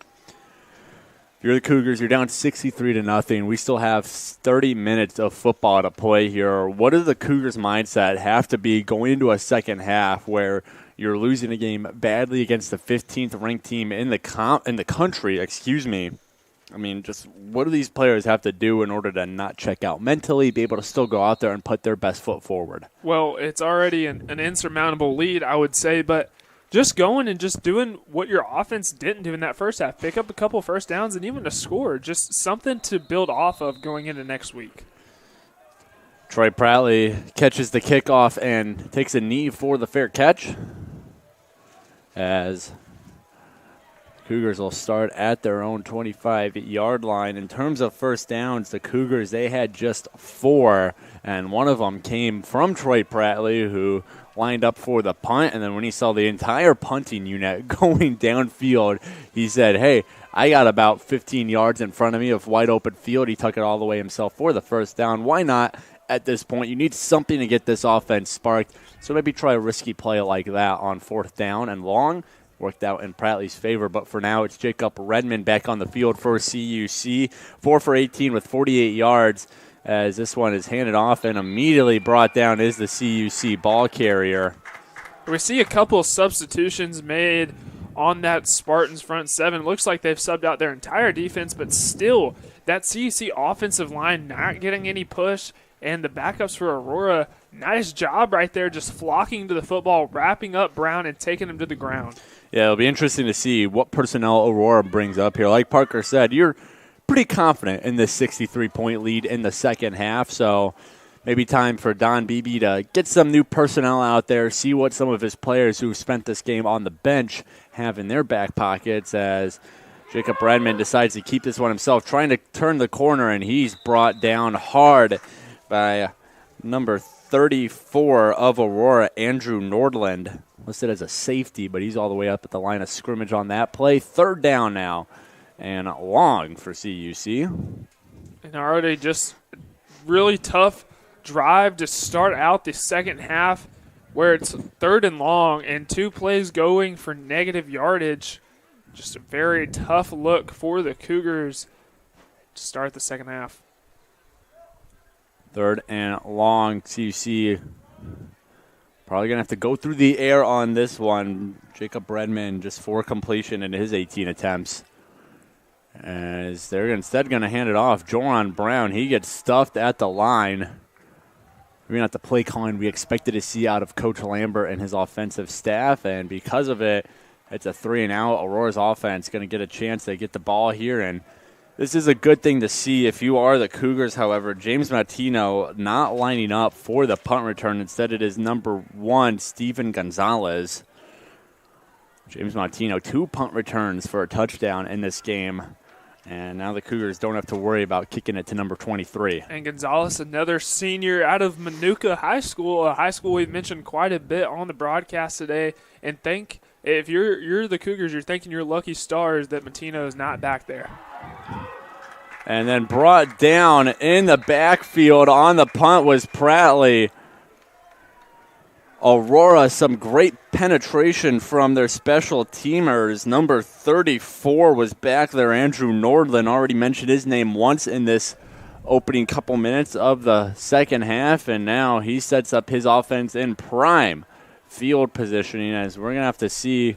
you're the Cougars. You're down 63-0. We still have 30 minutes of football to play here. What does the Cougars' mindset have to be going into a second half where you're losing a game badly against the 15th ranked team in the country? I mean, just what do these players have to do in order to not check out mentally, be able to still go out there and put their best foot forward? Well, it's already an insurmountable lead, I would say, but just going and just doing what your offense didn't do in that first half. Pick up a couple first downs and even a score. Just something to build off of going into next week. Troy Pratley catches the kickoff and takes a knee for the fair catch as Cougars will start at their own 25-yard line. In terms of first downs, the Cougars, they had just 4, and one of them came from Troy Pratley, who lined up for the punt, and then when he saw the entire punting unit going downfield, he said, hey, I got about 15 yards in front of me of wide open field. He took it all the way himself for the first down. Why not at this point? You need something to get this offense sparked, so maybe try a risky play like that on 4th down and long. Worked out in Pratley's favor, but for now it's Jacob Redmond back on the field for CUC. 4 for 18 with 48 yards as this one is handed off and immediately brought down is the CUC ball carrier. We see a couple of substitutions made on that Spartans front 7. Looks like they've subbed out their entire defense, but still that CUC offensive line not getting any push, and the backups for Aurora, nice job right there just flocking to the football, wrapping up Brown and taking him to the ground. Yeah, it'll be interesting to see what personnel Aurora brings up here. Like Parker said, you're pretty confident in this 63-point lead in the second half, so maybe time for Don Beebe to get some new personnel out there, see what some of his players who spent this game on the bench have in their back pockets as Jacob Redmond decides to keep this one himself, trying to turn the corner, and he's brought down hard by number 34 of Aurora, Andrew Nordland. Listed as a safety, but he's all the way up at the line of scrimmage on that play. 3rd down now, and long for CUC. And already just really tough drive to start out the second half where it's 3rd and long and 2 plays going for negative yardage. Just a very tough look for the Cougars to start the second half. 3rd and long, CUC probably going to have to go through the air on this one. Jacob Redmond just 4 completion in his 18 attempts. As they're instead going to hand it off. Joran Brown, he gets stuffed at the line. Maybe not the play calling we expected to see out of Coach Lambert and his offensive staff. And because of it, it's a 3-and-out. Aurora's offense going to get a chance to get the ball here and This is a good thing to see if you are the Cougars, however. James Martino not lining up for the punt return. Instead, it is number 1, Steven Gonzalez. James Martino, 2 punt returns for a touchdown in this game. And now the Cougars don't have to worry about kicking it to number 23. And Gonzalez, another senior out of Manuka High School, a high school we've mentioned quite a bit on the broadcast today. And if you're the Cougars, you're thanking your lucky stars that Martino is not back there. And then brought down in the backfield on the punt was Prattley. Aurora, some great penetration from their special teamers. Number 34 was back there. Andrew Nordland, already mentioned his name once in this opening couple minutes of the second half, and now he sets up his offense in prime field positioning, as we're going to have to see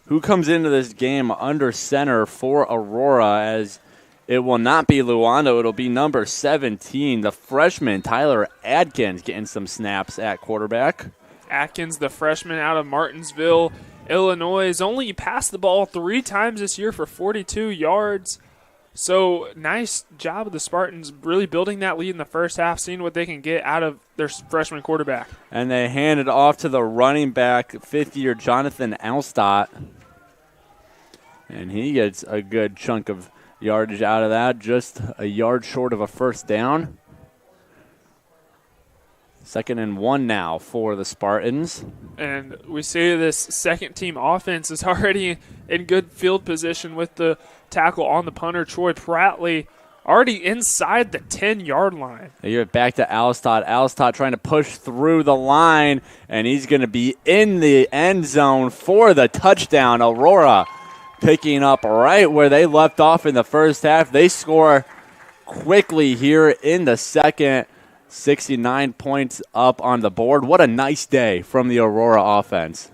who comes into this game under center for Aurora, as it will not be Luando. It'll be number 17, the freshman Tyler Adkins, getting some snaps at quarterback. Atkins, the freshman out of Martinsville, Illinois, has only passed the ball 3 times this year for 42 yards. So nice job of the Spartans really building that lead in the first half, seeing what they can get out of their freshman quarterback. And they hand it off to the running back, 5th-year Jonathan Alstott. And he gets a good chunk of yardage out of that, just a yard short of a first down. 2nd and 1 now for the Spartans. And we see this second-team offense is already in good field position with the tackle on the punter, Troy Prattley, already inside the 10-yard line. You're back to Alstott. Alstott trying to push through the line, and he's going to be in the end zone for the touchdown. Aurora picking up right where they left off in the first half. They score quickly here in the second. 69 points up on the board. What a nice day from the Aurora offense.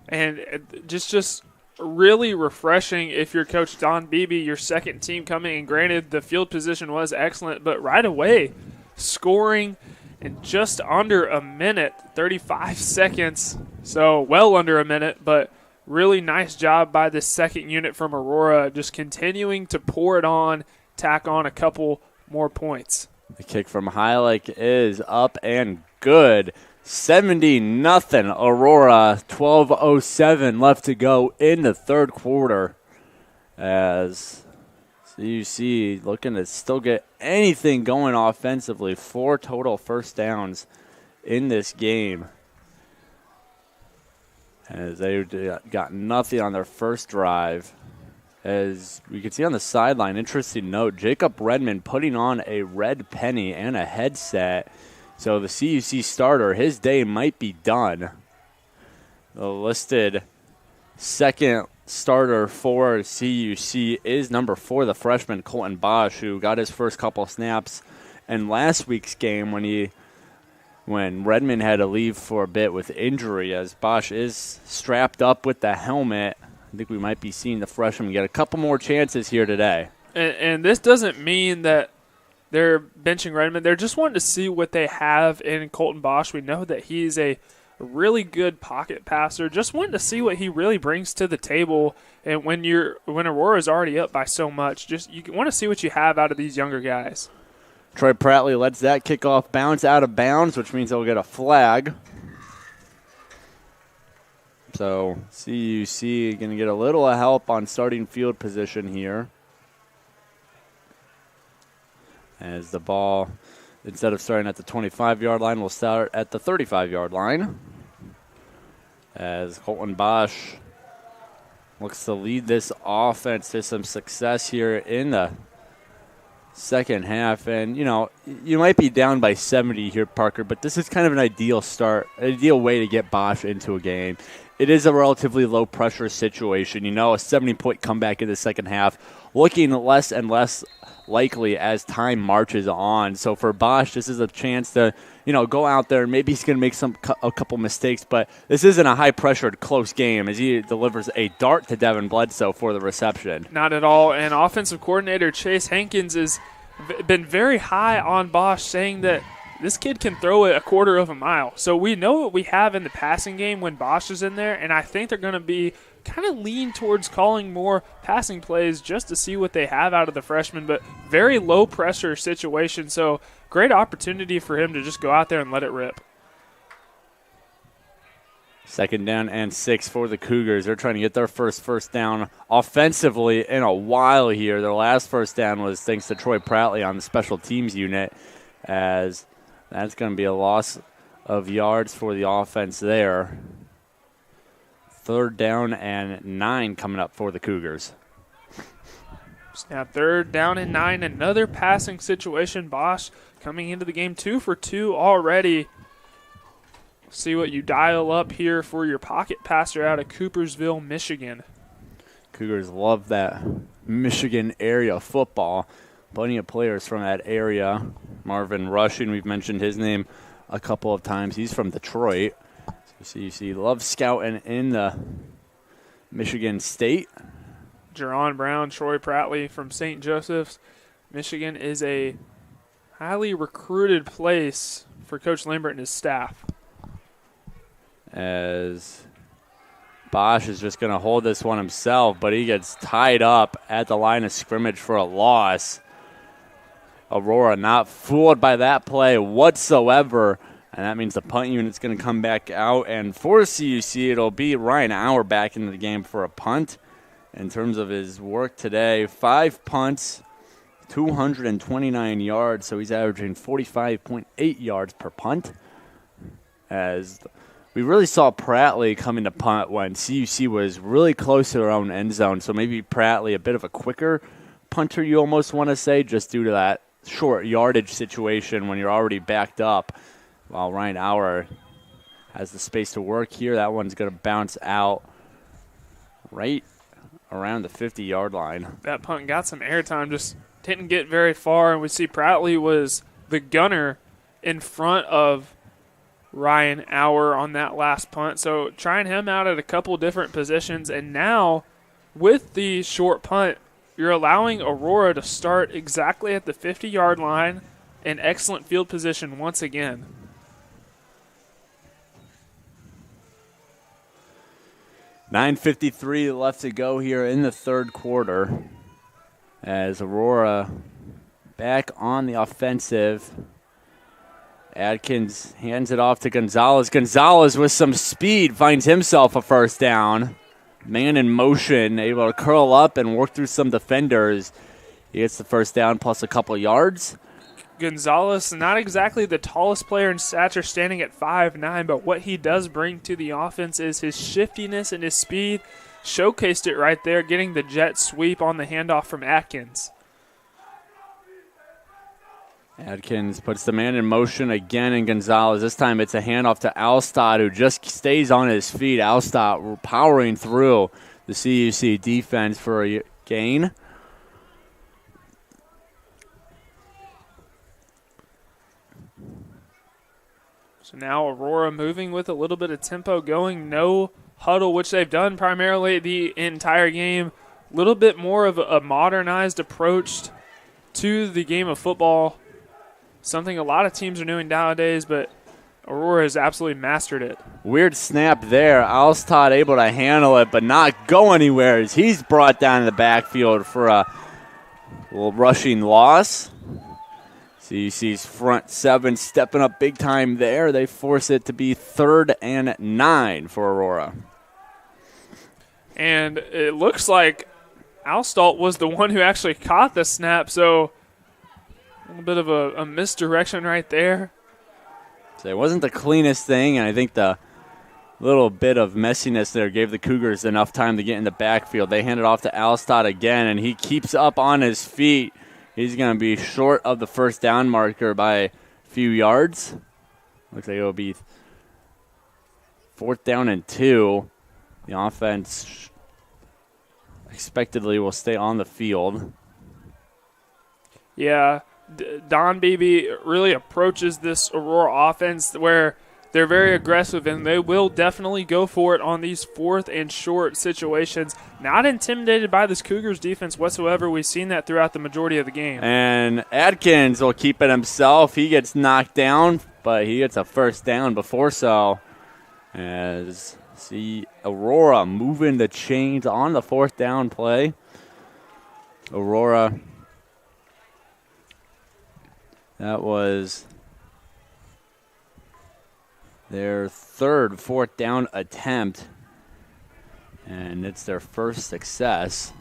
And just really refreshing if you're Coach Don Beebe, your second team coming, and granted the field position was excellent, but right away scoring in just under a minute, 35 seconds, so well under a minute, but really nice job by the second unit from Aurora, just continuing to pour it on, tack on a couple more points. The kick from Heilich is up and good. 70-0 Aurora. 12:07 left to go in the third quarter. As CUC looking to still get anything going offensively. 4 total first downs in this game. As they got nothing on their first drive. As we can see on the sideline, interesting note, Jacob Redmond putting on a red penny and a headset. So the CUC starter, his day might be done. The listed second starter for CUC is number 4, the freshman Colton Bosch, who got his first couple snaps in last week's game when Redmond had to leave for a bit with injury, as Bosch is strapped up with the helmet. I think we might be seeing the freshman get a couple more chances here today. And this doesn't mean that they're benching Redmond. They're just wanting to see what they have in Colton Bosch. We know that he's a really good pocket passer. Just wanting to see what he really brings to the table. And when Aurora's already up by so much, you want to see what you have out of these younger guys. Troy Prattley lets that kickoff bounce out of bounds, which means they'll get a flag. So CUC going to get a little help on starting field position here. As the ball, instead of starting at the 25-yard line, will start at the 35-yard line. As Colton Bosch looks to lead this offense to some success here in the second half. And, you might be down by 70 here, Parker, but this is kind of an ideal way to get Bosch into a game. It is a relatively low-pressure situation. A 70-point comeback in the second half, looking less and less likely as time marches on. So for Bosch, this is a chance to, go out there. Maybe he's going to make a couple mistakes, but this isn't a high-pressured, close game as he delivers a dart to Devin Bledsoe for the reception. Not at all. And offensive coordinator Chase Hankins has been very high on Bosch, saying that this kid can throw it a quarter of a mile. So we know what we have in the passing game when Bosch is in there, and I think they're going to be kind of lean towards calling more passing plays just to see what they have out of the freshman, but very low pressure situation. So great opportunity for him to just go out there and let it rip. 2nd down and 6 for the Cougars. They're trying to get their first down offensively in a while here. Their last first down was thanks to Troy Prattley on the special teams unit, as that's going to be a loss of yards for the offense there. 3rd down and 9 coming up for the Cougars. Now 3rd down and 9, another passing situation. Bosch coming into the game 2 for 2 already. See what you dial up here for your pocket passer out of Coopersville, Michigan. Cougars love that Michigan area football. Plenty of players from that area. Marvin Rushing, we've mentioned his name a couple of times. He's from Detroit. So you see love scouting in the Michigan State. Jerron Brown, Troy Prattley from St. Joseph's. Michigan is a highly recruited place for Coach Lambert and his staff. As Bosch is just going to hold this one himself, but he gets tied up at the line of scrimmage for a loss. Aurora not fooled by that play whatsoever, and that means the punt unit's going to come back out. And for CUC, it'll be Ryan Auer back into the game for a punt. In terms of his work today, 5 punts, 229 yards, so he's averaging 45.8 yards per punt. As we really saw Prattley coming to punt when CUC was really close to their own end zone. So maybe Prattley a bit of a quicker punter, you almost want to say, just due to that short yardage situation when you're already backed up. While Ryan Auer has the space to work here, that one's going to bounce out right around the 50-yard line. That punt got some airtime, just didn't get very far. And we see Prattley was the gunner in front of Ryan Auer on that last punt. So trying him out at a couple different positions. And now with the short punt, you're allowing Aurora to start exactly at the 50-yard line in excellent field position once again. $9:53 left to go here in the 3rd quarter as Aurora back on the offensive. Adkins hands it off to Gonzalez. Gonzalez with some speed finds himself a 1st down. Man in motion, able to curl up and work through some defenders. He gets the 1st down plus a couple yards. Gonzalez, not exactly the tallest player in stature, standing at 5'9", but what he does bring to the offense is his shiftiness and his speed. Showcased it right there, getting the jet sweep on the handoff from Atkins. Adkins puts the man in motion again, and Gonzalez. This time it's a handoff to Alstad, who just stays on his feet. Alstad powering through the CUC defense for a gain. So now Aurora moving with a little bit of tempo going. No huddle, which they've done primarily the entire game. A little bit more of a modernized approach to the game of football. Something a lot of teams are doing nowadays, but Aurora has absolutely mastered it. Weird snap there. Alstad able to handle it, but not go anywhere as he's brought down in the backfield for a little rushing loss. CUC's front 7 stepping up big time there. They force it to be 3rd and 9 for Aurora. And it looks like Alstad was the one who actually caught the snap, so a little bit of a misdirection right there. So it wasn't the cleanest thing, and I think the little bit of messiness there gave the Cougars enough time to get in the backfield. They hand it off to Alstad again, and he keeps up on his feet. He's going to be short of the 1st down marker by a few yards. Looks like it will be 4th down and 2. The offense expectedly will stay on the field. Yeah, Don Beebe really approaches this Aurora offense where They're very aggressive, and they will definitely go for it on these 4th and short situations. Not intimidated by this Cougars defense whatsoever. We've seen that throughout the majority of the game. And Adkins will keep it himself. He gets knocked down, but he gets a first down before so. As see Aurora moving the chains on the 4th down play. Aurora, that was their 3rd 4th down attempt, and it's their first success.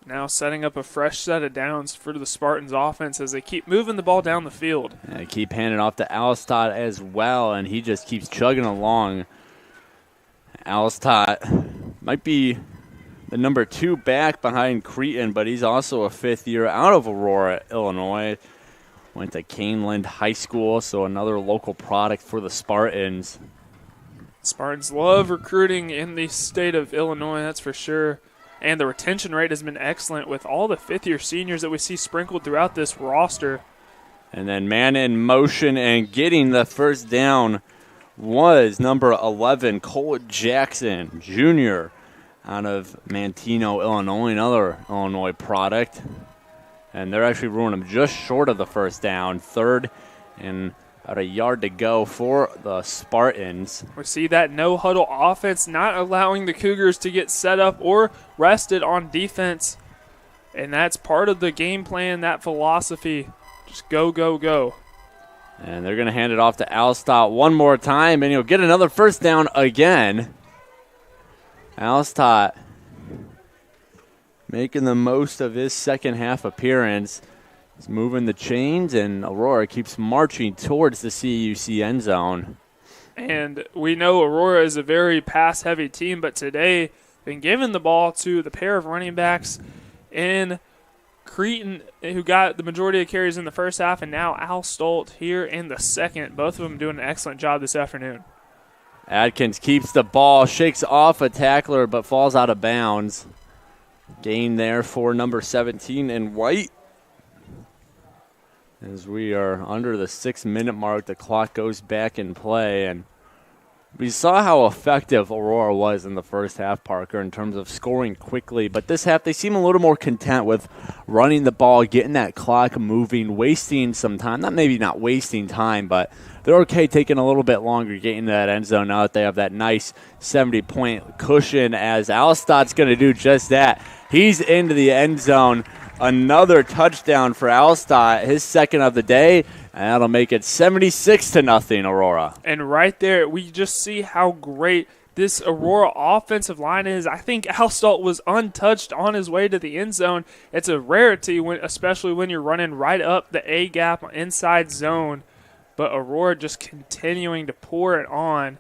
Now setting up a fresh set of downs for the Spartans offense as they keep moving the ball down the field. And they keep handing off to Alstott as well, and he just keeps chugging along. Alstott might be the number 2 back behind Cretan, but he's also a 5th year out of Aurora, Illinois. Went to Caneland High School, so another local product for the Spartans. Spartans love recruiting in the state of Illinois, that's for sure. And the retention rate has been excellent with all the 5th-year seniors that we see sprinkled throughout this roster. And then man in motion and getting the first down was number 11, Cole Jackson, Jr., out of Manteno, Illinois, another Illinois product. And they're actually ruining him just short of the first down. 3rd and about a yard to go for the Spartans. We see that no-huddle offense not allowing the Cougars to get set up or rested on defense. And that's part of the game plan, that philosophy. Just go, go, go. And they're going to hand it off to Alstott one more time, and he'll get another first down again. Alstott making the most of his second half appearance. He's moving the chains, and Aurora keeps marching towards the CUC end zone. And we know Aurora is a very pass-heavy team, but today been giving the ball to the pair of running backs in Cretan, who got the majority of carries in the first half, and now Al Stolt here in the second. Both of them doing an excellent job this afternoon. Adkins keeps the ball, shakes off a tackler, but falls out of bounds. Gain there for number 17 in white. As we are under the 6-minute mark, the clock goes back in play, and we saw how effective Aurora was in the first half, Parker, in terms of scoring quickly. But this half, they seem a little more content with running the ball, getting that clock moving, wasting some time. Maybe not wasting time, but they're okay taking a little bit longer getting to that end zone now that they have that nice 70-point cushion, as Alstott's going to do just that. He's into the end zone. Another touchdown for Alstott, his second of the day, and that'll make it 76-0, Aurora. And right there, we just see how great this Aurora offensive line is. I think Alstott was untouched on his way to the end zone. It's a rarity, especially when you're running right up the A-gap inside zone. But Aurora just continuing to pour it on.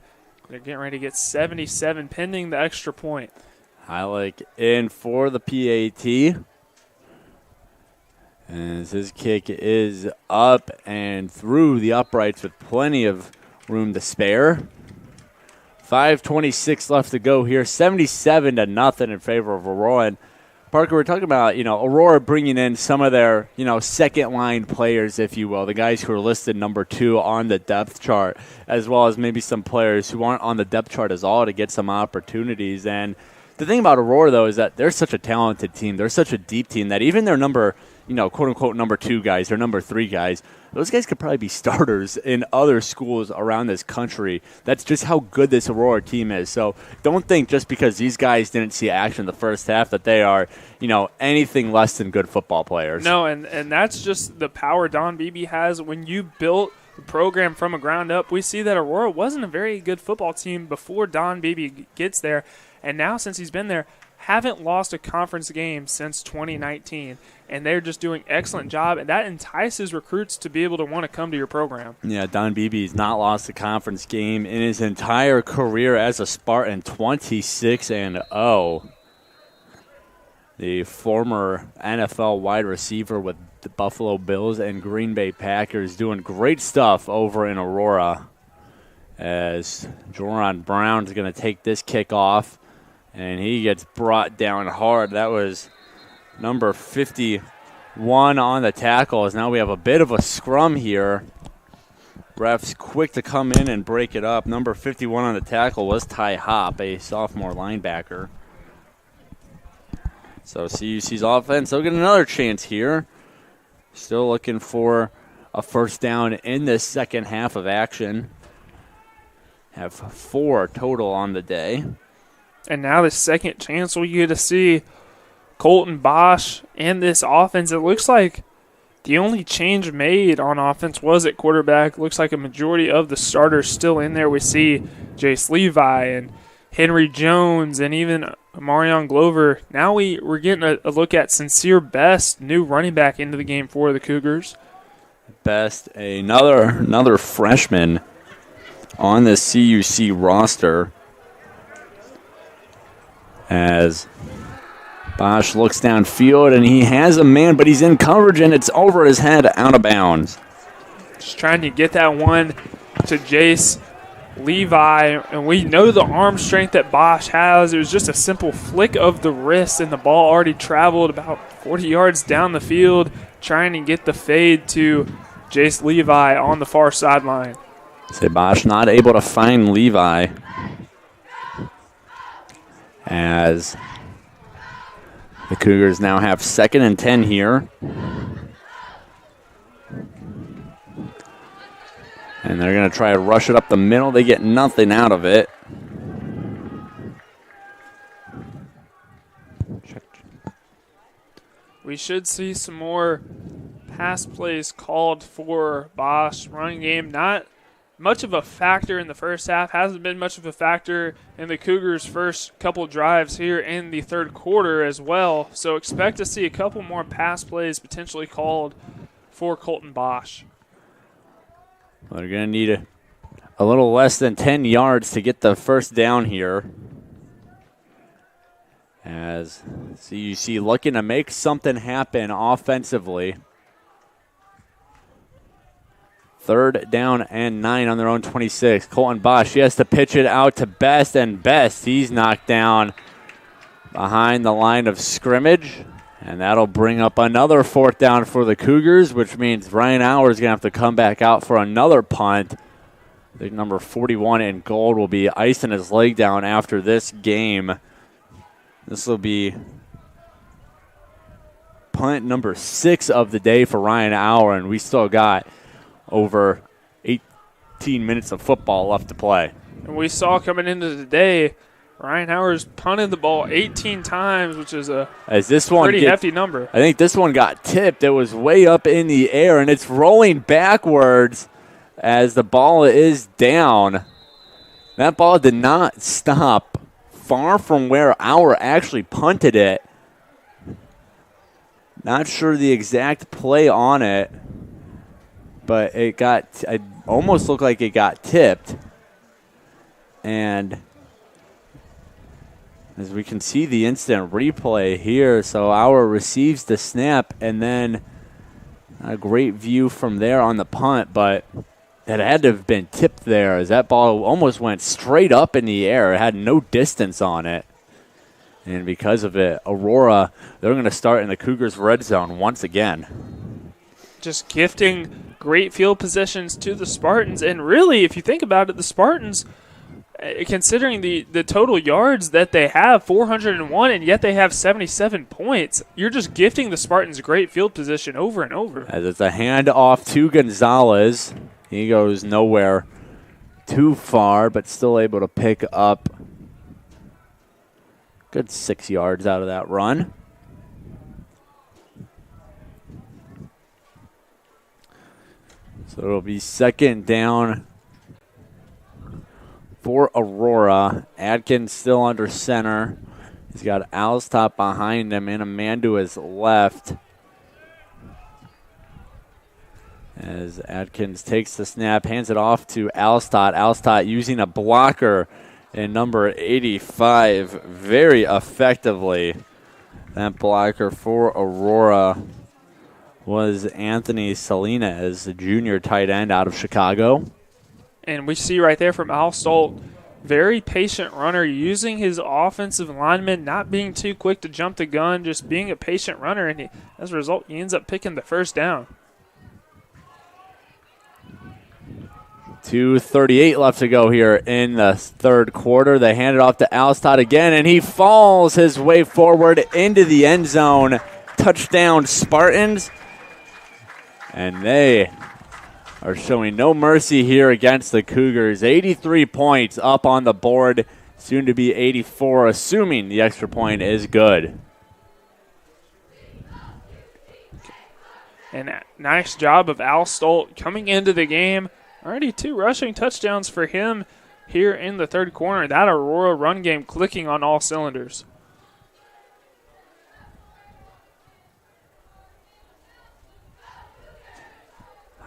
They're getting ready to get 77 pending the extra point. Heilig in for the PAT. As his kick is up and through the uprights with plenty of room to spare. 5:26 left to go here. 77-0 in favor of Aurora. And Parker, we're talking about, Aurora bringing in some of their, second-line players, if you will, the guys who are listed number 2 on the depth chart, as well as maybe some players who aren't on the depth chart at all to get some opportunities. And the thing about Aurora, though, is that they're such a talented team. They're such a deep team that even their number, quote-unquote number 2 guys or number 3 guys, those guys could probably be starters in other schools around this country. That's just how good this Aurora team is. So don't think just because these guys didn't see action in the first half that they are, anything less than good football players. No, and that's just the power Don Beebe has. When you built the program from a ground up, we see that Aurora wasn't a very good football team before Don Beebe gets there. And now since he's been there, haven't lost a conference game since 2019, and they're just doing an excellent job, and that entices recruits to be able to want to come to your program. Yeah, Don Beebe's not lost a conference game in his entire career as a Spartan, 26-0. The former NFL wide receiver with the Buffalo Bills and Green Bay Packers doing great stuff over in Aurora, as Joran Brown's going to take this kick off. And he gets brought down hard. That was number 51 on the tackle. As now we have a bit of a scrum here. Refs quick to come in and break it up. Number 51 on the tackle was Ty Hopp, a sophomore linebacker. So CUC's offense, they'll get another chance here. Still looking for a first down in this second half of action. Have 4 total on the day. And now the second chance we get to see Colton Bosch and this offense. It looks like the only change made on offense was at quarterback. Looks like a majority of the starters still in there. We see Jace Levi and Henry Jones and even Marion Glover. Now we're getting a look at Sincere Best, new running back into the game for the Cougars. Best, another freshman on the CUC roster, as Bosch looks downfield and he has a man, but he's in coverage and it's over his head, out of bounds. Just trying to get that one to Jace Levi, and we know the arm strength that Bosch has. It was just a simple flick of the wrist and the ball already traveled about 40 yards down the field, trying to get the fade to Jace Levi on the far sideline. Say Bosch not able to find Levi, as the Cougars now have 2nd and 10 here. And they're going to try to rush it up the middle. They get nothing out of it. We should see some more pass plays called for Bosch. Running game not much of a factor in the first half. Hasn't been much of a factor in the Cougars' first couple drives here in the third quarter as well. So expect to see a couple more pass plays potentially called for Colton Bosch. Well, they're going to need a little less than 10 yards to get the first down here, as CUC looking to make something happen offensively. 3rd down and 9 on their own 26. Colton Bosch, he has to pitch it out to Best, and Best, he's knocked down behind the line of scrimmage. And that'll bring up another 4th down for the Cougars, which means Ryan Hour is going to have to come back out for another punt. I think number 41 in gold will be icing his leg down after this game. This will be punt number 6 of the day for Ryan Hour, and we still got over 18 minutes of football left to play. And we saw coming into the day, Ryan Howard's punted the ball 18 times, which is a pretty hefty number. I think this one got tipped. It was way up in the air, and it's rolling backwards as the ball is down. That ball did not stop far from where Hour actually punted it. Not sure the exact play on it, but it almost looked like it got tipped. And as we can see the instant replay here, so Hour receives the snap, and then a great view from there on the punt, but it had to have been tipped there as that ball almost went straight up in the air. It had no distance on it. And because of it, Aurora, they're going to start in the Cougars' red zone once again. Just gifting great field positions to the Spartans. And really, if you think about it, the Spartans, considering the total yards that they have, 401, and yet they have 77 points, you're just gifting the Spartans great field position over and over. As it's a handoff to Gonzalez. He goes nowhere too far, but still able to pick up good 6 yards out of that run. So it'll be 2nd down for Aurora. Adkins still under center. He's got Alstott behind him and a man to his left. As Adkins takes the snap, hands it off to Alstott. Alstott using a blocker in number 85 very effectively. That blocker for Aurora was Anthony Salinas, a junior tight end out of Chicago. And we see right there from Alstott, very patient runner, using his offensive lineman, not being too quick to jump the gun, just being a patient runner, and as a result, he ends up picking the first down. 2:38 left to go here in the third quarter. They hand it off to Alstad again, and he falls his way forward into the end zone. Touchdown, Spartans. And they are showing no mercy here against the Cougars. 83 points up on the board, soon to be 84, assuming the extra point is good. And nice job of Al Stolt coming into the game. Already 2 rushing touchdowns for him here in the third quarter. That Aurora run game clicking on all cylinders.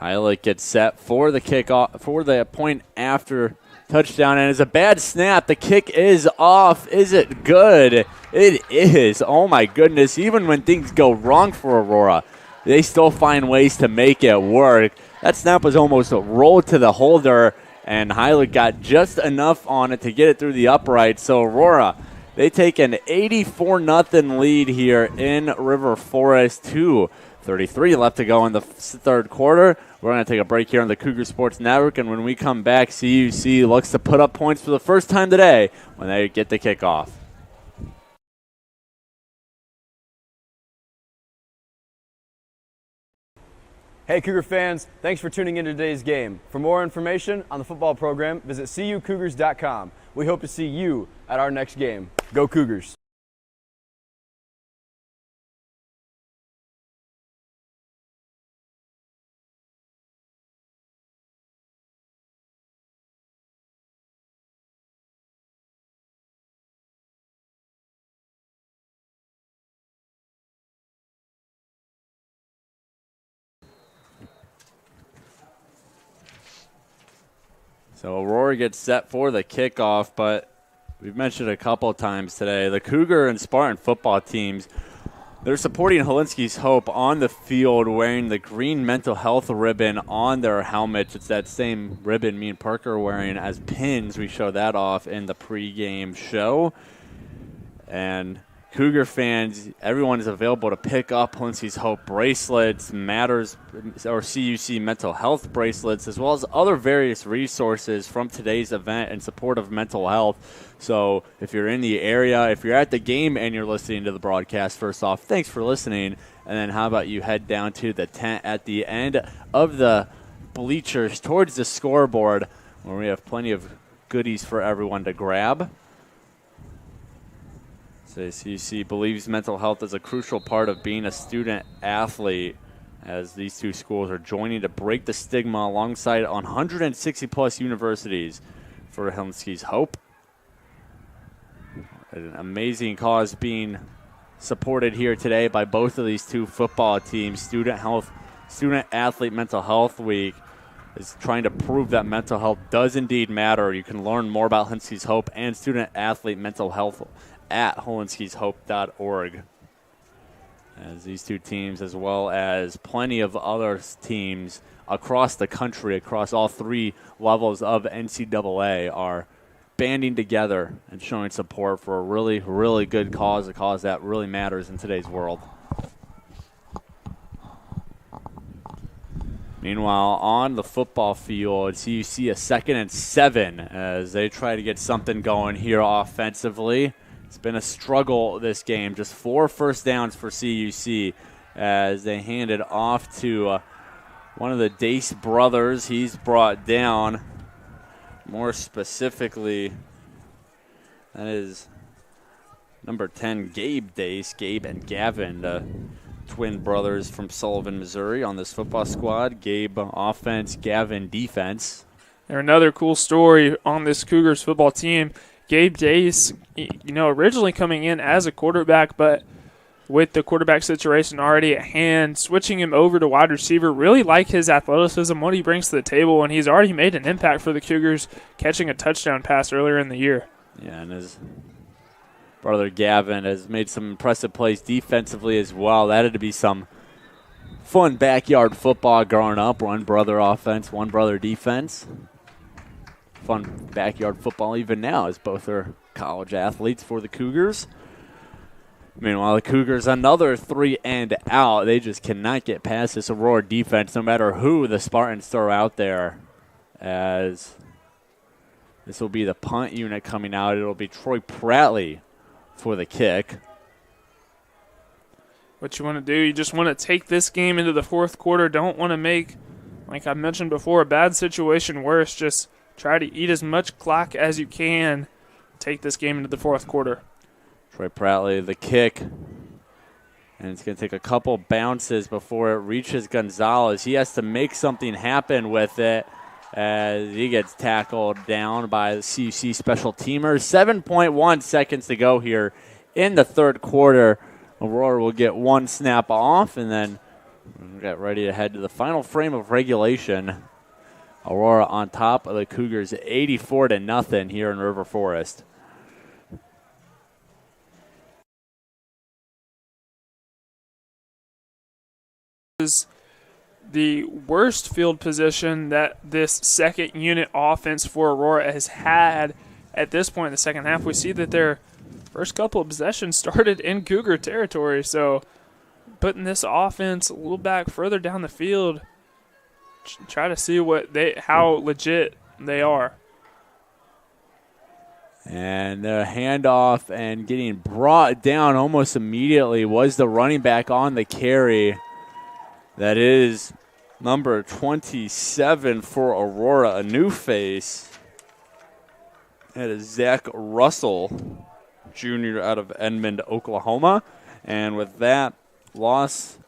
Heilig gets set for the kickoff, for the point after touchdown, and it's a bad snap. The kick is off. Is it good? It is. Oh, my goodness. Even when things go wrong for Aurora, they still find ways to make it work. That snap was almost rolled to the holder, and Heilig got just enough on it to get it through the upright. So Aurora, they take an 84-0 lead here in River Forest. 2:33 left to go in the third quarter. We're going to take a break here on the Cougar Sports Network, and when we come back, CUC looks to put up points for the first time today when they get the kickoff. Hey Cougar fans, thanks for tuning in to today's game. For more information on the football program, visit cucougars.com. We hope to see you at our next game. Go Cougars! So Aurora gets set for the kickoff, but we've mentioned a couple of times today, the Cougar and Spartan football teams, they're supporting Helinski's Hope on the field wearing the green mental health ribbon on their helmets. It's that same ribbon me and Parker are wearing as pins. We show that off in the pregame show. And Cougar fans, everyone is available to pick up Helinski's Hope bracelets, Matters or CUC mental health bracelets, as well as other various resources from today's event in support of mental health. So if you're in the area, if you're at the game and you're listening to the broadcast, first off, thanks for listening. And then how about you head down to the tent at the end of the bleachers towards the scoreboard where we have plenty of goodies for everyone to grab. CUC believes mental health is a crucial part of being a student athlete, as these two schools are joining to break the stigma alongside 160-plus universities for Helinski's Hope. An amazing cause being supported here today by both of these two football teams. Student Athlete Mental Health Week is trying to prove that mental health does indeed matter. You can learn more about Helinski's Hope and Student Athlete Mental Health at helinskishope.org. As these two teams, as well as plenty of other teams across the country, across all 3 levels of NCAA, are banding together and showing support for a really, really good cause, a cause that really matters in today's world. Meanwhile, on the football field, CUC a 2nd and 7 as they try to get something going here offensively. It's been a struggle this game. Just 4 first downs for CUC as they hand it off to one of the Dace brothers. He's brought down, more specifically, that is number 10, Gabe Dace. Gabe and Gavin, the twin brothers from Sullivan, Missouri on this football squad. Gabe offense, Gavin defense. And another cool story on this Cougars football team. Gabe Dace, originally coming in as a quarterback, but with the quarterback situation already at hand, switching him over to wide receiver, really like his athleticism, what he brings to the table, and he's already made an impact for the Cougars, catching a touchdown pass earlier in the year. Yeah, and his brother Gavin has made some impressive plays defensively as well. That had to be some fun backyard football growing up. One brother offense, one brother defense. Fun backyard football even now, as both are college athletes for the Cougars. Meanwhile, the Cougars, another 3 and out. They just cannot get past this Aurora defense, no matter who the Spartans throw out there, as this will be the punt unit coming out. It'll be Troy Pratley for the kick. What you want to do, you just want to take this game into the fourth quarter. Don't want to make, like I mentioned before, a bad situation worse. Just try to eat as much clock as you can. Take this game into the fourth quarter. Troy Pratley, the kick. And it's going to take a couple bounces before it reaches Gonzalez. He has to make something happen with it as he gets tackled down by the CUC special teamers. 7.1 seconds to go here in the third quarter. Aurora will get one snap off, and then we'll get ready to head to the final frame of regulation. Aurora on top of the Cougars 84-0 here in River Forest. Is the worst field position that this second unit offense for Aurora has had at this point in the second half. We see that their first couple of possessions started in Cougar territory, so putting this offense a little back further down the field, try to see how legit they are. And the handoff and getting brought down almost immediately was the running back on the carry. That is number 27 for Aurora, a new face. That is Zach Russell, Jr. out of Edmond, Oklahoma. And with that loss,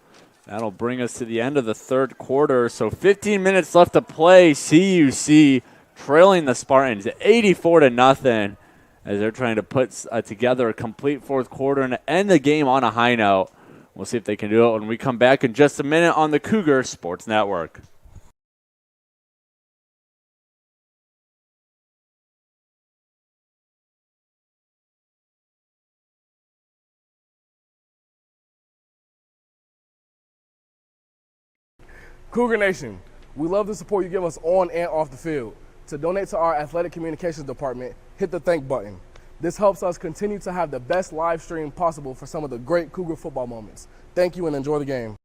that'll bring us to the end of the third quarter. So 15 minutes left to play. CUC trailing the Spartans 84-0 as they're trying to put together a complete fourth quarter and end the game on a high note. We'll see if they can do it when we come back in just a minute on the Cougar Sports Network. Cougar Nation, we love the support you give us on and off the field. To donate to our athletic communications department, hit the thank button. This helps us continue to have the best live stream possible for some of the great Cougar football moments. Thank you and enjoy the game.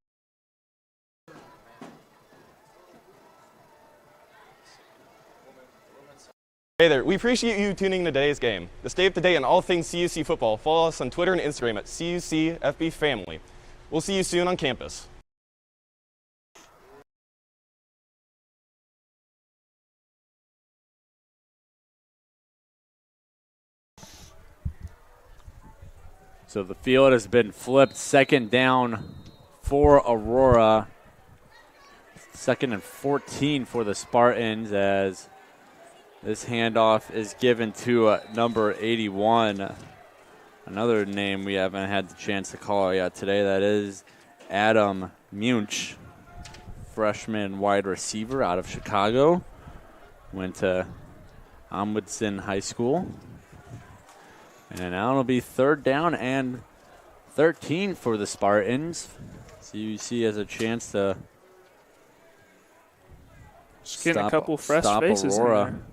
Hey there, we appreciate you tuning in to today's game. To stay up to date on all things CUC football, follow us on Twitter and Instagram at CUC FB Family. We'll see you soon on campus. So the field has been flipped. Second down for Aurora. Second and 14 for the Spartans as this handoff is given to number 81. Another name we haven't had the chance to call yet today. That is Adam Munch, freshman wide receiver out of Chicago. Went to Amundsen High School. And now it'll be third down and 13 for the Spartans. CUC has a chance to just getting a couple fresh faces Aurora. in there.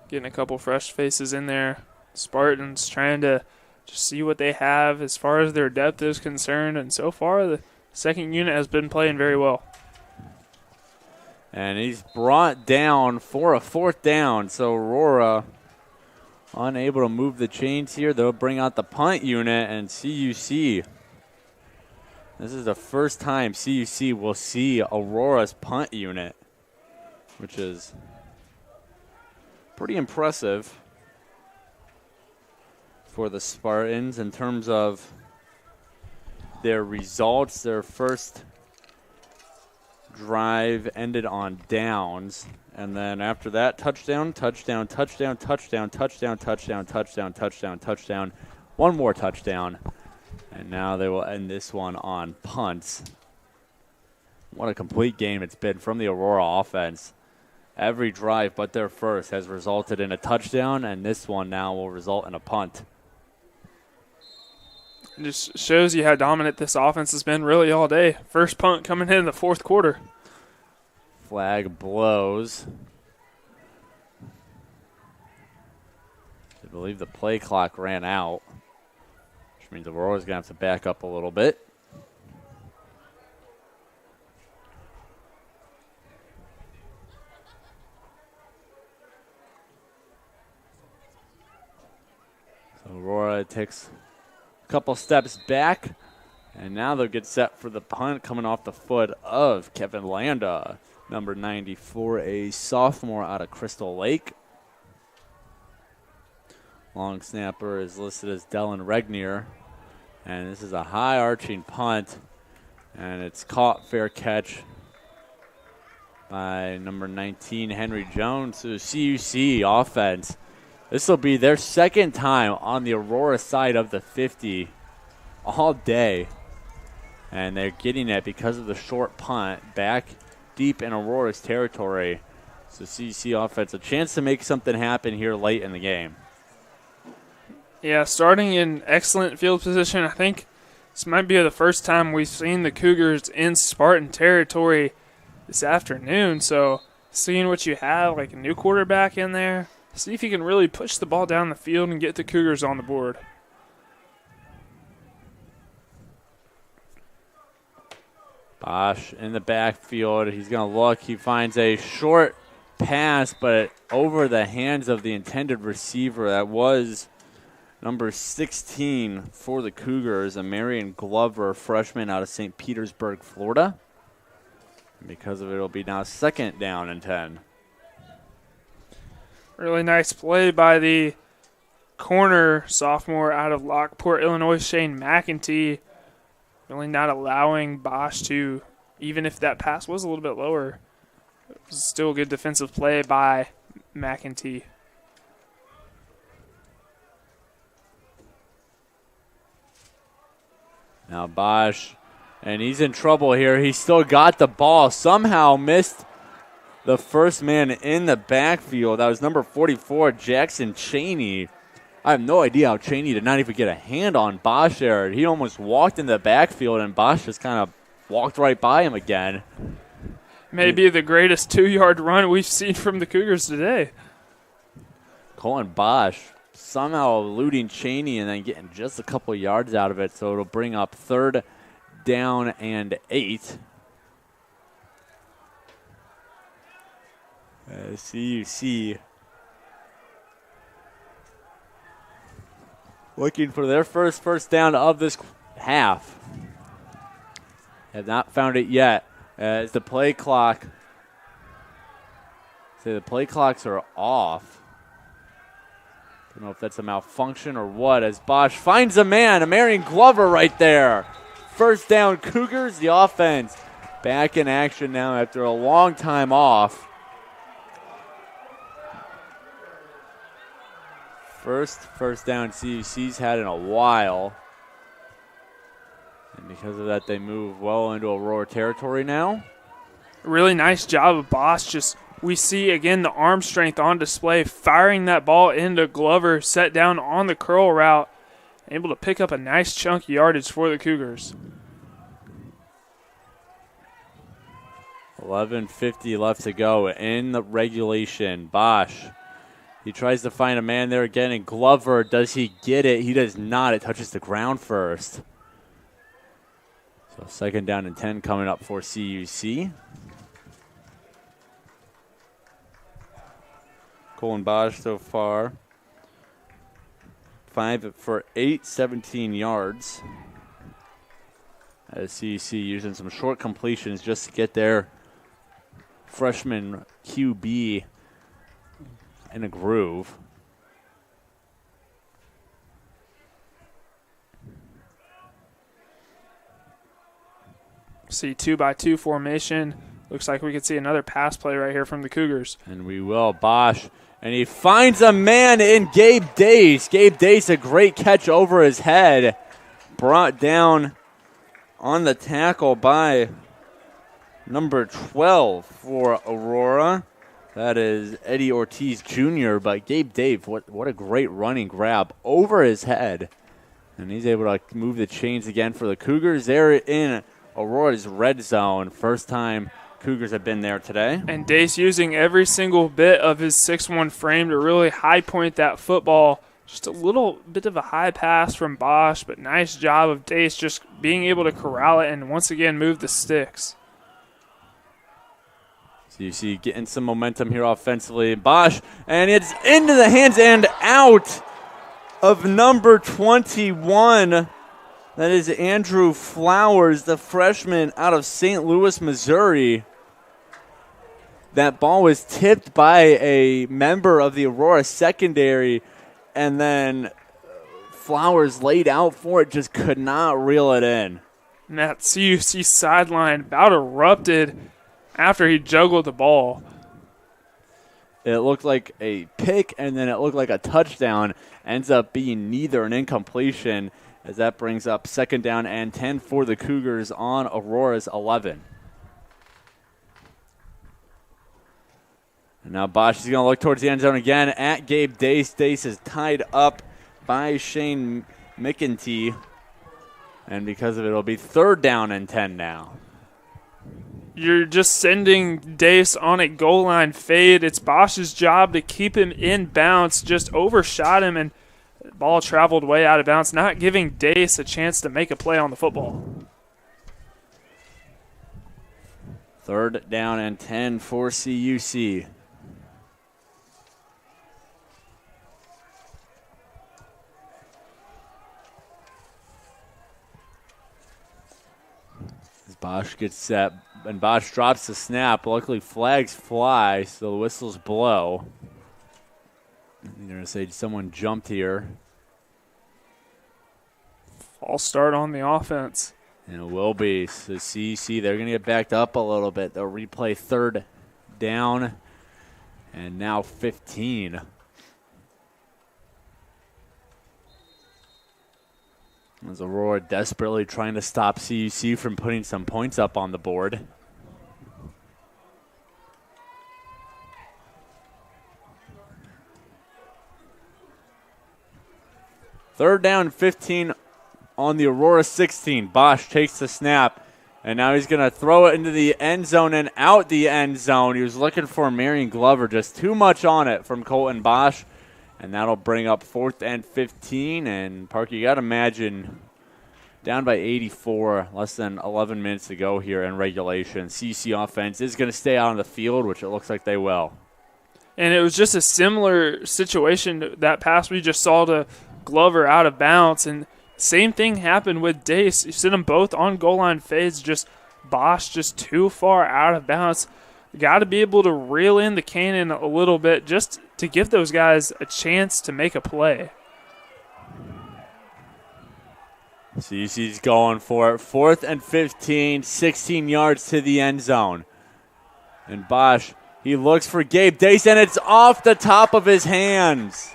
Getting a couple fresh faces in there. Spartans trying to just see what they have as far as their depth is concerned. And so far, the second unit has been playing very well. And he's brought down for a fourth down. So Aurora unable to move the chains here. They'll bring out the punt unit, and CUC. This is the first time CUC will see Aurora's punt unit, which is pretty impressive for the Spartans in terms of their results. Their first drive ended on downs. And then after that, touchdown, touchdown, touchdown, touchdown, touchdown, touchdown, touchdown, touchdown, touchdown, one more touchdown. And now they will end this one on punts. What a complete game it's been from the Aurora offense. Every drive but their first has resulted in a touchdown, and this one now will result in a punt. It just shows you how dominant this offense has been really all day. First punt coming in the fourth quarter. Flag blows. I believe the play clock ran out, which means Aurora's going to have to back up a little bit. Aurora takes a couple steps back, and now they'll get set for the punt coming off the foot of Kevin Landa, number 94, a sophomore out of Crystal Lake. Long snapper is listed as Dylan Regnier, and this is a high arching punt, and it's caught, fair catch by number 19, Henry Jones. So CUC offense, this will be their second time on the Aurora side of the 50 all day, and they're getting it because of the short punt back deep in Aurora's territory. So CUC offense, a chance to make something happen here late in the game. Yeah, starting in excellent field position. I think this might be the first time we've seen the Cougars in Spartan territory this afternoon. So seeing what you have, like a new quarterback in there, see if you can really push the ball down the field and get the Cougars on the board. Bosch in the backfield. He's going to look. He finds a short pass, but over the hands of the intended receiver. That was number 16 for the Cougars, a Marion Glover, freshman out of St. Petersburg, Florida. And because of it, it'll be now 2nd down and 10. Really nice play by the corner sophomore out of Lockport, Illinois, Shane McEntee. Really not allowing Bosch to, even if that pass was a little bit lower, it was still a good defensive play by McEntee. Now Bosch, and he's in trouble here. He still got the ball. Somehow missed the first man in the backfield. That was number 44, Jackson Cheney. I have no idea how Cheney did not even get a hand on Bosch there. He almost walked in the backfield, and Bosch just kind of walked right by him again. Maybe the greatest 2-yard run we've seen from the Cougars today. Colin Bosch somehow eluding Cheney and then getting just a couple yards out of it, so it'll bring up 3rd down and 8. CUC looking for their first down of this half. Have not found it yet as the play clock. The play clocks are off. Don't know if that's a malfunction or what, as Bosch finds a man, a Marion Glover right there. 1st down Cougars, the offense back in action now after a long time off. First down CUC's had in a while. And because of that, they move well into Aurora territory now. Really nice job of Bosch. We see, again, the arm strength on display, firing that ball into Glover, set down on the curl route, able to pick up a nice chunk of yardage for the Cougars. 11:50 left to go in the regulation. Bosch, he tries to find a man there again, and Glover, does he get it? He does not. It touches the ground first. So 2nd down and 10 coming up for CUC. Colin Bosch so far 5 for 8, 17 yards. As CUC using some short completions just to get their freshman QB in a groove. See 2-by-2 formation. Looks like we could see another pass play right here from the Cougars. And we will. Bosch. And he finds a man in Gabe Dace. Gabe Dace, a great catch over his head. Brought down on the tackle by number 12 for Aurora. That is Eddie Ortiz Jr. But Gabe Dave, what a great running grab over his head. And he's able to move the chains again for the Cougars. They're in Aurora's red zone. First time Cougars have been there today. And Dace using every single bit of his 6'1" frame to really high point that football. Just a little bit of a high pass from Bosch, but nice job of Dace just being able to corral it and once again move the sticks. So you see getting some momentum here offensively. Bosch, and it's into the hands and out. of number 21. That is Andrew Flowers, the freshman out of St. Louis, Missouri. That ball was tipped by a member of the Aurora secondary, and then Flowers laid out for it, just could not reel it in. And that CUC sideline about erupted after he juggled the ball. It looked like a pick, and then it looked like a touchdown. Ends up being neither, an incompletion, as that brings up 2nd down and 10 for the Cougars on Aurora's 11. And now Bosch is going to look towards the end zone again at Gabe Dace. Dace is tied up by Shane McEntee. And because of it, it'll be 3rd down and 10 now. You're just sending Dace on a goal line fade. It's Bosch's job to keep him in bounds, just overshot him, and the ball traveled way out of bounds, not giving Dace a chance to make a play on the football. 3rd down and 10 for CUC. As Bosch gets set, and Bosch drops the snap. Luckily, flags fly, so the whistles blow. You're going to say someone jumped here. False start on the offense. And it will be. So CUC, they're going to get backed up a little bit. They'll replay 3rd down and now 15. As Aurora desperately trying to stop CUC from putting some points up on the board. Third down, 15 on the Aurora 16. Bosch takes the snap, and now he's going to throw it into the end zone and out the end zone. He was looking for Marion Glover, just too much on it from Colton Bosch. And that'll bring up 4th and 15. And, Parker, you got to imagine down by 84, less than 11 minutes to go here in regulation. CC offense is going to stay out on the field, which it looks like they will. And it was just a similar situation to that pass we just saw to Glover out of bounds. And same thing happened with Dace. You sent them both on goal line fades, just Bosch just too far out of bounds. Got to be able to reel in the cannon a little bit just to give those guys a chance to make a play. CC's going for it. 4th and 15, 16 yards to the end zone. And Bosch, he looks for Gabe Dace, and it's off the top of his hands.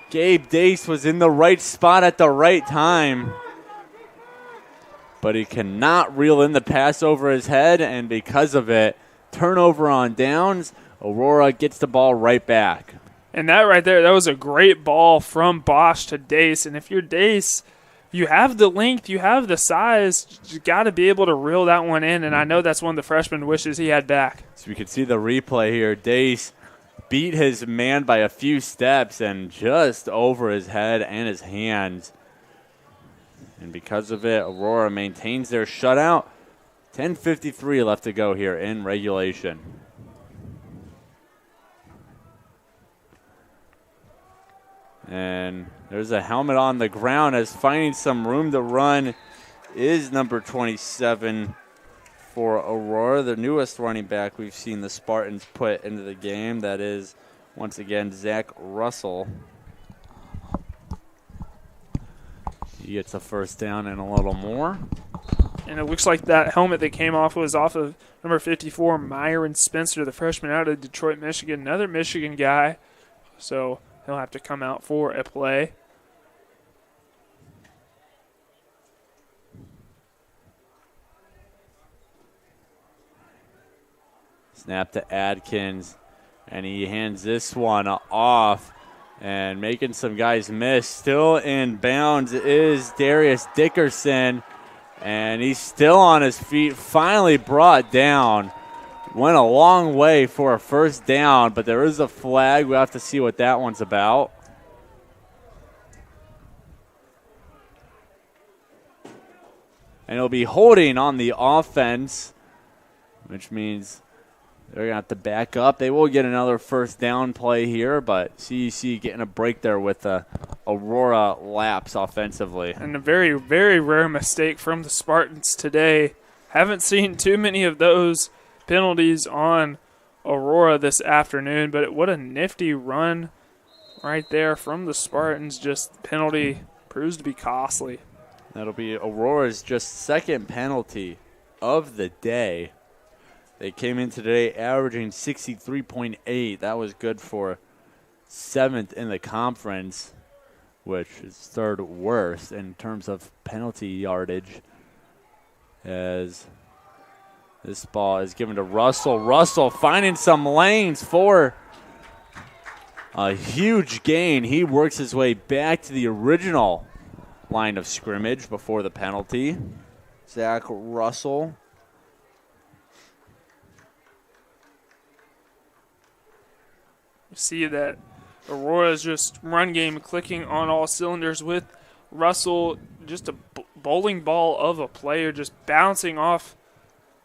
Gabe Dace was in the right spot at the right time, but he cannot reel in the pass over his head, and because of it, turnover on downs. Aurora gets the ball right back. And that right there, that was a great ball from Bosch to Dace. And if you're Dace, you have the length, you have the size, you got to be able to reel that one in. And I know that's one the freshman wishes he had back. So we can see the replay here. Dace beat his man by a few steps and just over his head and his hands. And because of it, Aurora maintains their shutout. 10:53 left to go here in regulation. And there's a helmet on the ground as finding some room to run is number 27 for Aurora, the newest running back we've seen the Spartans put into the game. That is, once again, Zach Russell. He gets a 1st down and a little more. And it looks like that helmet that came off was off of number 54, Myron Spencer, the freshman out of Detroit, Michigan, another Michigan guy. So he'll have to come out for a play. Snap to Adkins, and he hands this one off. And making some guys miss. Still in bounds is Darius Dickerson. And he's still on his feet, finally brought down. Went a long way for a 1st down, but there is a flag. We'll have to see what that one's about. And it'll be holding on the offense, which means They're going to have to back up. They will get another first down play here, but CUC getting a break there with the Aurora lapse offensively. And a very, very rare mistake from the Spartans today. Haven't seen too many of those penalties on Aurora this afternoon, but what a nifty run right there from the Spartans. Just penalty proves to be costly. That'll be Aurora's just second penalty of the day. They came in today averaging 63.8. That was good for 7th in the conference, which is 3rd worst in terms of penalty yardage. As this ball is given to Russell. Russell finding some lanes for a huge gain. He works his way back to the original line of scrimmage before the penalty. Zach Russell. See that Aurora's just run game clicking on all cylinders with Russell, just a bowling ball of a player, just bouncing off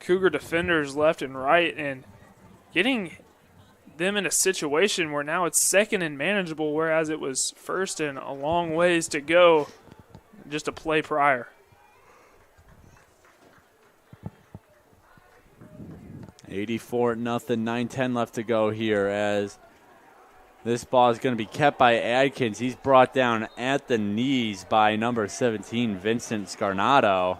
Cougar defenders left and right and getting them in a situation where now it's second and manageable, whereas it was first and a long ways to go just a play prior. $84-0, 9:10 left to go here as this ball is going to be kept by Adkins. He's brought down at the knees by number 17, Vincent Scarnato.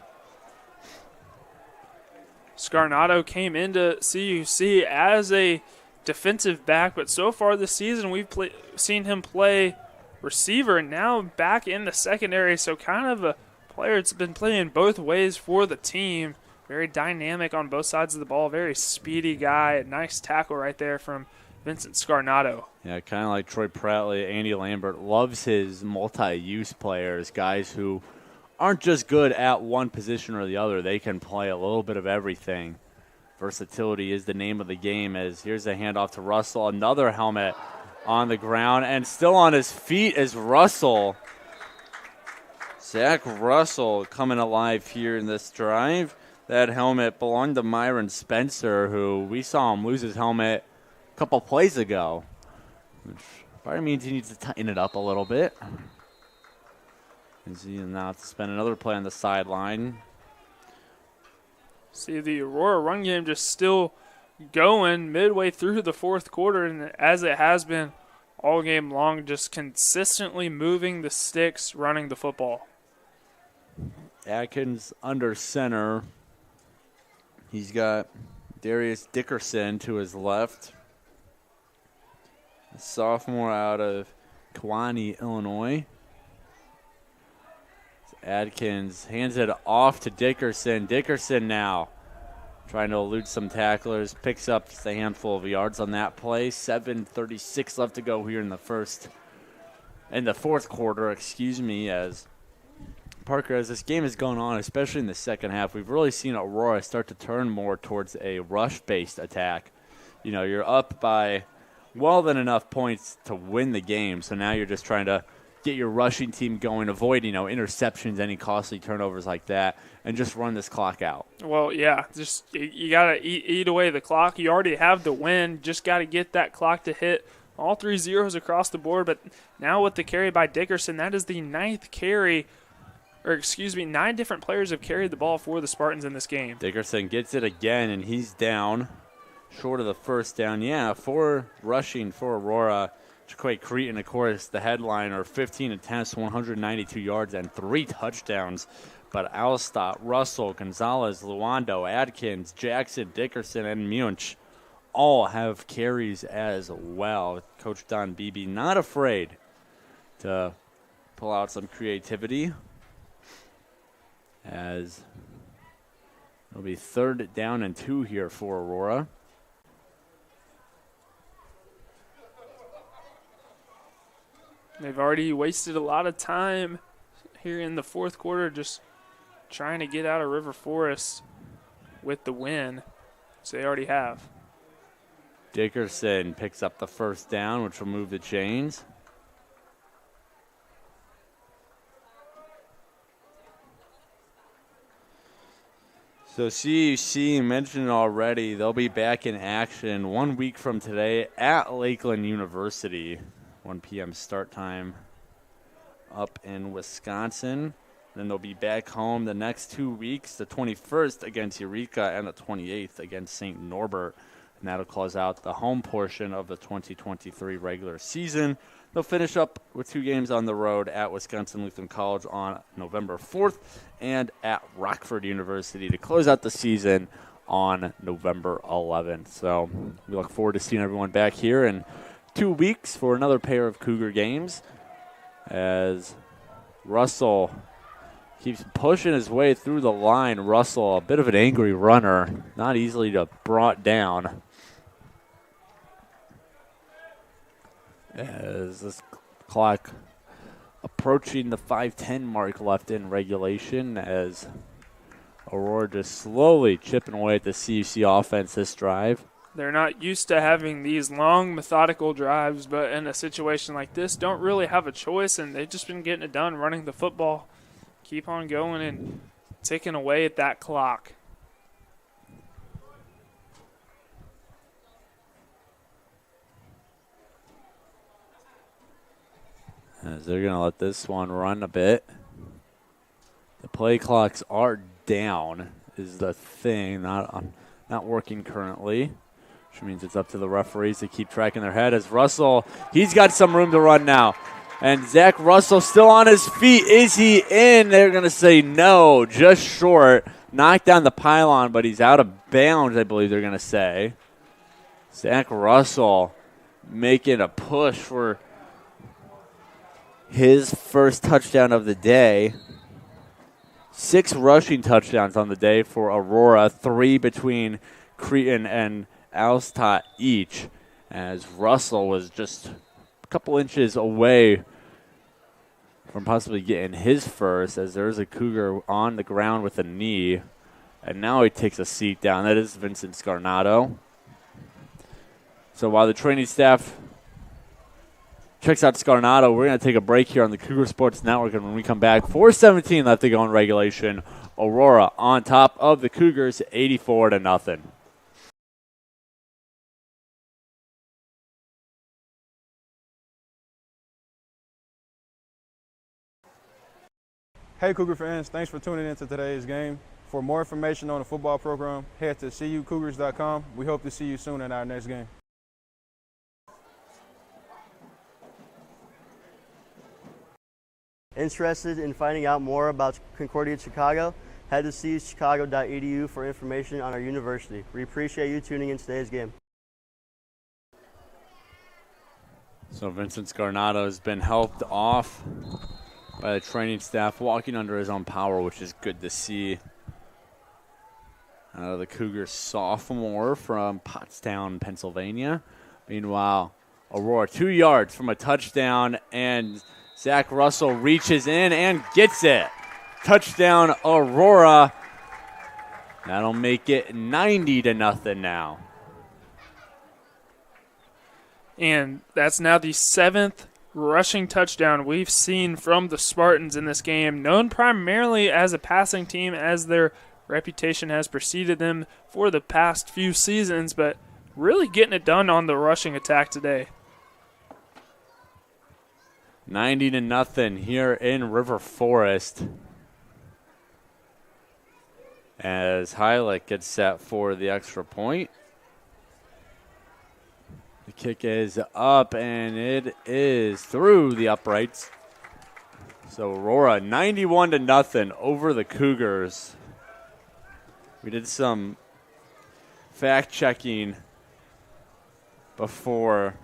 Scarnato came into CUC as a defensive back, but so far this season we've seen him play receiver and now back in the secondary, so kind of a player that's been playing both ways for the team. Very dynamic on both sides of the ball, very speedy guy. A nice tackle right there from Vincent Scarnato. Yeah, kind of like Troy Prattley. Andy Lambert loves his multi-use players, guys who aren't just good at one position or the other. They can play a little bit of everything. Versatility is the name of the game. As here's a handoff to Russell. Another helmet on the ground and still on his feet is Russell. Zach Russell coming alive here in this drive. That helmet belonged to Myron Spencer, who we saw him lose his helmet a couple plays ago, which probably means he needs to tighten it up a little bit. As he now have to spend another play on the sideline. See the Aurora run game just still going midway through the fourth quarter, and as it has been all game long, just consistently moving the sticks, running the football. Atkins under center. He's got Darius Dickerson to his left. A sophomore out of Kewanee, Illinois. Adkins hands it off to Dickerson. Dickerson now trying to elude some tacklers. Picks up just a handful of yards on that play. 7:36 left to go here in the fourth quarter, as Parker, as this game has gone on, especially in the second half, we've really seen Aurora start to turn more towards a rush-based attack. You know, you're up by well than enough points to win the game, so now you're just trying to get your rushing team going, avoid, interceptions, any costly turnovers like that, and just run this clock out. Well, yeah, just you got to eat away the clock. You already have the win. Just got to get that clock to hit all 3 zeros across the board. But now with the carry by Dickerson, that is the 9th carry, 9 different players have carried the ball for the Spartans in this game. Dickerson gets it again, and he's down short of the first down. Yeah, 4 rushing for Aurora. Jaquay Creighton, of course, the headliner, 15 attempts, 192 yards, and 3 touchdowns. But Alstott, Russell, Gonzalez, Luando, Adkins, Jackson, Dickerson, and Munch all have carries as well. Coach Don Beebe not afraid to pull out some creativity, as it'll be 3rd down and 2 here for Aurora. They've already wasted a lot of time here in the fourth quarter just trying to get out of River Forest with the win, so they already have. Dickerson picks up the first down, which will move the chains. So CUC mentioned already, they'll be back in action 1 week from today at Lakeland University. 1 p.m. start time up in Wisconsin. Then they'll be back home the next 2 weeks, the 21st against Eureka and the 28th against St. Norbert. And that'll close out the home portion of the 2023 regular season. They'll finish up with 2 games on the road at Wisconsin Lutheran College on November 4th and at Rockford University to close out the season on November 11th. So we look forward to seeing everyone back here in 2 weeks for another pair of Cougar games as Russell keeps pushing his way through the line. Russell, a bit of an angry runner, not easily to brought down. As this clock approaching the 5:10 mark left in regulation as Aurora just slowly chipping away at the CUC offense this drive. They're not used to having these long, methodical drives, but in a situation like this, don't really have a choice, and they've just been getting it done, running the football. Keep on going and taking away at that clock. As they're going to let this one run a bit. The play clocks are down is the thing, not working currently, which means it's up to the referees to keep tracking their head as Russell, he's got some room to run now. And Zach Russell still on his feet. Is he in? They're going to say no, just short. Knocked down the pylon, but he's out of bounds, I believe they're going to say. Zach Russell making a push for his first touchdown of the day. 6 rushing touchdowns on the day for Aurora, 3 between Cretan and Alstott each, as Russell was just a couple inches away from possibly getting his first, as there's a Cougar on the ground with a knee, and now he takes a seat down. That is Vincent Scarnato. So while the training staff checks out Scarnato, we're going to take a break here on the Cougar Sports Network, and when we come back, 4:17 left to go in regulation. Aurora on top of the Cougars, 84-0. Hey Cougar fans, thanks for tuning in to today's game. For more information on the football program, head to CUCougars.com. We hope to see you soon in our next game. Interested in finding out more about Concordia Chicago? Head to cuchicago.edu for information on our university. We appreciate you tuning in today's game. So Vincent Scarnato has been helped off by the training staff, walking under his own power, which is good to see. The Cougars sophomore from Pottstown, Pennsylvania. Meanwhile, Aurora 2 yards from a touchdown, and Zach Russell reaches in and gets it. Touchdown, Aurora. That'll make it 90-0 now. And that's now the 7th rushing touchdown we've seen from the Spartans in this game, known primarily as a passing team as their reputation has preceded them for the past few seasons, but really getting it done on the rushing attack today. 90-0 here in River Forest as Heilig gets set for the extra point. The kick is up, and it is through the uprights. So Aurora 91-0 over the Cougars. We did some fact-checking before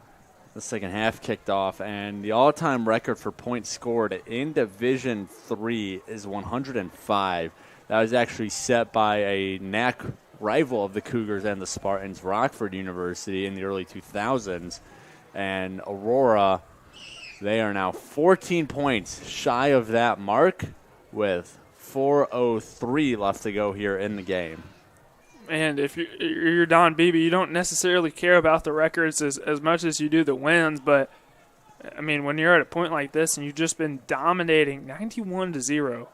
the second half kicked off, and the all-time record for points scored in Division III is 105. That was actually set by a NAC rival of the Cougars and the Spartans, Rockford University, in the early 2000s. And Aurora, they are now 14 points shy of that mark with 4:03 left to go here in the game. And if you're Don Beebe, you don't necessarily care about the records as much as you do the wins. But, I mean, when you're at a point like this and you've just been dominating 91-0,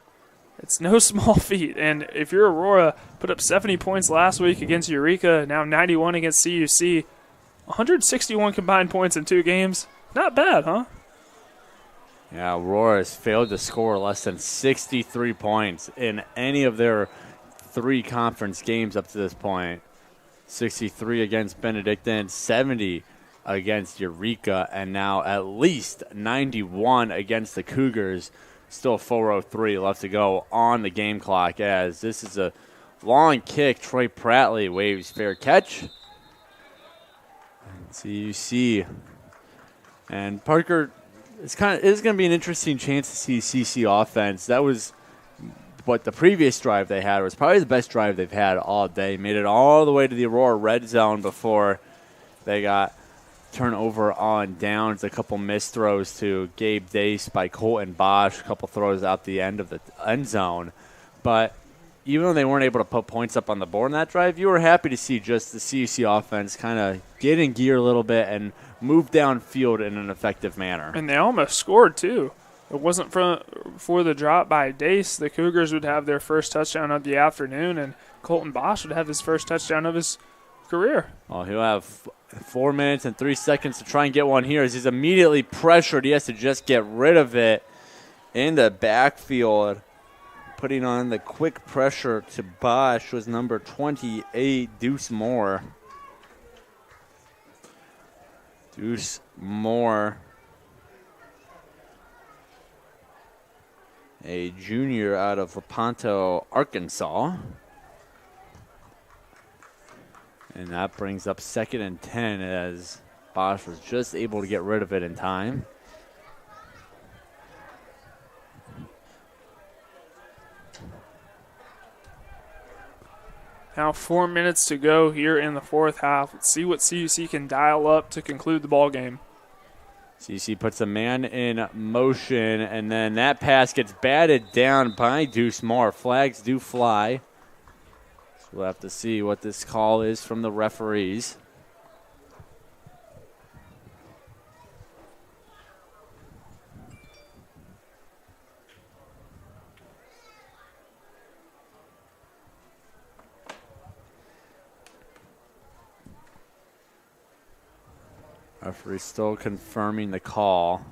It's no small feat. And if you're Aurora, put up 70 points last week against Eureka, now 91 against CUC, 161 combined points in 2 games. Not bad, huh? Yeah, Aurora has failed to score less than 63 points in any of their 3 conference games up to this point. 63 against Benedictine, 70 against Eureka, and now at least 91 against the Cougars. Still 4:03 left to go on the game clock as this is a long kick. Troy Prattley waves fair catch. CUC. And Parker, it's going to be an interesting chance to see CC offense. That was what the previous drive they had was probably the best drive they've had all day. Made it all the way to the Aurora red zone before they got turnover on downs. A couple missed throws to Gabe Dace by Colton Bosch. A couple throws out the end of the end zone. But even though they weren't able to put points up on the board in that drive, you were happy to see just the CUC offense kind of get in gear a little bit and move downfield in an effective manner. And they almost scored, too. It wasn't for the drop by Dace, the Cougars would have their first touchdown of the afternoon, and Colton Bosch would have his first touchdown of his career. Well, he'll have 4 minutes and 3 seconds to try and get one here as he's immediately pressured. He has to just get rid of it in the backfield. Putting on the quick pressure to Bosch was number 28, Deuce Moore. Deuce Moore, a junior out of Lepanto, Arkansas. And that brings up 2nd and 10 as Bosch was just able to get rid of it in time. Now 4 minutes to go here in the 4th half. Let's see what CUC can dial up to conclude the ball game. CUC puts a man in motion, and then that pass gets batted down by Deuce Moore. Flags do fly. So we'll have to see what this call is from the referees. Referee still confirming the call.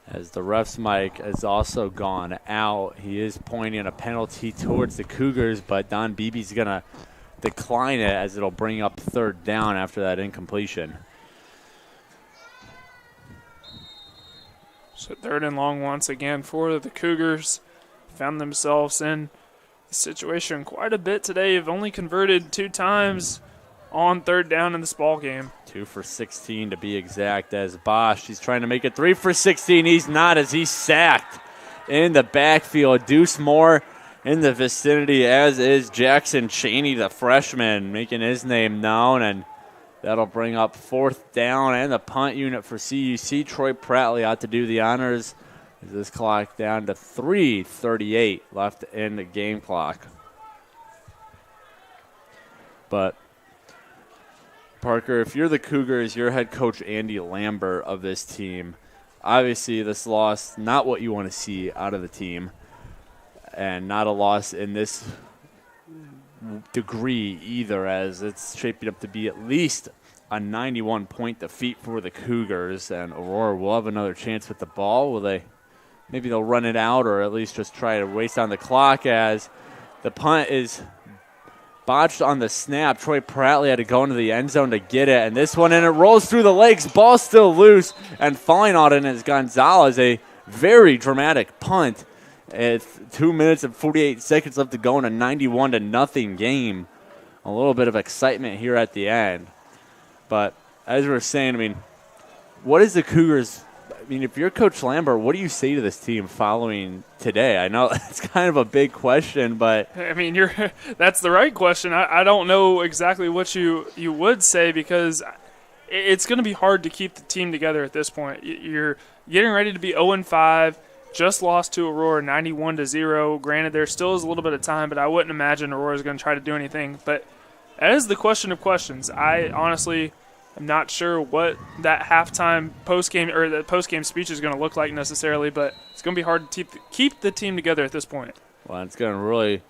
As the ref's mic has also gone out, he is pointing a penalty towards the Cougars, but Don Beebe's going to decline it as it'll bring up 3rd down after that incompletion. So 3rd and long once again for the Cougars. Found themselves in the situation quite a bit today. Have only converted 2 times on 3rd down in this ball game. 2 for 16 to be exact as Bosch. He's trying to make it 3 for 16. He's not as he's sacked in the backfield. Deuce Moore in the vicinity, as is Jackson Cheney, the freshman, making his name known. And that'll bring up 4th down and the punt unit for CUC. Troy Prattley out to do the honors. This clock down to 3:38 left in the game clock. But, Parker, if you're the Cougars, you're head coach Andy Lambert of this team. Obviously, this loss, not what you want to see out of the team, and not a loss in this degree either, as it's shaping up to be at least a 91-point defeat for the Cougars, and Aurora will have another chance with the ball. Will they? Maybe they'll run it out or at least just try to waste on the clock as the punt is botched on the snap. Troy Prattley had to go into the end zone to get it, and this one, and it rolls through the legs. Ball still loose, and falling on it is Gonzalez. A very dramatic punt. It's 2 minutes and 48 seconds left to go in a 91-0 game. A little bit of excitement here at the end. But as we were saying, I mean, what is the Cougars? I mean, if you're Coach Lambert, what do you say to this team following today? I know it's kind of a big question, but I mean, that's the right question. I don't know exactly what you would say, because it's going to be hard to keep the team together at this point. You're getting ready to be 0-5, just lost to Aurora 91-0. Granted, there still is a little bit of time, but I wouldn't imagine Aurora is going to try to do anything. But that is the question of questions. I honestly I'm not sure what that halftime postgame or the postgame speech is going to look like necessarily, but it's going to be hard to keep the team together at this point. Well, it's going to really,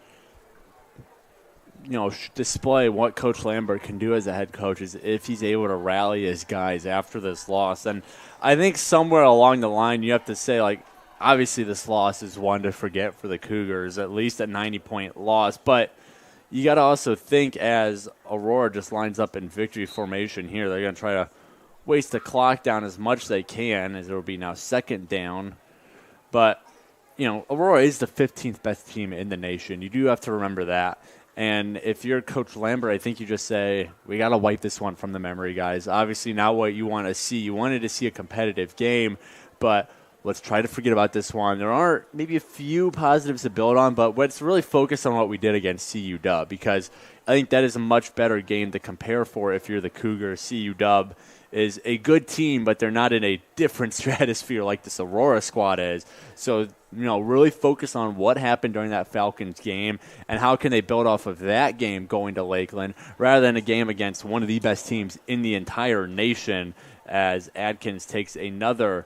display what Coach Lambert can do as a head coach is if he's able to rally his guys after this loss. And I think somewhere along the line you have to say, like, obviously this loss is one to forget for the Cougars, at least a 90-point loss. But you got to also think as Aurora just lines up in victory formation here, they're going to try to waste the clock down as much as they can, as it will be now second down. But, Aurora is the 15th best team in the nation. You do have to remember that. And if you're Coach Lambert, I think you just say, we got to wipe this one from the memory, guys. Obviously not what you want to see. You wanted to see a competitive game, but let's try to forget about this one. There are maybe a few positives to build on, but let's really focus on what we did against CU Dub, because I think that is a much better game to compare for if you're the Cougars. CU Dub is a good team, but they're not in a different stratosphere like this Aurora squad is. So, really focus on what happened during that Falcons game and how can they build off of that game going to Lakeland rather than a game against one of the best teams in the entire nation, as Adkins takes another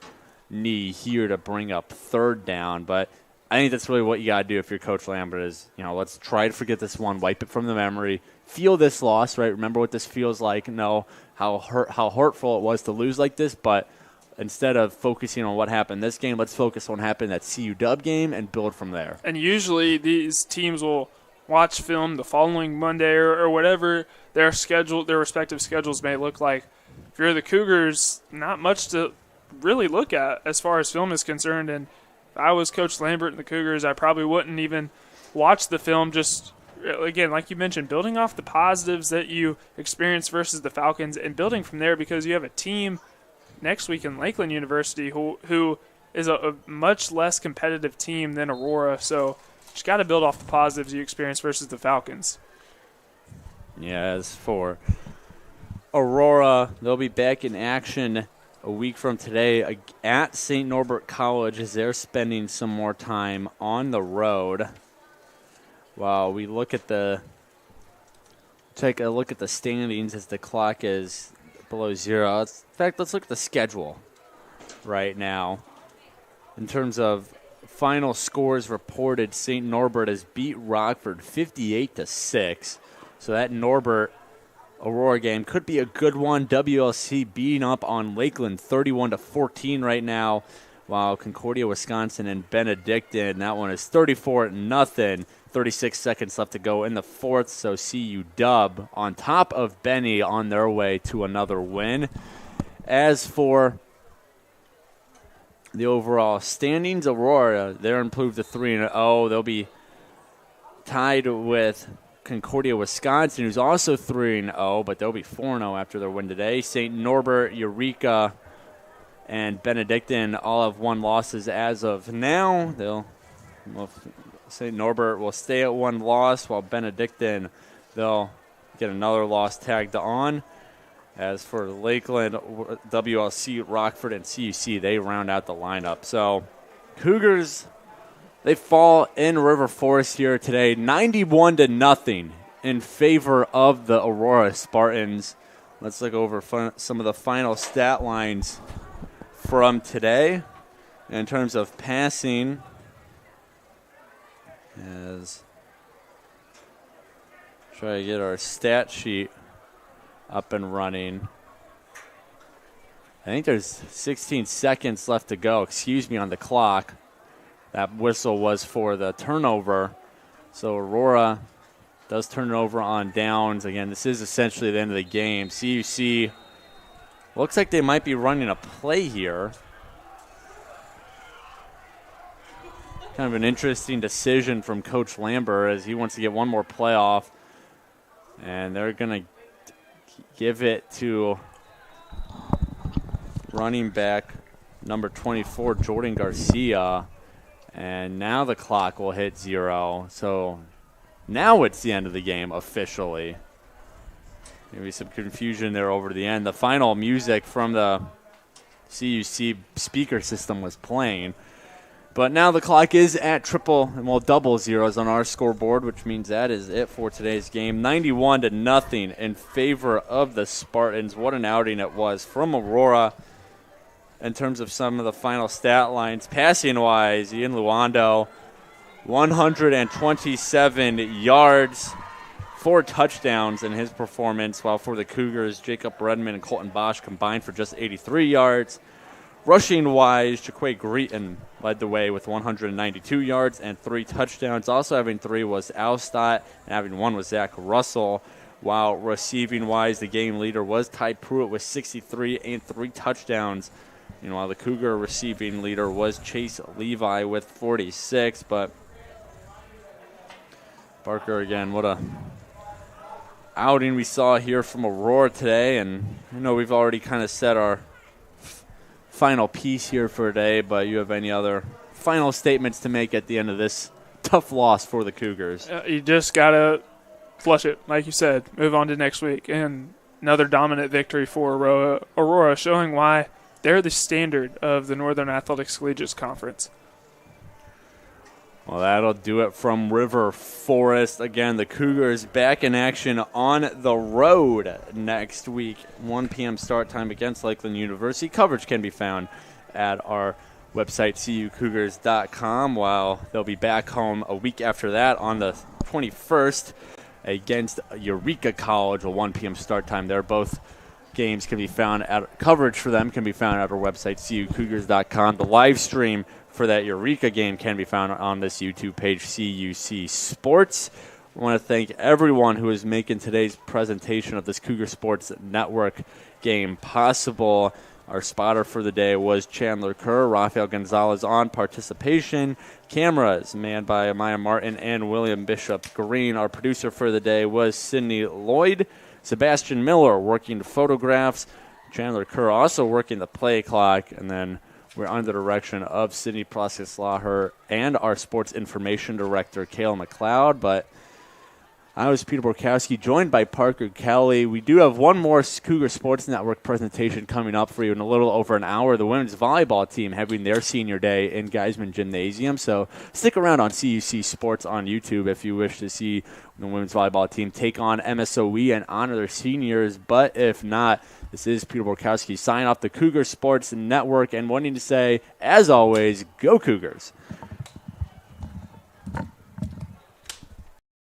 knee here to bring up third down. But I think that's really what you got to do if you're Coach Lambert is, let's try to forget this one, wipe it from the memory, feel this loss, right? Remember what this feels like, know how hurtful it was to lose like this, but instead of focusing on what happened this game, let's focus on what happened that CU Dub game and build from there. And usually these teams will watch film the following Monday or whatever their respective schedules may look like. If you're the Cougars, not much to really look at as far as film is concerned. And if I was Coach Lambert and the Cougars, I probably wouldn't even watch the film. Just, again, like you mentioned, building off the positives that you experienced versus the Falcons and building from there, because you have a team next week in Lakeland University who is a much less competitive team than Aurora. So just got to build off the positives you experienced versus the Falcons. Yeah, as for Aurora, they'll be back in action a week from today at St. Norbert College as they're spending some more time on the road. While we take a look at the standings as the clock is below zero. In fact, let's look at the schedule right now. In terms of final scores reported, St. Norbert has beat Rockford 58-6. So that Norbert Aurora game could be a good one. WLC beating up on Lakeland 31-14 right now, while Concordia, Wisconsin, and Benedictine, that one is 34-0. 36 seconds left to go in the fourth, so CU Dub on top of Benny on their way to another win. As for the overall standings, Aurora, they're improved to 3-0. They'll be tied with Concordia, Wisconsin, who's also 3-0, but they'll be 4-0 after their win today. St. Norbert, Eureka, and Benedictine all have one losses as of now. St. Norbert will stay at one loss, while Benedictine, they'll get another loss tagged on. As for Lakeland, WLC, Rockford, and CUC, they round out the lineup. So Cougars, they fall in River Forest here today, 91-0 in favor of the Aurora Spartans. Let's look over some of the final stat lines from today. In terms of passing, as try to get our stat sheet up and running. I think there's 16 seconds left to go, on the clock. That whistle was for the turnover. So Aurora does turn it over on downs. Again, this is essentially the end of the game. CUC looks like they might be running a play here. Kind of an interesting decision from Coach Lambert as he wants to get one more playoff. And they're going to give it to running back number 24, Jordan Garcia. And now the clock will hit 0. So now it's the end of the game officially. Maybe some confusion there over the end. The final music from the CUC speaker system was playing. But now the clock is at double zeros on our scoreboard, which means that is it for today's game. 91-0 in favor of the Spartans. What an outing it was from Aurora in terms of some of the final stat lines. Passing-wise, Ian Luando, 127 yards, 4 touchdowns in his performance, while for the Cougars, Jacob Redmond and Colton Bosch combined for just 83 yards. Rushing-wise, Jaquay Greeton led the way with 192 yards and 3 touchdowns. Also having 3 was Alstott, and having 1 was Zach Russell. While receiving-wise, the game leader was Ty Pruitt with 63 and 3 touchdowns. While the Cougar receiving leader was Chase Levi with 46. But Parker, again, what a outing we saw here from Aurora today. And we've already kind of set our final piece here for today, but you have any other final statements to make at the end of this tough loss for the Cougars? You just got to flush it, like you said, move on to next week. And another dominant victory for Aurora, showing why they're the standard of the Northern Athletics Collegiate Conference. Well, that'll do it from River Forest. Again, the Cougars back in action on the road next week. 1 p.m. start time against Lakeland University. Coverage can be found at our website, cucougars.com, while they'll be back home a week after that on the 21st against Eureka College, a 1 p.m. start time there. Both games can be found coverage for them can be found at our website, cucougars.com. The live stream for that Eureka game can be found on this YouTube page, CUC Sports. I want to thank everyone who is making today's presentation of this Cougar Sports Network game possible. Our spotter for the day was Chandler Kerr. Rafael Gonzalez on participation. Cameras manned by Amaya Martin and William Bishop Green. Our producer for the day was Sydney Lloyd. Sebastian Miller working photographs. Chandler Kerr also working the play clock. And then we're under the direction of Sydney Proskis-Slaher and our sports information director, Kayla McLeod. But I was Peter Borkowski, joined by Parker Kelly. We do have one more Cougar Sports Network presentation coming up for you in a little over an hour. The women's volleyball team having their senior day in Geisman Gymnasium. So stick around on CUC Sports on YouTube if you wish to see the women's volleyball team take on MSOE and honor their seniors. But if not, this is Peter Borkowski signing off the Cougar Sports Network and wanting to say, as always, go Cougars.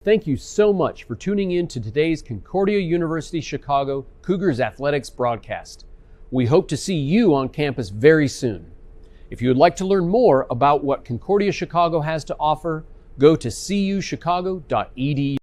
Thank you so much for tuning in to today's Concordia University Chicago Cougars Athletics broadcast. We hope to see you on campus very soon. If you would like to learn more about what Concordia Chicago has to offer, go to cuchicago.edu.